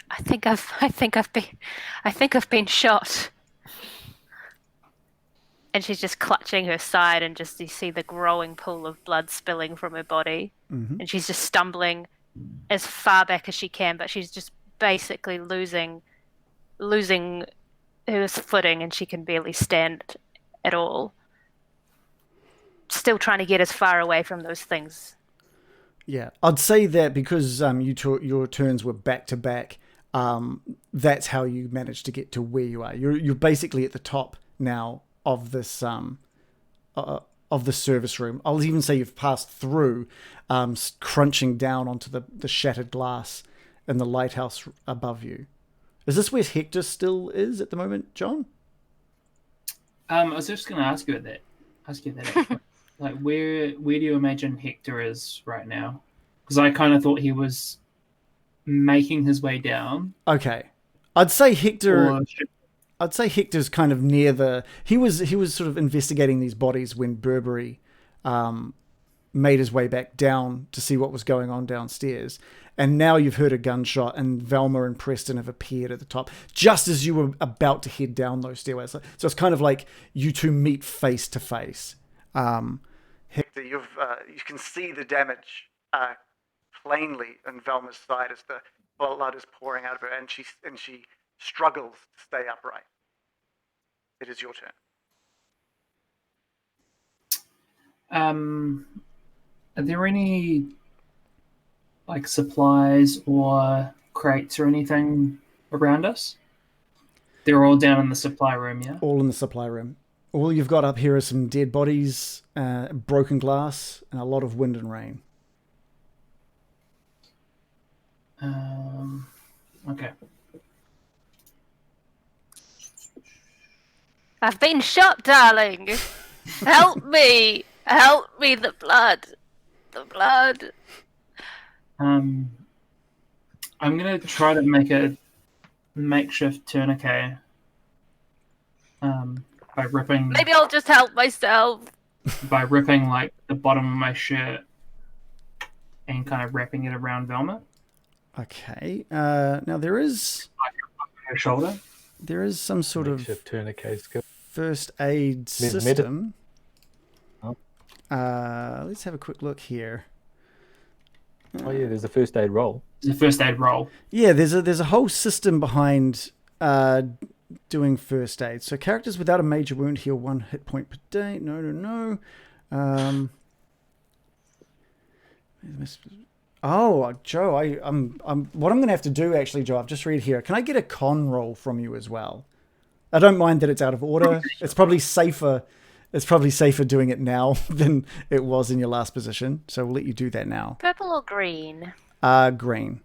I think I've been shot. And she's just clutching her side, and just you see the growing pool of blood spilling from her body, and she's just stumbling as far back as she can, but she's just basically losing her footing, and she can barely stand at all. Still trying to get as far away from those things. Yeah, I'd say that because your turns were back to back, that's how you managed to get to where you are. You're basically at the top now of this of the service room. I'll even say you've passed through, crunching down onto the shattered glass in the lighthouse above you. Is this where Hector still is at the moment, John? I was just going to ask you that. Actually. Like, where do you imagine Hector is right now? Because I kind of thought he was making his way down. Okay, I'd say Hector's kind of near the. He was sort of investigating these bodies when Burberry made his way back down to see what was going on downstairs. And now you've heard a gunshot, and Velma and Preston have appeared at the top just as you were about to head down those stairways. So it's kind of like you two meet face to face. Hector, you can see the damage plainly on Velma's side as the blood is pouring out of her, and she struggles to stay upright. It is your turn. Are there any like supplies or crates or anything around us? They're all down in the supply room, yeah? All in the supply room. All you've got up here are some dead bodies, broken glass, and a lot of wind and rain. Okay. I've been shot, darling. Help me! Help me! The blood. I'm gonna try to make a makeshift tourniquet. By ripping. Maybe I'll just help myself. By ripping like the bottom of my shirt and kind of wrapping it around Velma. Okay. Now there is Her shoulder. There is some sort of tourniquet skill. First aid system. Let's have a quick look here. Oh yeah, there's a first aid roll. There's a first aid roll. Yeah, there's a whole system behind doing first aid. So characters without a major wound heal 1 hit point per day. No. Oh, Joe, I'm what I'm going to have to do actually, Joe. I've just read here. Can I get a con roll from you as well? I don't mind that it's out of order. It's probably safer. It's probably safer doing it now than it was in your last position. So we'll let you do that now. Purple or green? Green.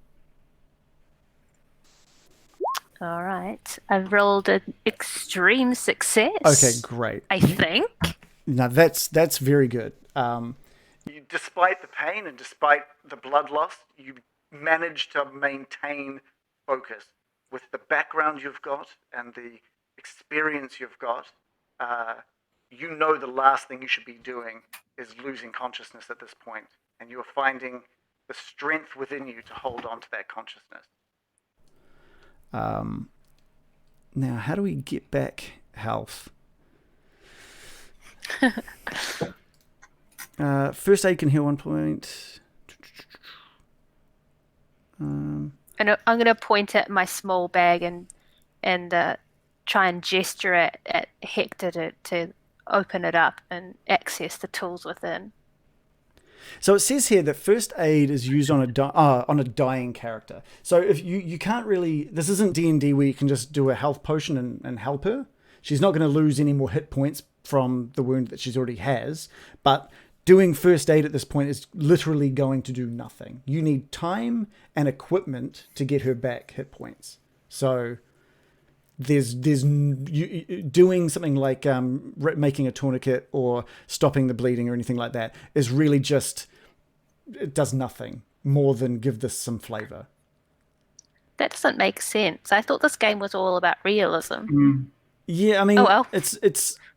All right. I've rolled an extreme success. Okay, great. I think. Now that's very good. Despite the pain and despite the blood loss, you manage to maintain focus with the background you've got and the experience you've got. You know the last thing you should be doing is losing consciousness at this point, and you are finding the strength within you to hold on to that consciousness. Now, how do we get back health? First aid can heal 1 point. And I'm going to point at my small bag and try and gesture at Hector to open it up and access the tools within. So it says here that first aid is used on a dying character. So if you can't really, this isn't D&D where you can just do a health potion and help her. She's not going to lose any more hit points from the wound that she's already has. But doing first aid at this point is literally going to do nothing. You need time and equipment to get her back hit points. So there's doing something like making a tourniquet or stopping the bleeding or anything like that is really just it does nothing more than give this some flavor. That doesn't make sense. I thought this game was all about realism. Yeah, I mean, Oh, well. it's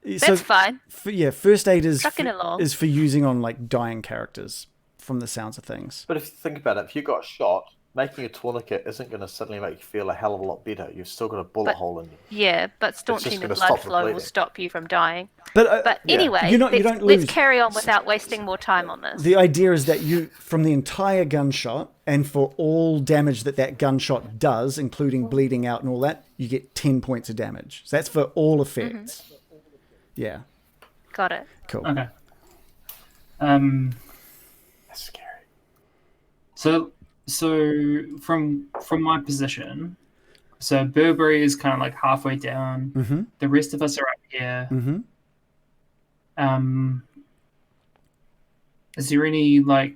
That's fine. First aid is Trucking along. is for using on like dying characters, from the sounds of things. But if you think about it, if you got shot, making a tourniquet isn't going to suddenly make you feel a hell of a lot better. You've still got a bullet hole in you. Yeah, but staunching the gonna blood stop the flow will bleeding. stop you from dying. But Anyway, you don't lose. let's carry on without wasting more time on this. The idea is that you, from the entire gunshot, and for all damage that gunshot does, including bleeding out and all that, you get 10 points of damage. So that's for all effects. Yeah. Got it. Cool. Okay. That's scary. So from my position, so Burberry is kind of like halfway down. Mm-hmm. The rest of us are up here. Mm-hmm. Is there any like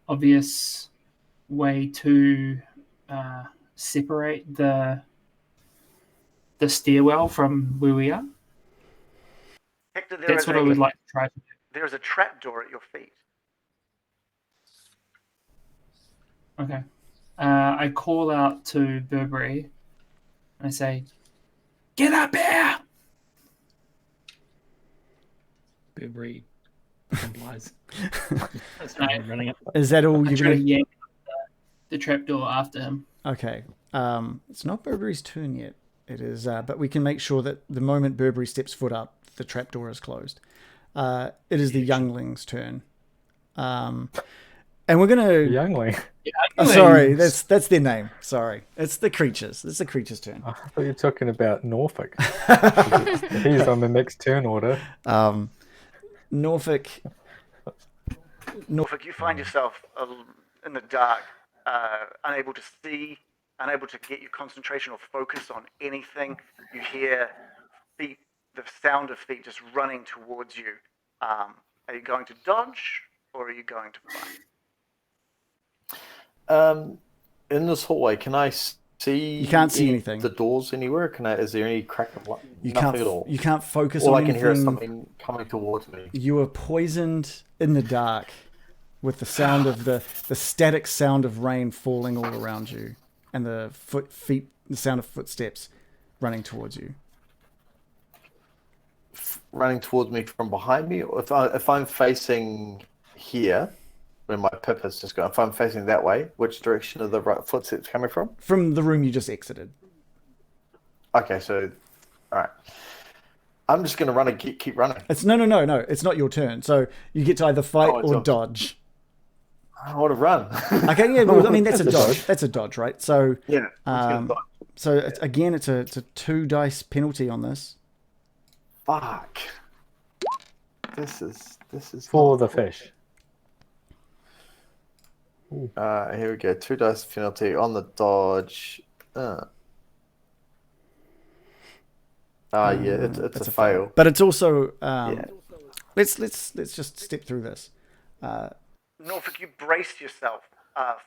obvious way to separate the stairwell from where we are? Hector, That's what I would like to try to do. There is a trapdoor at your feet. Okay. I call out to Burberry. I say, "Get up here!" Burberry complies. Right. Running up. Is that all I you're try to going to... yank the trapdoor after him. Okay. It's not Burberry's turn yet. It is, but we can make sure that the moment Burberry steps foot up, the trapdoor is closed. It is the youngling's turn. And we're going to... Youngling. Oh, sorry, that's their name. Sorry. It's the creatures. It's the creature's turn. I thought you were talking about Norfolk. He's on the next turn order. Norfolk, Norfolk, you find yourself in the dark, unable to see, unable to get your concentration or focus on anything. You hear feet, the sound of feet just running towards you. Are you going to dodge or are you going to fight? In this hallway, can I see? You can't see anything. The doors anywhere? Is there any crack of light? Nothing at all. You can't focus All on I can anything. hear is something coming towards me. You are poisoned in the dark with the sound of the static sound of rain falling all around you, and the sound of footsteps running towards you. Running towards me from behind me. Or if I'm facing here, when my pip has just gone, if I'm facing that way, which direction are the right footsteps coming from? From the room you just exited. Okay, so, all right. I'm just going to run and keep running. It's no. It's not your turn. So you get to either fight or yours. dodge. I want to run. Okay, yeah. Well, I mean, that's a dodge. That's a dodge, right? So Yeah. I'm just gonna dodge. so again, it's a 2 dice penalty on this. Fuck. This is For the fish. here we go. 2 dice penalty on the dodge. Yeah, it's a fail. But it's also let's just step through this. Norfolk, you brace yourself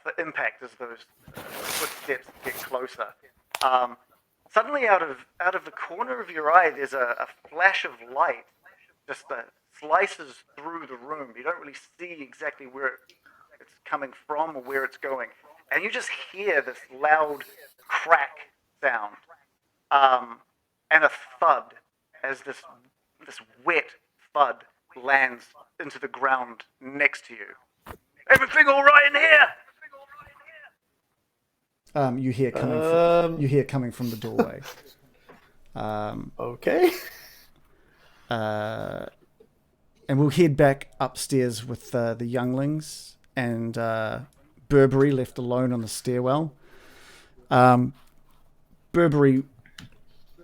for impact as those footsteps get closer. Suddenly, out of the corner of your eye, there's a flash of light, just slices through the room. You don't really see exactly where it's coming from or where it's going, and you just hear this loud crack sound, and a thud as this wet thud lands into the ground next to you. Everything all right in here? You hear coming from the doorway. Okay. And we'll head back upstairs with the younglings and Burberry left alone on the stairwell. Burberry,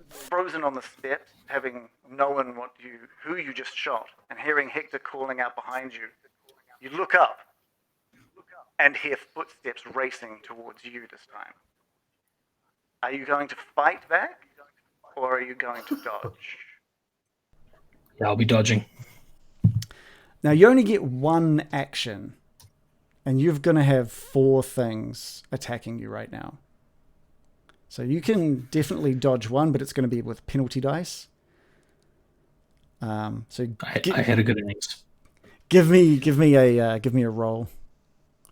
Frozen on the steps, having known who you just shot, and hearing Hector calling out behind you, you look up and hear footsteps racing towards you this time. Are you going to fight back, or are you going to dodge? Yeah, I'll be dodging. now you only get 1 action, and you're going to have 4 things attacking you right now. So you can definitely dodge 1, but it's going to be with penalty dice. So I had a good innings. give me a roll.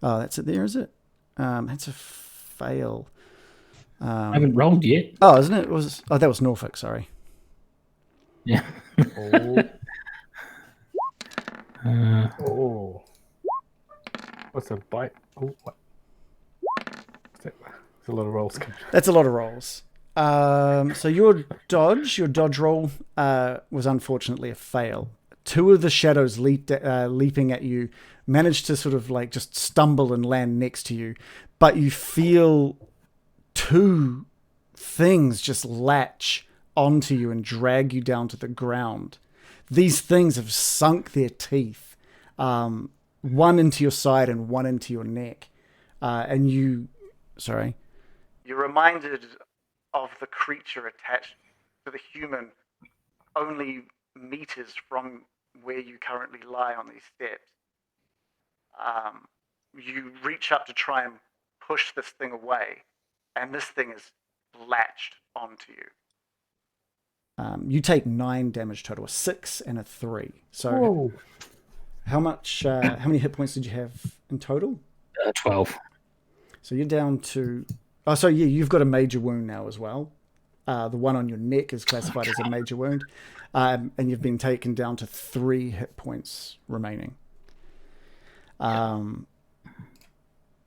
Oh, that's it there, is it? That's a fail. I haven't rolled yet. Oh, isn't it? That was Norfolk, sorry. Yeah. Oh, Uh, oh. What's a bite? Oh, what? There's a lot of rolls coming. That's a lot of rolls. So your dodge roll was unfortunately a fail. Two of the shadows leaping at you managed to sort of like just stumble and land next to you, but you feel two things just latch onto you and drag you down to the ground. These things have sunk their teeth, one into your side and one into your neck, and you. Sorry. You're reminded of the creature attached to the human only meters from where you currently lie on these steps. You reach up to try and push this thing away, and this thing is latched onto you. You take 9 damage total, a 6 and a 3. So, Whoa. how many hit points did you have in total? 12. So you're down to. Oh, so yeah, you've got a major wound now as well. The one on your neck is classified as a major wound, and you've been taken down to 3 hit points remaining.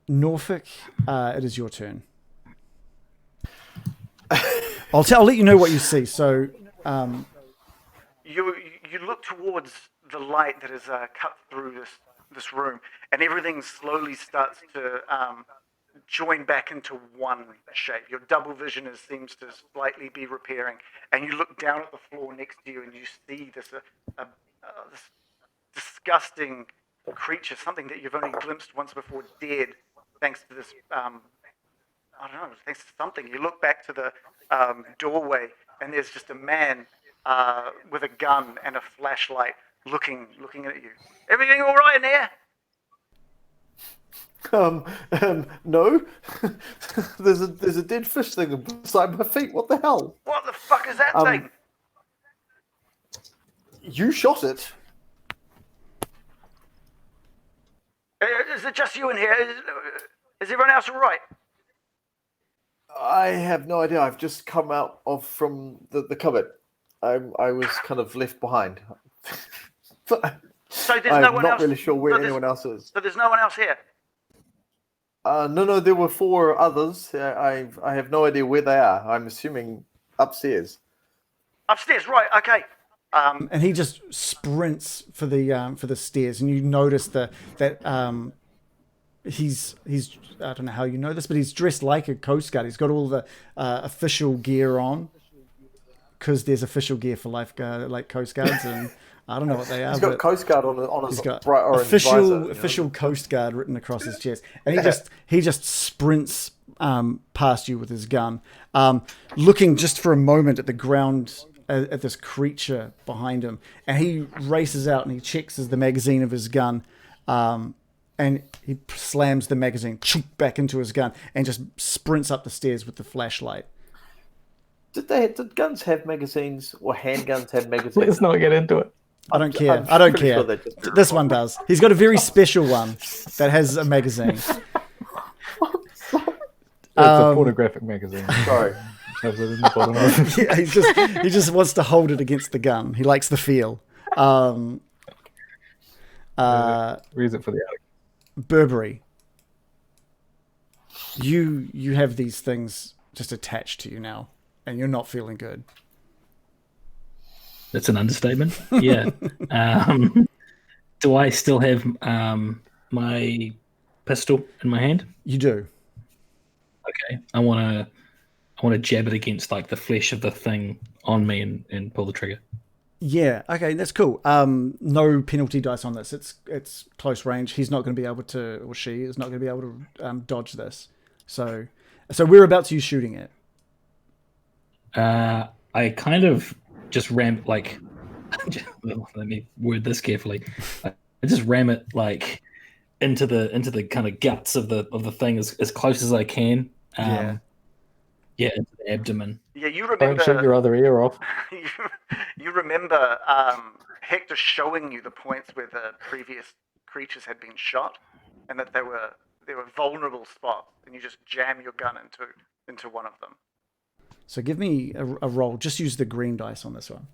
Norfolk, it is your turn. I'll let you know what you see. So, You look towards the light that is cut through this room, and everything slowly starts to join back into one shape. Your double vision seems to slightly be repairing, and you look down at the floor next to you, and you see this disgusting creature, something that you've only glimpsed once before, dead, thanks to this. I don't know, thanks to something. You look back to the doorway, and there's just a man with a gun and a flashlight looking at you. Everything all right in there? No. there's a dead fish thing beside my feet. What the hell? What the fuck is that thing? You shot it. Is it just you in here? Is everyone else all right? I have no idea. I've just come out from the cupboard. I was kind of left behind. But So there's I'm no one not else. really sure where so there's- anyone else is. So there's no one else here. No, there were 4 others. I have no idea where they are. I'm assuming upstairs. Upstairs, right? Okay. and he just sprints for the stairs, and you notice that he's I don't know how you know this, but he's dressed like a Coast Guard. He's got all the official gear on, because there's official gear for lifeguard, like Coast Guards, and I don't know what they are. He's got but Coast Guard on his he's got bright orange visor, official Coast Guard written across his chest, and he just sprints past you with his gun, looking just for a moment at the ground, at this creature behind him, and he races out and he checks the magazine of his gun, and he slams the magazine back into his gun and just sprints up the stairs with the flashlight. Did guns have magazines, or handguns have magazines? Let's not get into it. I don't care. I'm I don't pretty care. sure they just- This one does. He's got a very special one that has a magazine. It's a pornographic magazine. Sorry. Has it in the bottom of it. Yeah, he just wants to hold it against the gun. He likes the feel. Reason for the Burberry. You have these things just attached to you now, and you're not feeling good. That's an understatement. Yeah. Do I still have my pistol in my hand? You do. Okay. I want to jab it against like the flesh of the thing on me and pull the trigger. Yeah. Okay, that's cool. No penalty dice on this. It's close range. He's not going to be able to, or she is not going to be able to dodge this. So whereabouts are you shooting it? I kind of just ram like. Let me word this carefully. I just ram it like into the kind of guts of the thing as close as I can. Yeah. Yeah, into the abdomen. Yeah, you Don't remember. shoot your other ear off. You remember Hector showing you the points where the previous creatures had been shot. and that there were vulnerable spots, and you just jam your gun into one of them. So give me a roll. Just use the green dice on this one.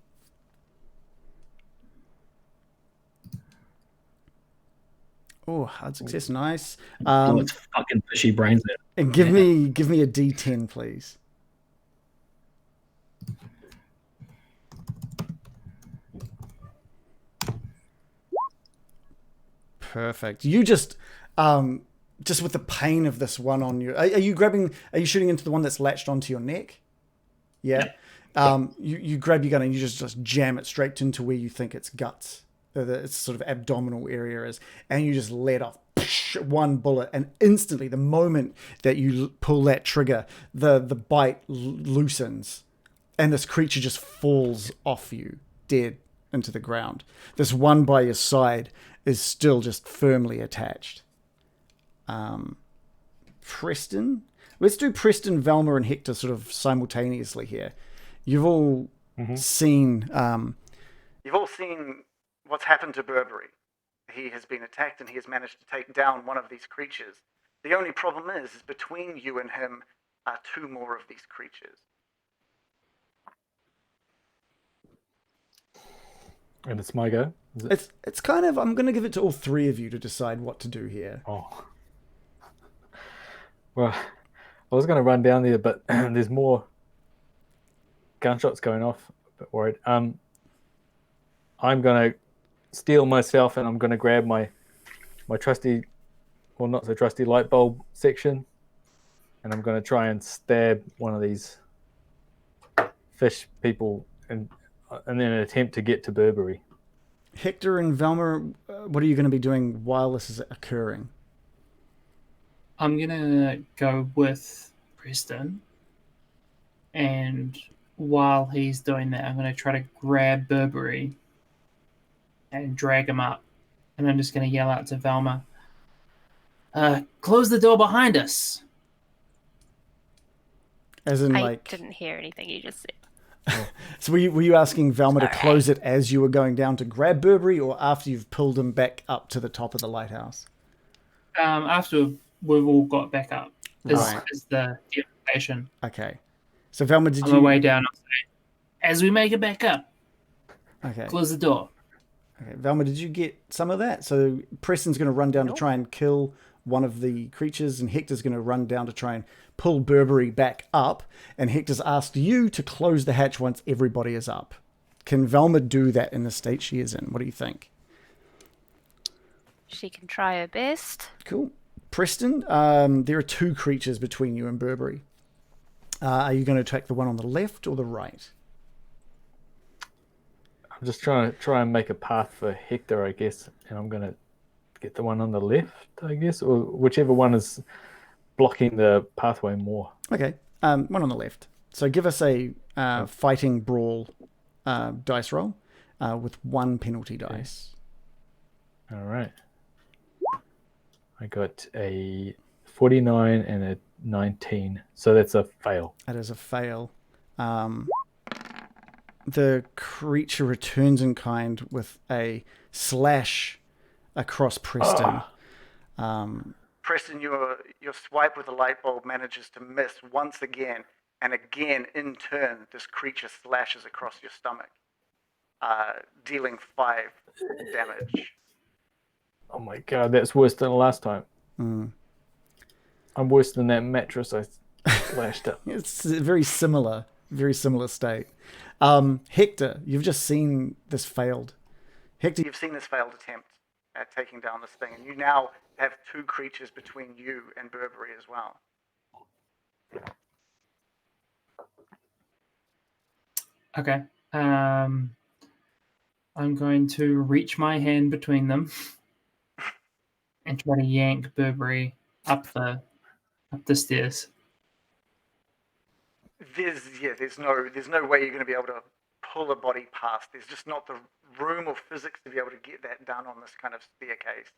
Oh, hard success, nice. Oh, it's fucking fishy brains. And give me a D10, please. Perfect. You just with the pain of this one on you. Are you shooting into the one that's latched onto your neck? Yeah. You grab your gun and you just jam it straight into where you think its guts, its sort of abdominal area is, and you just let off one bullet, and instantly, the moment that you pull that trigger, the bite loosens, and this creature just falls off you, dead, into the ground. This one by your side is still just firmly attached. Preston? Let's do Preston, Velma, and Hector sort of simultaneously here. You've all seen... You've all seen what's happened to Burberry. He has been attacked and he has managed to take down one of these creatures. The only problem is between you and him are two more of these creatures. And it's my go. It's kind of... I'm going to give it to all three of you to decide what to do here. Oh. Well, I was going to run down there, but there's more gunshots going off. A bit worried. I'm going to steel myself, and I'm going to grab my trusty, or not so trusty, light bulb section, and I'm going to try and stab one of these fish people, and then an attempt to get to Burberry. Hector and Velma, what are you going to be doing while this is occurring? I'm gonna go with Preston, and while he's doing that, I'm gonna try to grab Burberry and drag him up, and I'm just gonna yell out to Velma, "Close the door behind us!" As in, I didn't hear anything you just said. So were you asking Velma to close it as you were going down to grab Burberry, or after you've pulled him back up to the top of the lighthouse? After we've all got back up, is the information. Okay. So Velma, On the way down, I'll say, as we make it back up, okay, close the door. Okay, Velma, did you get some of that? So Preston's going to run down to try and kill one of the creatures, and Hector's going to run down to try and pull Burberry back up, and Hector's asked you to close the hatch once everybody is up. Can Velma do that in the state she is in? What do you think? She can try her best. Cool. Preston, there are two creatures between you and Burberry. Are you going to attack the one on the left or the right? I'm just trying and make a path for Hector, I guess, and I'm going to get the one on the left, I guess, or whichever one is blocking the pathway more. Okay, one on the left. So give us a fighting brawl dice roll with one penalty dice. All right. I got a 49 and a 19, so that's a fail. That is a fail. The creature returns in kind with a slash across Preston. Preston, your swipe with the light bulb manages to miss once again, and again, in turn, this creature slashes across your stomach, dealing 5 damage. Oh my god, that's worse than the last time. Mm. I'm worse than that mattress I slashed up. It's a very similar state. Hector, you've just seen this failed. Hector, You've seen this failed attempt at taking down this thing, and you now have 2 creatures between you and Burberry as well. Okay. I'm going to reach my hand between them and try to yank Burberry up the stairs. There's no way you're going to be able to pull a body past. There's just not the room or physics to be able to get that done on this kind of staircase.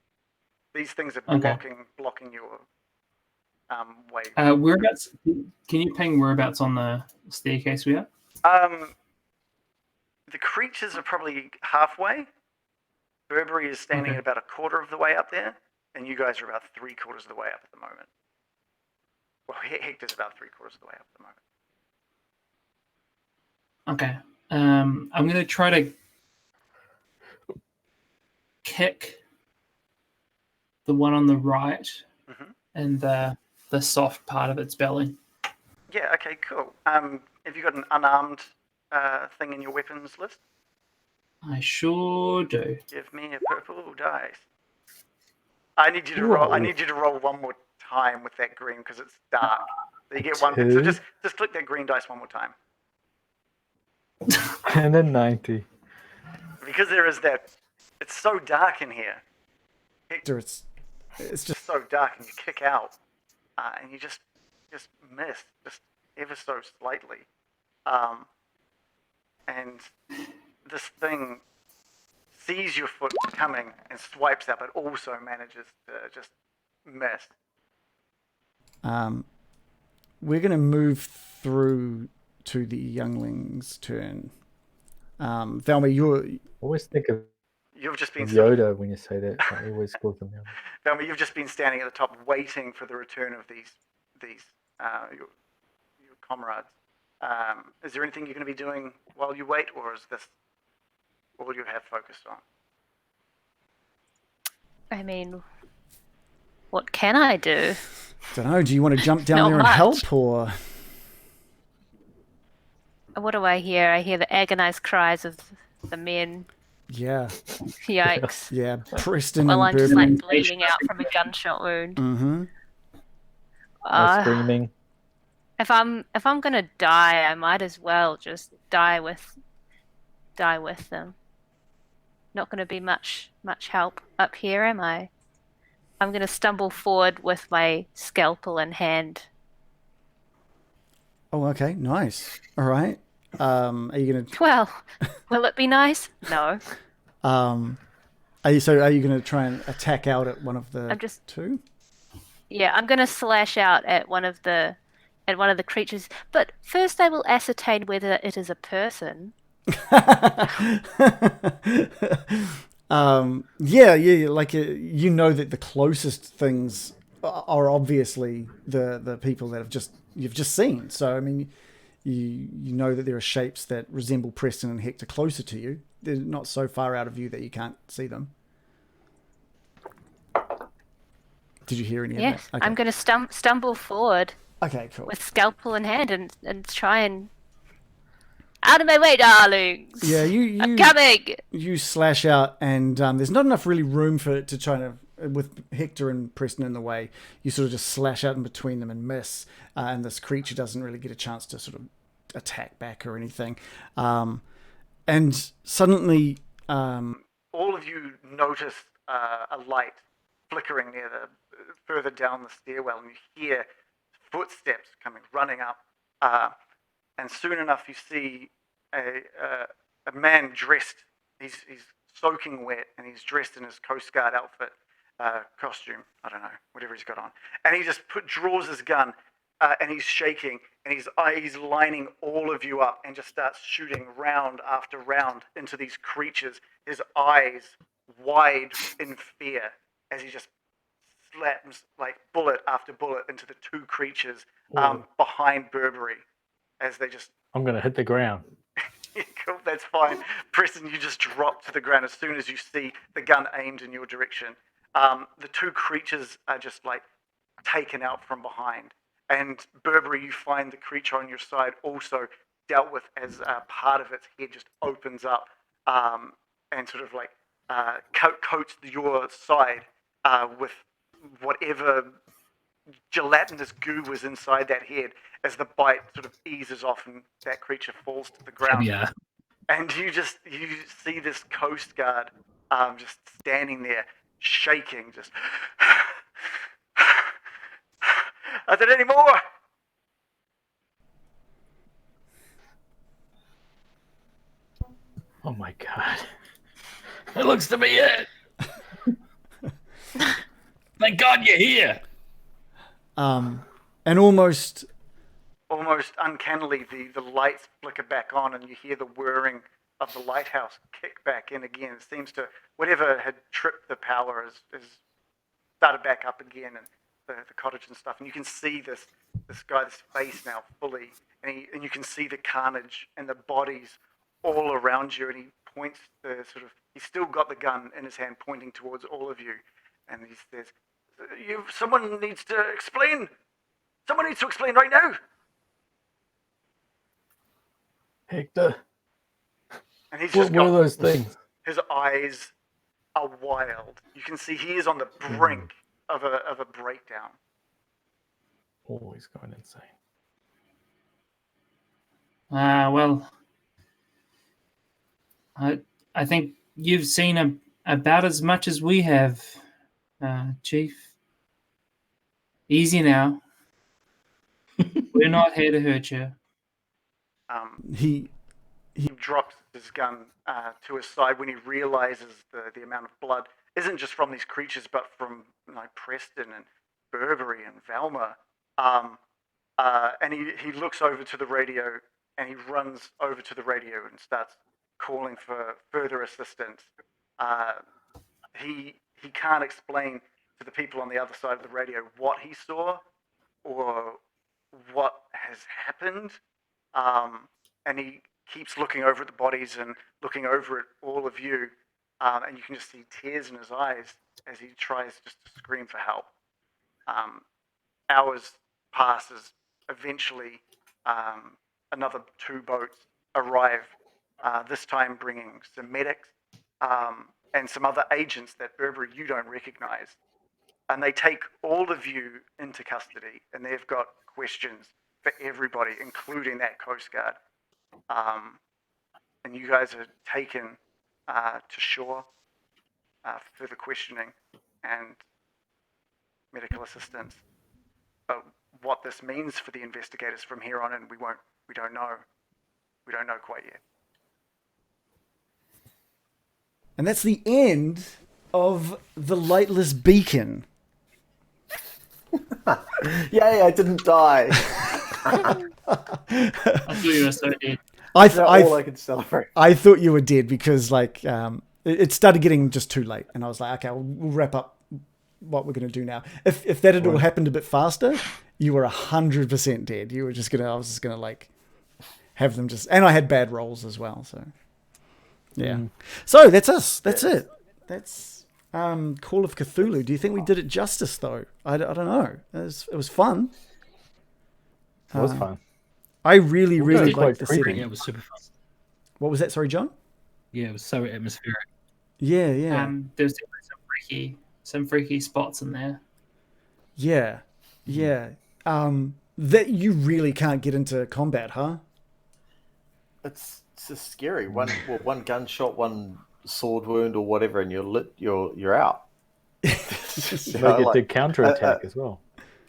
These things are blocking your way. Whereabouts? Can you ping whereabouts on the staircase we are? The creatures are probably halfway. Burberry is standing at about a quarter of the way up there, and you guys are about 3/4 of the way up at the moment. Well, Hector's about 3/4 of the way up at the moment. Okay. I'm going to try to kick the one on the right and the soft part of its belly. Yeah, okay, cool. Have you got an unarmed thing in your weapons list? I sure do. Give me a purple dice. I need you to roll. I need you to roll one more time with that green because it's dark. So you get one. So just click that green dice one more time. And then 90. Because there is that. It's so dark in here. Hector, it's just so dark, and you kick out, and you just miss, just ever so slightly, and this thing sees your foot coming and swipes out, but also manages to just miss. we're going to move through to the youngling's turn. Velma, I always think of You've just been Yoda when you say that. I always call them Yoda. Velma, you've just been standing at the top, waiting for the return of these your comrades. Is there anything you're going to be doing while you wait, or is this all you have focused on? I mean, what can I do? don't know. Do you want to jump down Not there and much. help, or What do I hear? I hear the agonized cries of the men. yeah, Yikes. yeah, Preston Well, and I'm just Bourbon. like bleeding out from a gunshot wound. Mm-hmm. Screaming. If I'm gonna die, I might as well just die with them. Not gonna be much help up here, am I? I'm gonna stumble forward with my scalpel in hand. Oh, okay, nice. All right. Are you gonna? Well, will it be nice? No. Are you gonna try and attack out at one of the I'm just- two? Yeah, I'm gonna slash out at one of the creatures. But first, I will ascertain whether it is a person. Yeah. Like you know that the closest things are obviously the people that you've just seen. So I mean, you know that there are shapes that resemble Preston and Hector closer to you. They're not so far out of view that you can't see them. Did you hear any Yes, of that? Okay. I'm gonna stumble forward Okay, cool. with scalpel in hand and try and out of my way, darlings. Yeah, I'm coming. You slash out, and there's not enough really room for it to try to, with Hector and Preston in the way, you sort of just slash out in between them and miss, and this creature doesn't really get a chance to sort of attack back or anything. And suddenly, All of you notice a light flickering further down the stairwell, and you hear footsteps coming running up. And soon enough, you see a man dressed. He's soaking wet, and he's dressed in his Coast Guard outfit, costume. I don't know, whatever he's got on. And he just draws his gun, and he's shaking, and he's lining all of you up, and just starts shooting round after round into these creatures. His eyes wide in fear as he just slams like bullet after bullet into the two creatures behind Burberry. As they just... I'm going to hit the ground. Cool, that's fine. Preston, you just drop to the ground as soon as you see the gun aimed in your direction. The two creatures are just like taken out from behind. And Burberry, you find the creature on your side also dealt with as part of its head just opens up and sort of like coats your side with whatever gelatinous goo was inside that head as the bite sort of eases off and that creature falls to the ground. Yeah. And you see this Coast Guard just standing there shaking, just are there any more? Oh my god. It looks to be it. Thank God you're here. and almost Uncannily, the lights flicker back on, and you hear the whirring of the lighthouse kick back in again. It seems to whatever had tripped the power is started back up again, and the cottage and stuff, and you can see this guy's face now fully, and you can see the carnage and the bodies all around you, and he points he's still got the gun in his hand pointing towards all of you, and he says, someone needs to explain right now. Hector, And he's what just are those things? his eyes are wild. You can see he is on the brink of a breakdown. Oh, he's going insane. Well, I think you've seen about as much as we have, Chief. Easy now. We're not here to hurt you. He He drops his gun to his side when he realizes the amount of blood isn't just from these creatures, but from Preston and Burberry and Velma. And he looks over to the radio, and he runs over to the radio and starts calling for further assistance. He can't explain to the people on the other side of the radio what he saw or what has happened. And he keeps looking over at the bodies and looking over at all of you, and you can just see tears in his eyes as he tries just to scream for help. Hours passes. Eventually, another 2 boats arrive, this time bringing some medics and some other agents that Burberry you don't recognize. And they take all of you into custody, and they've got questions for everybody, including that Coast Guard. And you guys are taken to shore for further questioning and medical assistance. But what this means for the investigators from here on in, we don't know. We don't know quite yet. And that's the end of the Lightless Beacon. Yay, I didn't die. I thought you were so dead. That's all I can celebrate. I thought you were dead because it started getting just too late, and I was like, okay, we'll wrap up what we're going to do now. If that had all happened a bit faster, you were 100% dead. You were just gonna. I was just gonna have them just, and I had bad rolls as well. So yeah. So that's us. That's it. That's Call of Cthulhu. Do you think we did it justice though? I don't know. It was fun. It was fun. I really quite liked the creepy. setting. Yeah, it was super fun. What was that? Sorry, John? Yeah, it was so atmospheric. Yeah. There's definitely some freaky spots in there. Yeah. That you really can't get into combat, huh? It's just scary. One gunshot, one sword wound, or whatever, and you're out. They get to counterattack as well.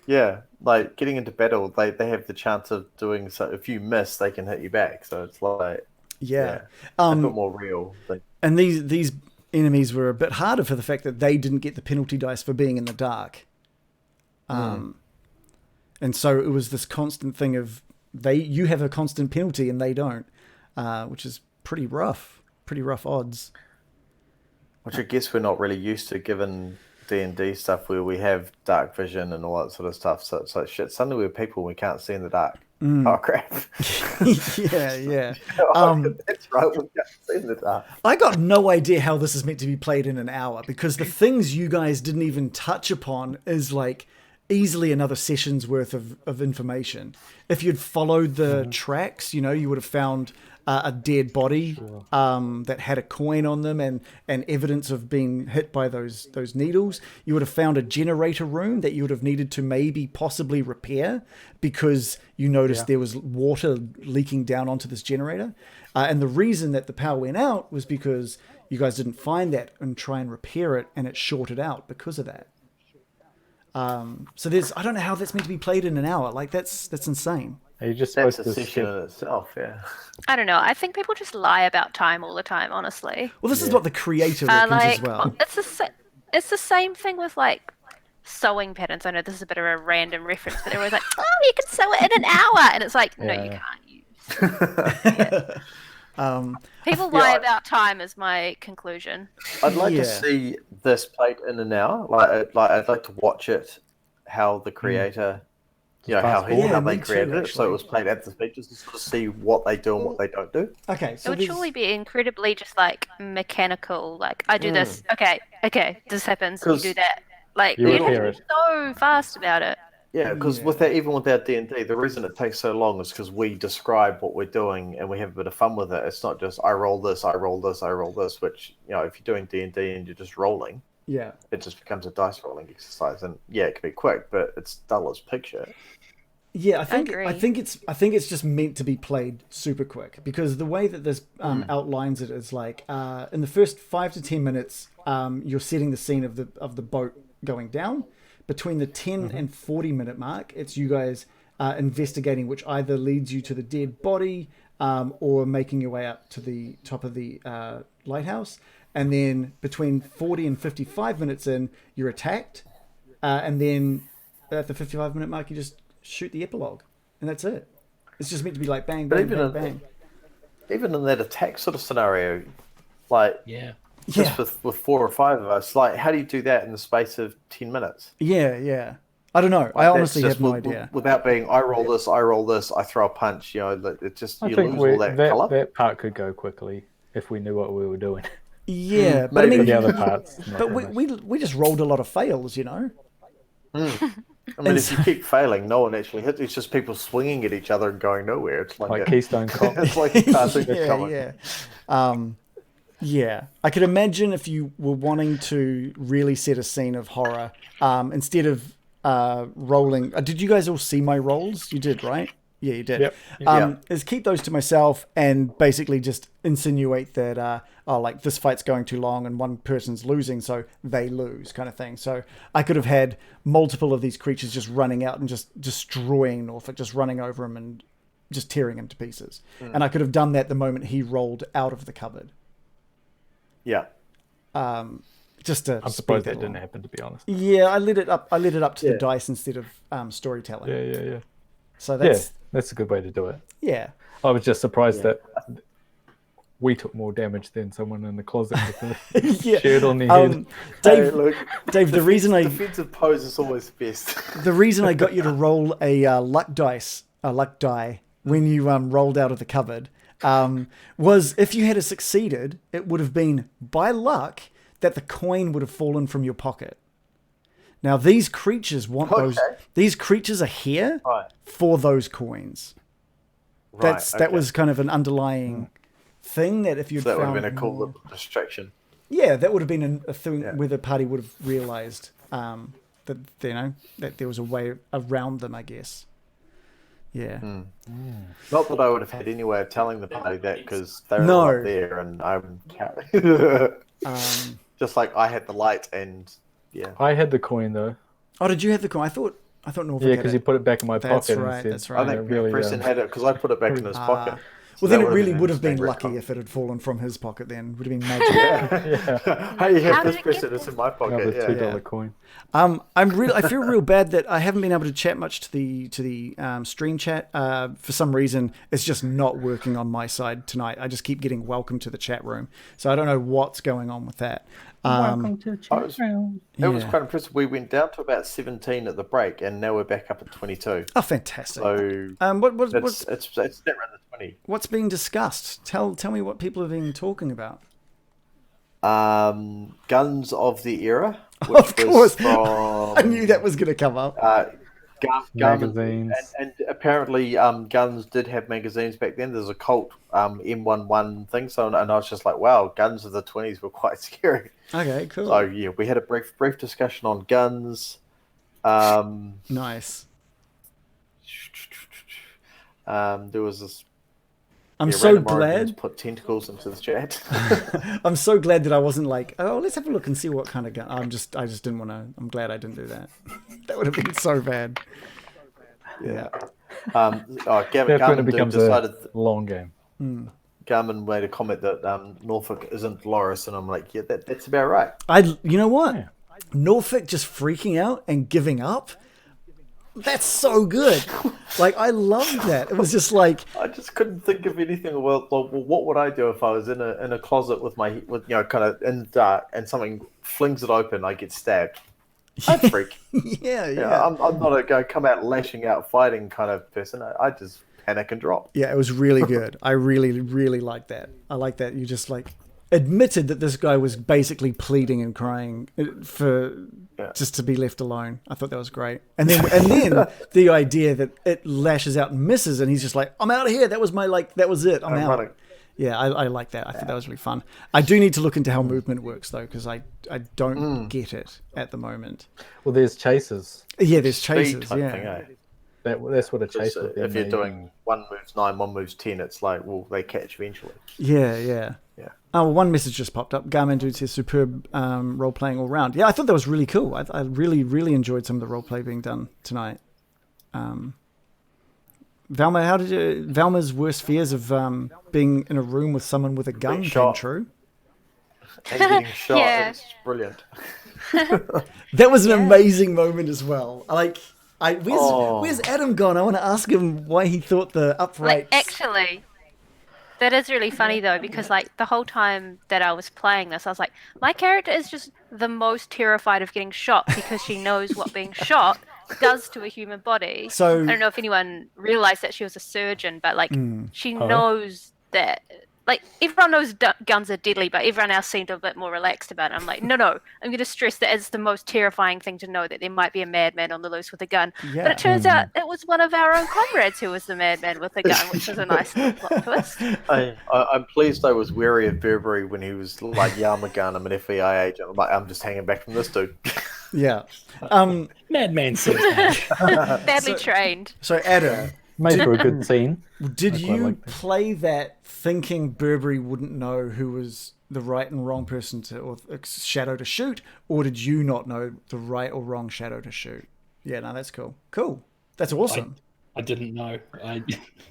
Yeah, like getting into battle, they have the chance of doing so. If you miss, they can hit you back. So it's like a bit more real. And these enemies were a bit harder for the fact that they didn't get the penalty dice for being in the dark. And so it was this constant thing of you have a constant penalty and they don't, which is pretty rough odds. Which I guess we're not really used to, given D&D stuff where we have dark vision and all that sort of stuff. So it's like, shit, suddenly we're people we can't see in the dark. Oh, crap. Yeah. That's right, we can't see in the dark. I got no idea how this is meant to be played in an hour, because the things you guys didn't even touch upon is easily another session's worth of information. If you'd followed the tracks, you would have found a dead body that had a coin on them and evidence of being hit by those needles. You would have found a generator room that you would have needed to maybe possibly repair because you noticed there was water leaking down onto this generator. And the reason that the power went out was because you guys didn't find that and try and repair it, and it shorted out because of that. So I don't know how that's meant to be played in an hour. That's insane. Are you just That's supposed a to session skip? in itself, yeah. I don't know. I think people just lie about time all the time, honestly. Well, this is what the creator reckons as well. It's the same thing with sewing patterns. I know this is a bit of a random reference, but they're always like, oh, you can sew it in an hour, and it's like, no, you can't. People Yeah, lie I- about time is my conclusion. I'd like Yeah. to see this played in and out. Like I'd like to watch it, how the creator, Just fast forward. how me they created too, it. So actually. it was played at the speed, just to sort of see what they do and what they don't do. Okay, It so would there's... surely be incredibly just like mechanical. Like I do this, okay, this happens, you 'Cause do that. Like You you'd have repair to be so fast about it. Yeah, because even with our D&D, the reason it takes so long is because we describe what we're doing and we have a bit of fun with it. It's not just I roll this, I roll this, I roll this. Which if you're doing D&D and you're just rolling, Yeah. it just becomes a dice rolling exercise. And yeah, it can be quick, but it's dull as picture. Yeah, I agree. think it's just meant to be played super quick, because the way that this outlines it is like in the first 5 to 10 minutes, you're setting the scene of the boat going down. Between the 10 and 40-minute mark, it's you guys investigating, which either leads you to the dead body or making your way up to the top of the lighthouse. And then between 40 and 55 minutes in, you're attacked. And then at the 55-minute mark, you just shoot the epilogue. And that's it. It's just meant to be like bang, bang, bang, bang. Even in that attack sort of scenario, like Yeah. just with 4 or 5 of us, like how do you do that in the space of 10 minutes? Yeah. I don't know. I honestly have no idea. Without being, I roll this, I throw a punch. It just I you think lose all that color. that part could go quickly if we knew what we were doing. Yeah, but I maybe. mean, The other parts. not but so much. we just rolled a lot of fails, you know. I mean, if you keep failing, no one actually hits. It's just people swinging at each other and going nowhere. It's like, Like Keystone Cop. it's like you can't see it coming. Yeah. I could imagine if you were wanting to really set a scene of horror, instead of rolling. Did you guys all see my rolls? You did, right? Yeah, you did. Yep. Is keep those to myself and basically just insinuate that, like this fight's going too long and one person's losing, so they lose, kind of thing. So I could have had multiple of these creatures just running out and just destroying Norfolk, just running over him and just tearing him to pieces. And I could have done that the moment he rolled out of the cupboard. Yeah. Just to I'm surprised that didn't happen, to be honest. Yeah, I lit it up to the dice instead of storytelling. Yeah. So that's That's a good way to do it. yeah. I was just surprised that we took more damage than someone in the closet with the Yeah. shirt on their head. Dave, Hey, look, Dave, the reason defensive pose is always best. the reason I got you to roll a luck die when you rolled out of the cupboard was if you had succeeded, it would have been by luck that the coin would have fallen from your pocket. Now these creatures want those. These creatures are here for those coins. That was kind of an underlying thing that if you'd that would found have been a cool more- little distraction. Yeah, that would have been a thing where the party would have realized that that there was a way around them, I guess. Yeah. Not that I would have had any way of telling the party that because they were No. all up there and I'm just like I had the light and I had the coin though. Oh, did you have the coin? I thought Norfolk Yeah, had because it. he put it back in my That's pocket. right, And said, that's right. I think Preston had it because I put it back in his pocket. So Well, then that it really would have been interesting lucky retcon. if it had fallen from his pocket. Then would have been magic. Hey, you How have this did it get Preston, it's in my pocket. Another $2 yeah. coin. I feel real bad that I haven't been able to chat much to the stream chat. For some reason, it's just not working on my side tonight. I just keep getting welcome to the chat room, so I don't know what's going on with that. Welcome to the chat room. It was quite impressive. We went down to about 17 at the break, and now we're back up at 22. Oh, fantastic! So What's it's around the 20. what's being discussed? Tell me what people have been talking about. Guns of the Era. Which Of course, was from, I knew that was going to come up. Magazines. And apparently, Guns did have magazines back then. There's a cult M11 thing. So, and I was just like, wow, Guns of the 20s were quite scary. Okay, cool. So yeah, we had a brief discussion on guns. Nice. There was this. I'm yeah, so random origins glad. Put tentacles into the chat. I'm so glad that I wasn't like, oh, let's have a look and see what kind of gun. I just didn't want to. I'm glad I didn't do that. That would have been so bad. Yeah. Garmin becomes decided. a long game. Garmin made a comment that Norfolk isn't Dolores, and I'm like, yeah, that's about right. You know what? Yeah. Norfolk just freaking out and giving up. That's so good. Like, I loved that. It was just like, I just couldn't think of anything. Well, what would I do if I was in a closet with kind of in the dark and something flings it open, I get stabbed. I'd freak. yeah. I'm not a go come out lashing out fighting kind of person. I just panic and drop. Yeah, it was really good. I really, really liked that. I like that you just like admitted that this guy was basically pleading and crying for just to be left alone. I thought that was great. And then the idea that it lashes out and misses, and he's just like, "I'm out of here. That was it. I'm out." Running. Yeah, I like that. I think that was really fun. I do need to look into how movement works though, because I don't get it at the moment. Well, there's chases. Yeah, there's Speed chases. type Yeah. thing, eh? That's what a chase would be. If you're doing 1 moves 9, 1 moves 10, it's like, well, they catch eventually. Yeah. Oh, well, one message just popped up. Garmin Dude says superb role playing all round. Yeah, I thought that was really cool. I really, really enjoyed some of the role play being done tonight. Velma, Velma's worst fears of being in a room with someone with a gun came shot. true? And getting shot, Yeah. it's brilliant. That was an amazing moment as well. Where's Adam gone? I want to ask him why he thought the upright. Actually, that is really funny though, because like the whole time that I was playing this, I was like, my character is just the most terrified of getting shot because she knows what being shot does to a human body. So- I don't know if anyone realized that she was a surgeon, but like she knows that. Like, everyone knows guns are deadly, but everyone else seemed a bit more relaxed about it. I'm like, no, I'm going to stress that it's the most terrifying thing to know that there might be a madman on the loose with a gun. Yeah. But it turns out it was one of our own comrades who was the madman with a gun, which was a nice little plot twist. I'm pleased I was wary of Burberry when he was like, yeah, I'm a gun, I'm an FBI agent. I'm like, I'm just hanging back from this dude. Yeah. Madman says that. Badly trained. So Adam, Made for a good scene. did I quite you like that. play that thinking Burberry wouldn't know who was the right and wrong person or shadow to shoot, or did you not know the right or wrong shadow to shoot? Yeah, no, that's cool. Cool. That's awesome. I didn't know. I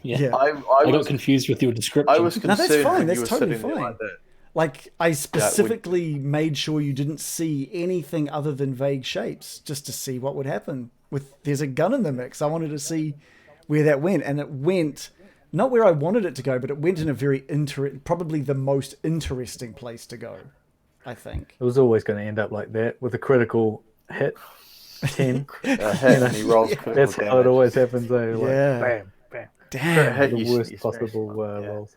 Yeah. I got was confused with your description. I was No, concerned that's fine. when That's you were totally sitting there fine. like that. Like, I specifically made sure you didn't see anything other than vague shapes, just to see what would happen. There's a gun in the mix. I wanted to see where that went, and it went not where I wanted it to go, but it went in a very probably the most interesting place to go, I think. It was always going to end up like that with a critical hit. 10. Hit and he rolls critical That's how it damage. always happens. Like, Yeah. Bam, bam. Damn. Hit, The you worst smash possible one, yeah. rolls.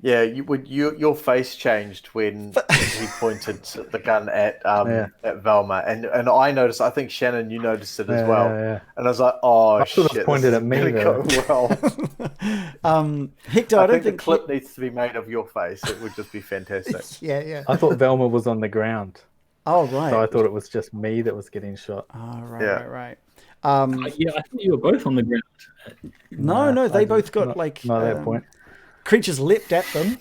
Yeah, your face changed when he pointed the gun at Velma, and I noticed. I think Shannon, you noticed it as well, Yeah. and I was like, "Oh I should have shit!" pointed this at me, is gonna though. go well. Hector, I I don't think the think clip needs to be made of your face. It would just be fantastic. Yeah. I thought Velma was on the ground, Oh, right. so I thought it was just me that was getting shot. Oh, right, Yeah. right. Yeah, I thought you were both on the ground. No, they I both did got not- like Not at that point. creatures leapt at them,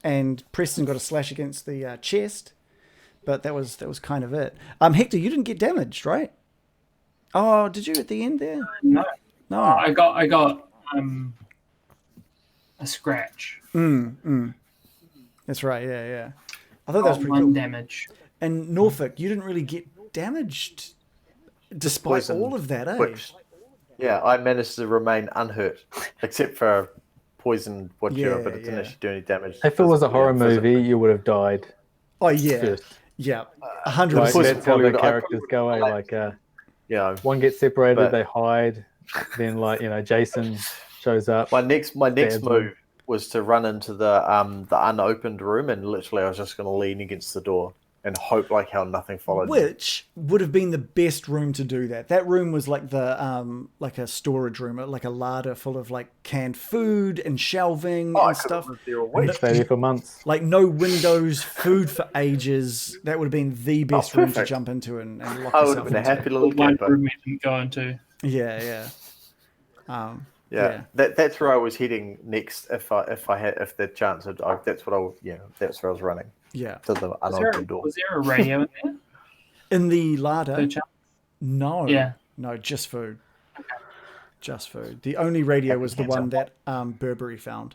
and Preston got a slash against the chest, but that was kind of it. Hector, you didn't get damaged, right? Oh, did you at the end there? No, No. I got a scratch. That's right. Yeah. I thought that was pretty One cool. damage. And Norfolk, you didn't really get damaged, despite Poison all of that, eh? which, yeah, I managed to remain unhurt, except for poison whatever, Yeah, but it didn't yeah. actually do any damage. If it was a horror physically. movie, you would have died Oh yeah, first. yeah, Like, 100%. Poison that's how probably the would- I characters go. probably- Like Yeah, one gets separated, But- they hide. Then Jason shows up. my next Stabs move was to run into the unopened room, and literally I was just going to lean against the door and hope like hell nothing followed me. Which would have been the best room to do that. That room was like the like a storage room, like a larder full of like canned food and shelving I and could stuff. have lived there a week. Stay there for months. Like no windows, food for ages. That would have been the best room to perfect. jump into and lock I would yourself have been a into. happy little One camper. room we didn't go into. Yeah. Yeah, that's where I was heading next. If the chance, that's what that's where I was running Yeah. to the unopened door. Was there a radio in there? In the larder, No chance? no. Yeah. No, just food. Just food. The only radio was the one that Burberry found.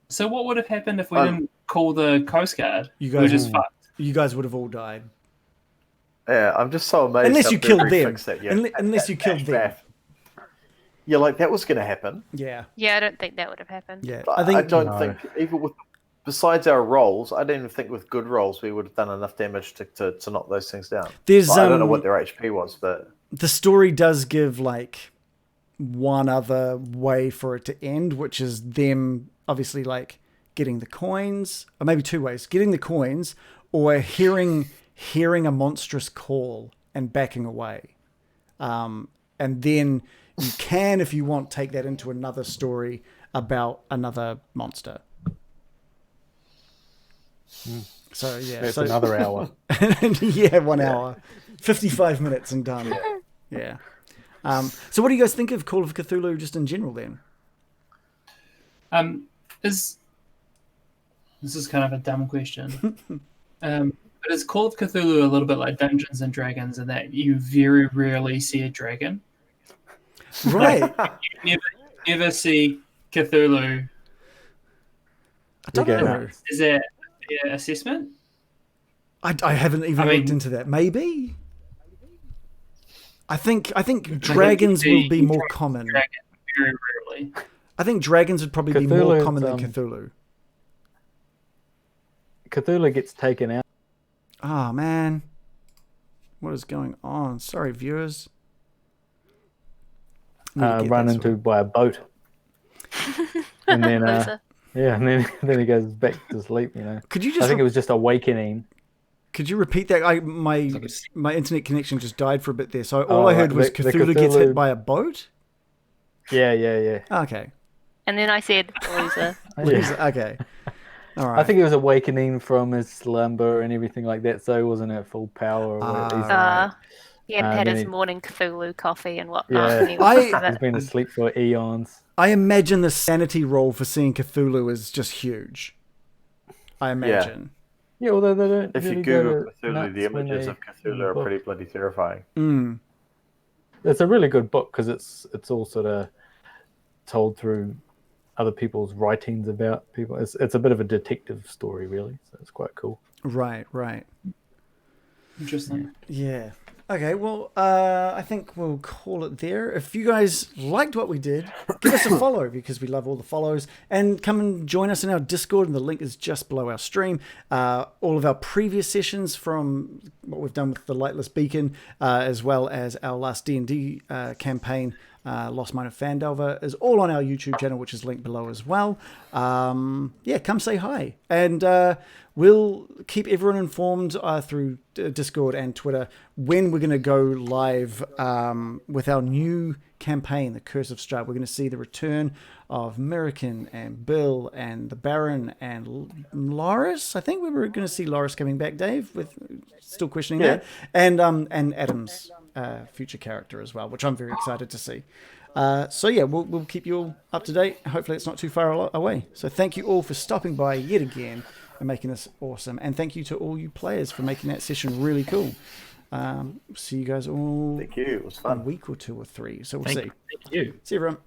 So what would have happened if we Um, didn't call the Coast Guard? You We were guys, just fucked. you guys would have all died. Yeah, I'm just so amazed. Unless how you killed Burberry them. fixed that, Unless you killed them. Yeah, like that was going to happen. Yeah. Yeah, I don't think that would have happened. Yeah. But I don't think, even with, besides our rolls, I don't even think with good rolls we would have done enough damage to knock those things down. There's I don't know what their HP was, but the story does give like one other way for it to end, which is them obviously like getting the coins, or maybe two ways: getting the coins, or hearing a monstrous call and backing away. And then you can, if you want, take that into another story about another monster. So yeah, That's another hour. yeah, 1 hour, 55 minutes and done. Yeah. So what do you guys think of Call of Cthulhu just in general then? This is kind of a dumb question. But is Call of Cthulhu a little bit like Dungeons and Dragons in that you very rarely see a dragon? Right. You never see Cthulhu. I don't know. Is that your assessment? I haven't even looked into that. Maybe. I think dragons will be more common. Dragon very rarely. I think dragons would probably be more common than Cthulhu. Cthulhu gets taken out. Oh man, what is going on? Sorry, viewers. Run into by a boat, and then and then he goes back to sleep. Could you just? I think it was just awakening. Could you repeat that? My internet connection just died for a bit there. So all I heard was Cthulhu gets hit by a boat. Yeah. Okay. And then I said, loser. Okay. All right. I think it was awakening from his slumber and everything like that, so he wasn't at full power. He hadn't had his morning Cthulhu coffee and whatnot. Yeah, And he was he's been asleep for eons. I imagine the sanity roll for seeing Cthulhu is just huge. I imagine. Yeah, although they don't. If you Google Cthulhu, the images of Cthulhu are pretty bloody terrifying. It's a really good book because it's all sort of told through other people's writings about people. It's a bit of a detective story, really. So it's quite cool. Right. Interesting. Yeah. Okay, well, I think we'll call it there. If you guys liked what we did, give us a follow because we love all the follows. And come and join us in our Discord, and the link is just below our stream. All of our previous sessions from what we've done with the Lightless Beacon, as well as our last D&D campaign, Lost Mine of Fandelver, is all on our YouTube channel, which is linked below as well. Come say hi. And we'll keep everyone informed through Discord and Twitter when we're going to go live with our new campaign, The Curse of Strahd. We're going to see the return of American and Bill and the Baron and Loris. I think we were going to see Loris coming back, Dave, with still questioning that. And Adam's future character as well, which I'm very excited to see. We'll keep you all up to date. Hopefully it's not too far away. So thank you all for stopping by yet again and making this awesome. And thank you to all you players for making that session really cool. See you guys all Thank you. It was fun. a week or two or three. So we'll see. Thank you. See you, everyone.